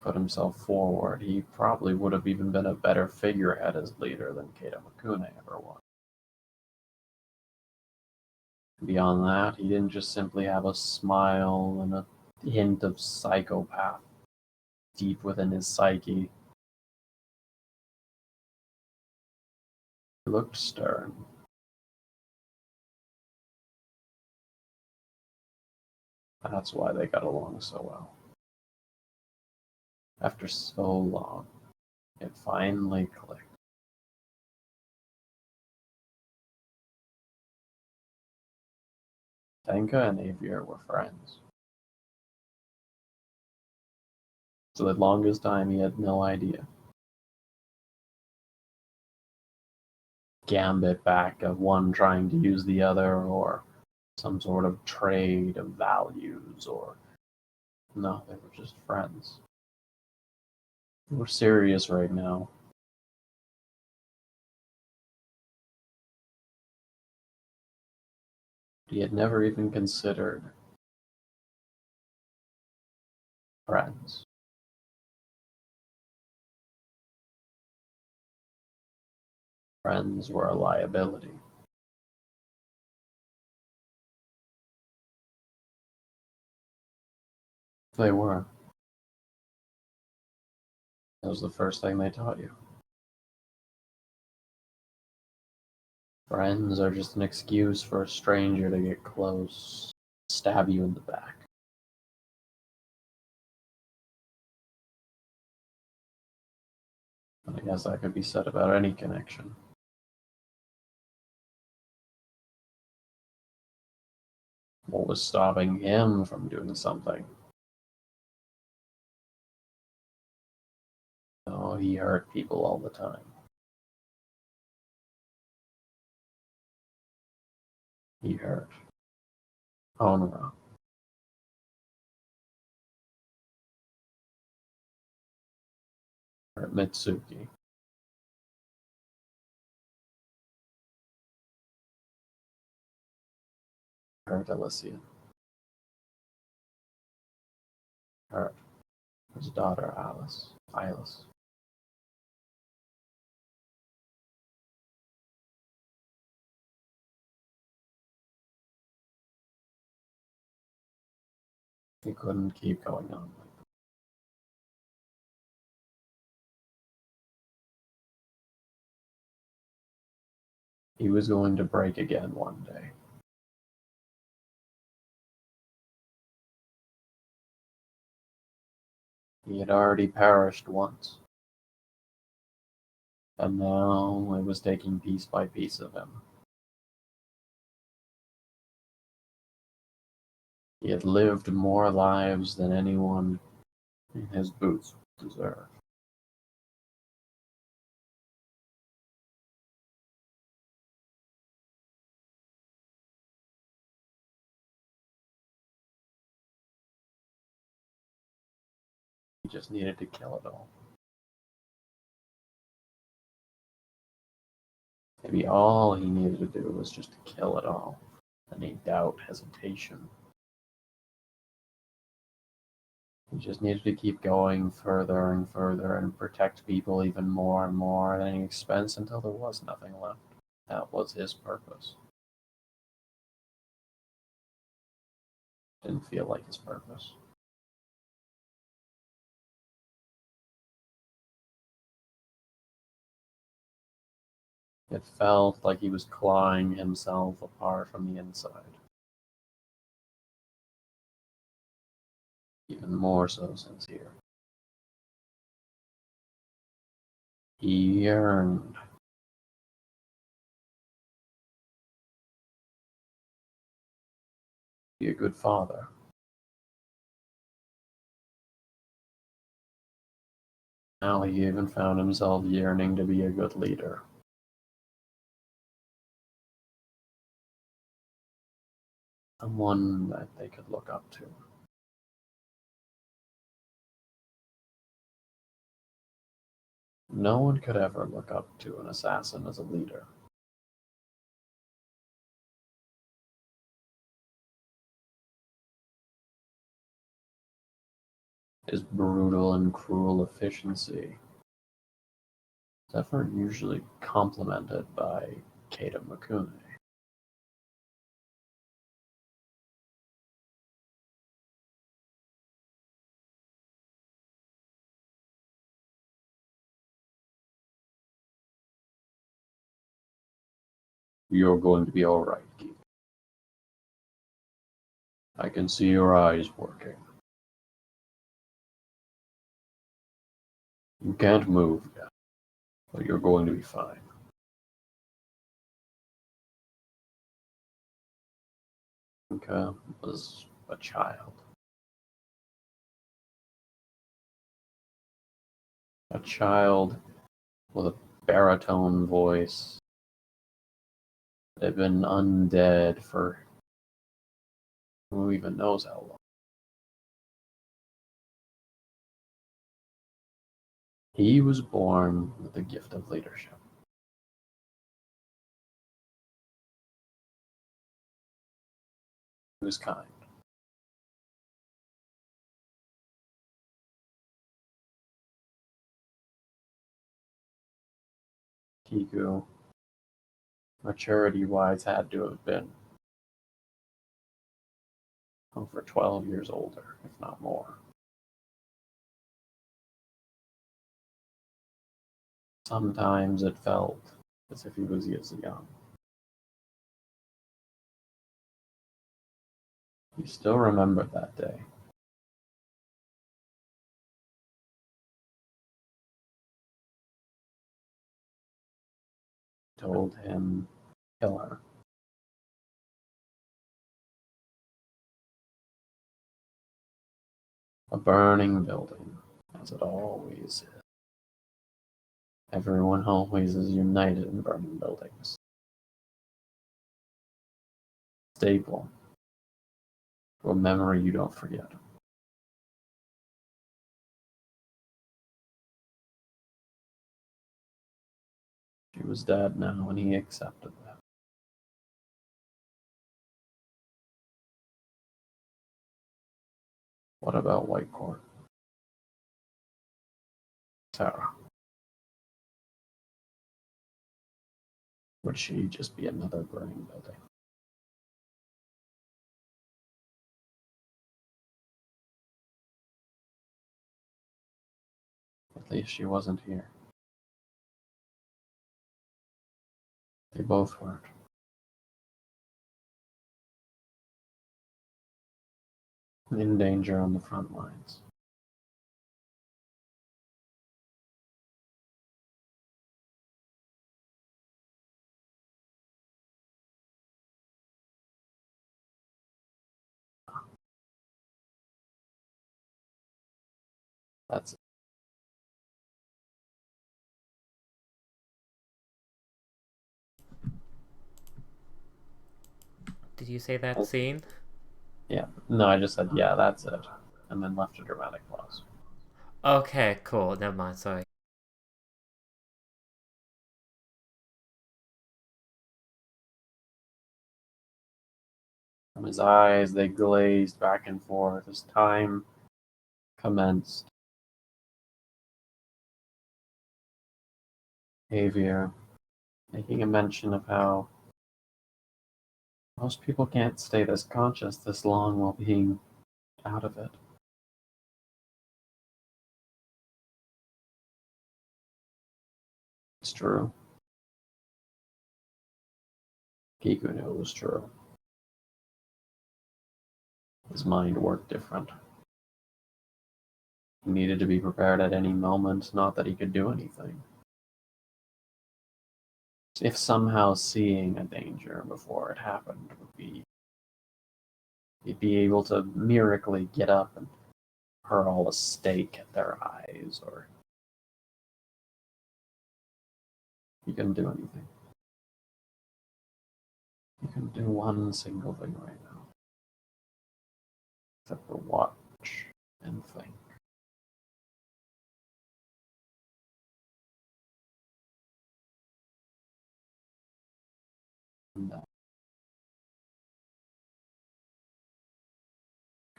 Put himself forward. He probably would have even been a better figurehead as leader than Keita Makune ever was. Beyond that, he didn't just simply have a smile and a hint of psychopath deep within his psyche. He looked stern. That's why they got along so well. After so long, it finally clicked. Tenka and Avier were friends. For the longest time, he had no idea. Gambit back of one trying to use the other, or some sort of trade of values, or no, they were just friends. They were serious right now. He had never even considered friends. Friends were a liability. They were. That was the first thing they taught you. Friends are just an excuse for a stranger to get close, stab you in the back. I guess that could be said about any connection. What was stopping him from doing something? Oh, he hurt people all the time. He hurt Honora. Hurt Mitsuki. Hurt Elysian. Hurt his daughter Alice. He couldn't keep going on like that. He was going to break again one day. He had already perished once, and now it was taking piece by piece of him. He had lived more lives than anyone in his boots deserved. He just needed to kill it all. Maybe all he needed to do was just to kill it all. Any doubt, hesitation. He just needed to keep going further and further and protect people even more and more at any expense until there was nothing left. That was his purpose. Didn't feel like his purpose. It felt like he was clawing himself apart from the inside. Even more so since here. He yearned. Be a good father. Now he even found himself yearning to be a good leader. Someone that they could look up to. No one could ever look up to an assassin as a leader. His brutal and cruel efficiency is ever usually complemented by Keita Makune. You're going to be alright, Keita. I can see your eyes working. You can't move yet, but you're going to be fine. Inka was a child. A child with a baritone voice that had been undead for who even knows how long. He was born with the gift of leadership. He was kind. Kiku, maturity-wise, had to have been over 12 years older, if not more. Sometimes it felt as if he was as young. He still remembered that day. Told him, kill her. A burning building, as it always is. Everyone always is united in burning buildings. Staple to a memory you don't forget. She was dead now, and he accepted that. What about Whitecourt? Sarah. Would she just be another burning building? At least she wasn't here. They both weren't. In danger on the front lines. That's it. Did you say that scene? Yeah. No, I just said, yeah, that's it. And then left a dramatic pause. Okay, cool. Never mind, sorry. From his eyes, they glazed back and forth as time commenced. Xavier making a mention of how most people can't stay this conscious this long while being out of it. It's true. Kiku knew it was true. His mind worked different. He needed to be prepared at any moment, not that he could do anything. If somehow seeing a danger before it happened would be, he'd be able to miraculously get up and hurl a stake at their eyes, or he couldn't do anything. He couldn't do one single thing right now, except for watch and think. And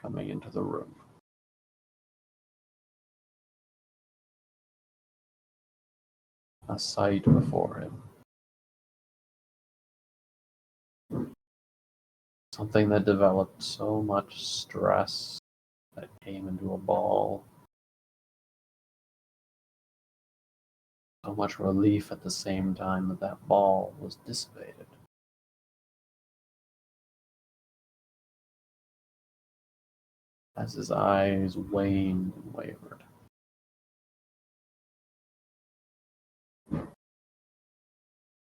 coming into the room. A sight before him. Something that developed so much stress that came into a ball. So much relief at the same time that that ball was dissipated. As his eyes waned and wavered.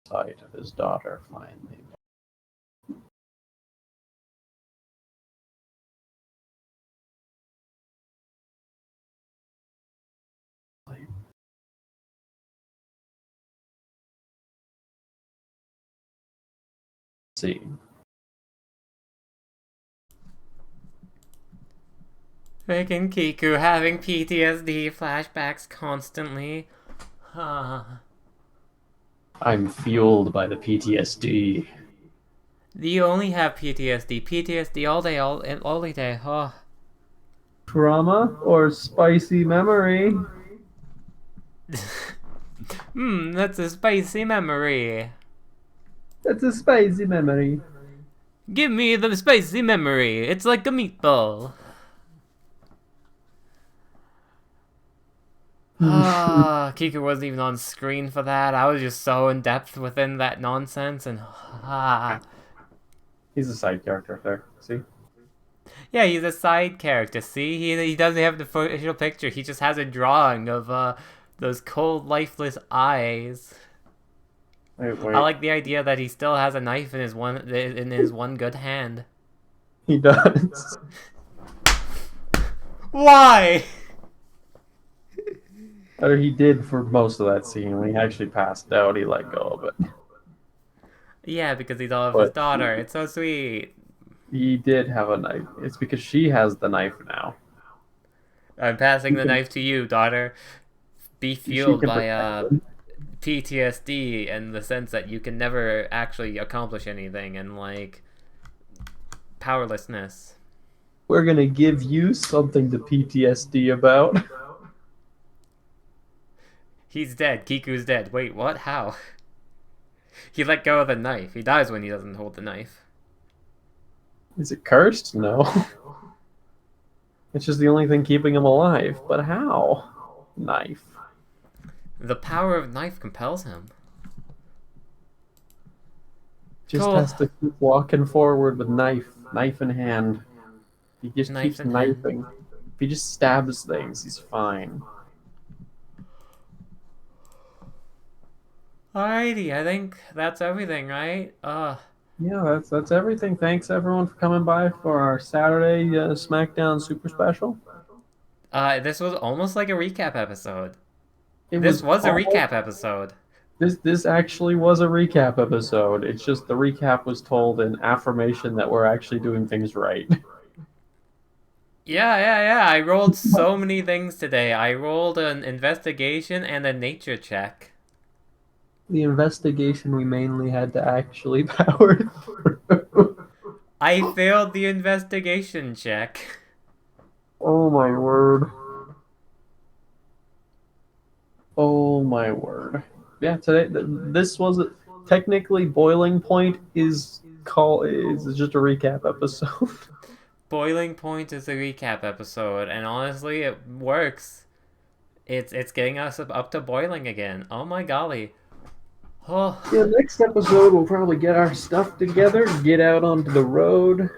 Sight of his daughter finally. See. Freaking Kiku having PTSD flashbacks constantly. I'm fueled by the PTSD. You only have PTSD. PTSD all day, all day. Oh. Trauma or spicy memory? That's a spicy memory. That's a spicy memory. Give me the spicy memory. It's like a meatball. Ah, Kiku wasn't even on screen for that. I was just so in depth within that nonsense, and He's a side character there. See? yeah, he's a side character. See, he doesn't have the official picture. He just has a drawing of those cold, lifeless eyes. Wait. I like the idea that he still has a knife in his one good hand. He does. Why? Or he did for most of that scene. When he actually passed out, he let go of it. Yeah, because he's all of his But- daughter. It's so sweet. He did have a knife. It's because she has the knife now. I'm passing the can- knife to you, daughter. Be She fueled can by protect him. PTSD in the sense that you can never actually accomplish anything and like powerlessness. We're gonna give you something to PTSD about. He's dead. Kiku's dead. Wait, what? How? He let go of the knife. He dies when he doesn't hold the knife. Is it cursed? No. It's just the only thing keeping him alive. But how? Knife. The power of knife compels him. Just Cool. has to keep walking forward with knife in hand. He just Knife keeps in hand. knifing. If he just stabs things, he's fine. Alrighty, I think that's everything, right? Yeah, that's everything. Thanks everyone for coming by for our Saturday SmackDown Super Special. This was almost like a recap episode. It This was a almost- recap episode. This actually was a recap episode. It's just the recap was told in affirmation that we're actually doing things right. Yeah. I rolled so many things today. I rolled an investigation and a nature check. The investigation we mainly had to actually power through. I failed the investigation check. Oh my word. Oh my word. Yeah, today this was technically Boiling Point is just a recap episode. Boiling Point is a recap episode, and honestly, it works. It's getting us up to boiling again. Oh my golly. Oh, Yeah, next episode we'll probably get our stuff together, get out onto the road.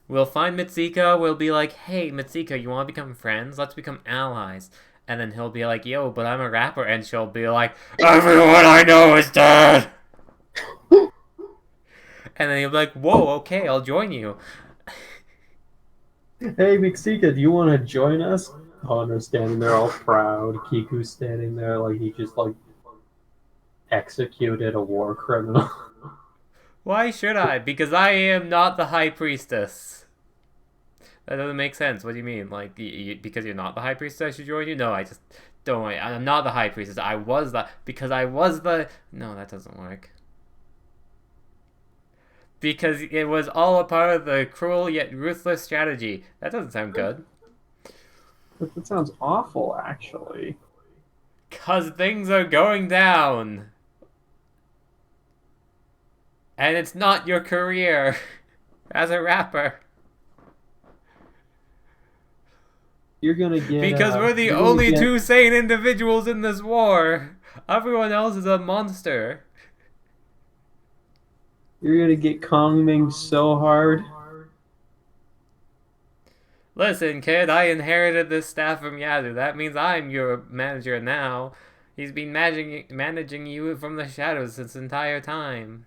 we'll find Mitsuko. We'll be like, hey, Mitsuko, you want to become friends? Let's become allies. And then he'll be like, yo, but I'm a rapper. And she'll be like, everyone I know is dead. And then he'll be like, whoa, okay, I'll join you. Hey Mixika, do you want to join us? Honor's standing there all proud. Kiku's standing there like he just like executed a war criminal. Why should I? Because I am not the high priestess. That doesn't make sense. What do you mean? Like, because you're not the high priestess, I should join you? No, I just don't worry. I'm not the high priestess. I was the because I was the. No, that doesn't work. Because it was all a part of the cruel yet ruthless strategy. That doesn't sound good. That sounds awful, actually. Cause things are going down. And it's not your career as a rapper. You're gonna get Because we're the you're gonna only get- two sane individuals in this war. Everyone else is a monster. You're gonna get Kongming so hard. Listen, kid, I inherited this staff from Yazoo. That means I'm your manager now. He's been managing you from the shadows this entire time.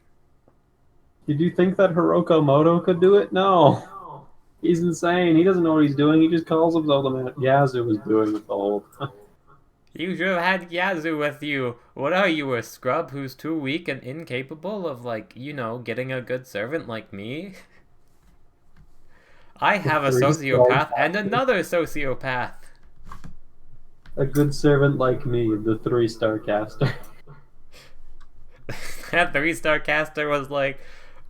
Did you think that Hiroko Moto could do it? No. He's insane. He doesn't know what he's doing. He just calls himself the man. Yazoo was doing it the whole time. You should have had Yazoo with you. What are you, a scrub who's too weak and incapable of, like, you know, getting a good servant like me? I have a sociopath and another sociopath. A good servant like me, the 3-star caster. That 3-star caster was, like,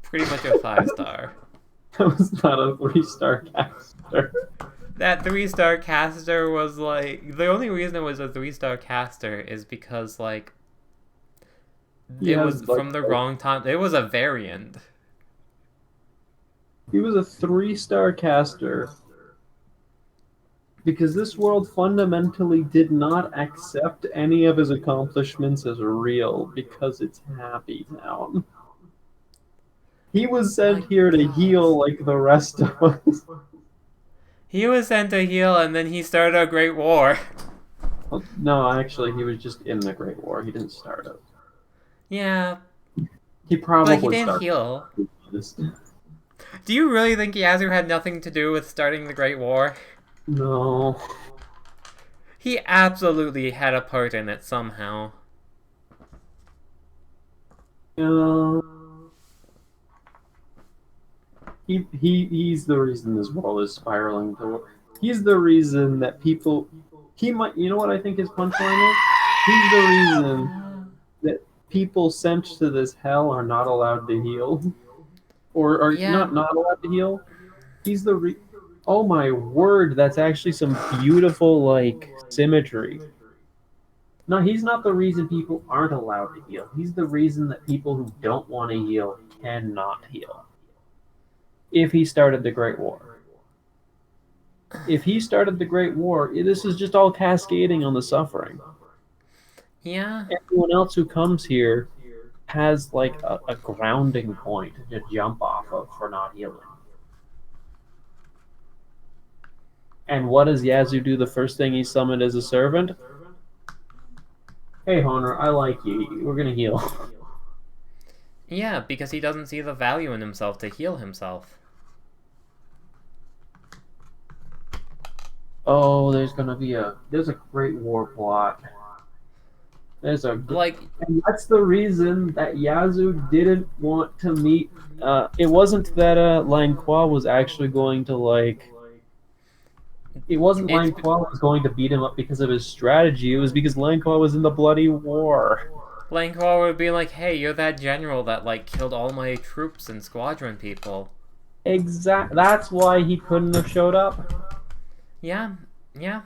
pretty much a 5-star. That was not a 3-star caster. That 3-star caster was like the only reason it was a 3-star caster is because like it Yeah, was like- from the wrong time. It was a variant. He was a 3-star caster Because this world fundamentally did not accept any of his accomplishments as real because it's Happy Town. He was sent My here to God. heal like the rest of us. He was sent to heal, and then he started a great war. Well, no, actually, he was just in the Great War. He didn't start it. Yeah, He probably but he didn't started heal. this. Do you really think Yazoo had nothing to do with starting the Great War? No. He absolutely had a part in it somehow. He's the reason this world is spiraling. He's the reason that people. He might. You know what I think his punchline is? He's the reason that people sent to this hell are not allowed to heal, or are Yeah. not allowed to heal. He's the. Oh my word! That's actually some beautiful like symmetry. No, he's not the reason people aren't allowed to heal. He's the reason that people who don't want to heal cannot heal. If he started the Great War. If he started the Great War, this is just all cascading on the suffering. Yeah. Everyone else who comes here has like a grounding point to jump off of for not healing. And what does Yazoo do the first thing he's summoned as a servant? Hey, Honor, I like you. We're gonna heal. Yeah, because he doesn't see the value in himself to heal himself. Oh, there's a Great War plot. Like, And that's the reason that Yazoo didn't want to meet. It wasn't that Lang Qua was actually going to like. It wasn't It's- Lang Qua was going to beat him up because of his strategy. It was because Lang Qua was in the bloody war. Lang Qua would be like, hey, you're that general that, like, killed all my troops and squadron people. That's why he couldn't have showed up. Yeah, yeah.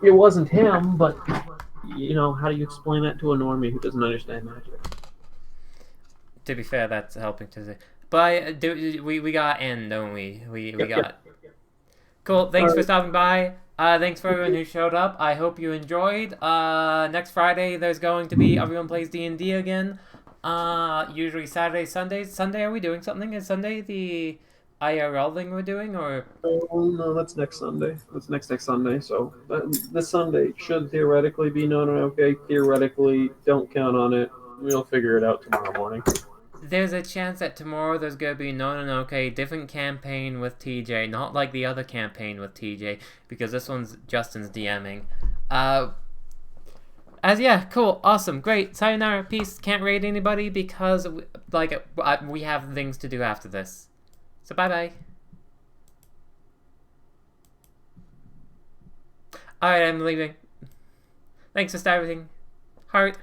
It wasn't him, but you know, how do you explain that to a normie who doesn't understand magic? To be fair, that's helping to say. But we got in, don't we? We got. Cool. Thanks for stopping by. Thanks for everyone who showed up. I hope you enjoyed. Next Friday there's going to be Everyone Plays D&D again. Usually Saturday, Sundays. Sunday, are we doing something? Is Sunday the IRL thing we're doing, or? Oh no, that's next Sunday. That's next Sunday. So this Sunday should theoretically be no. Okay. Theoretically, don't count on it. We'll figure it out tomorrow morning. There's a chance that tomorrow there's gonna be okay, different campaign with TJ, not like the other campaign with TJ, because this one's Justin's DMing. Yeah, cool, awesome, great, sayonara, peace. Can't raid anybody because we have things to do after this. So bye bye. Alright, I'm leaving. Thanks for everything. Heart.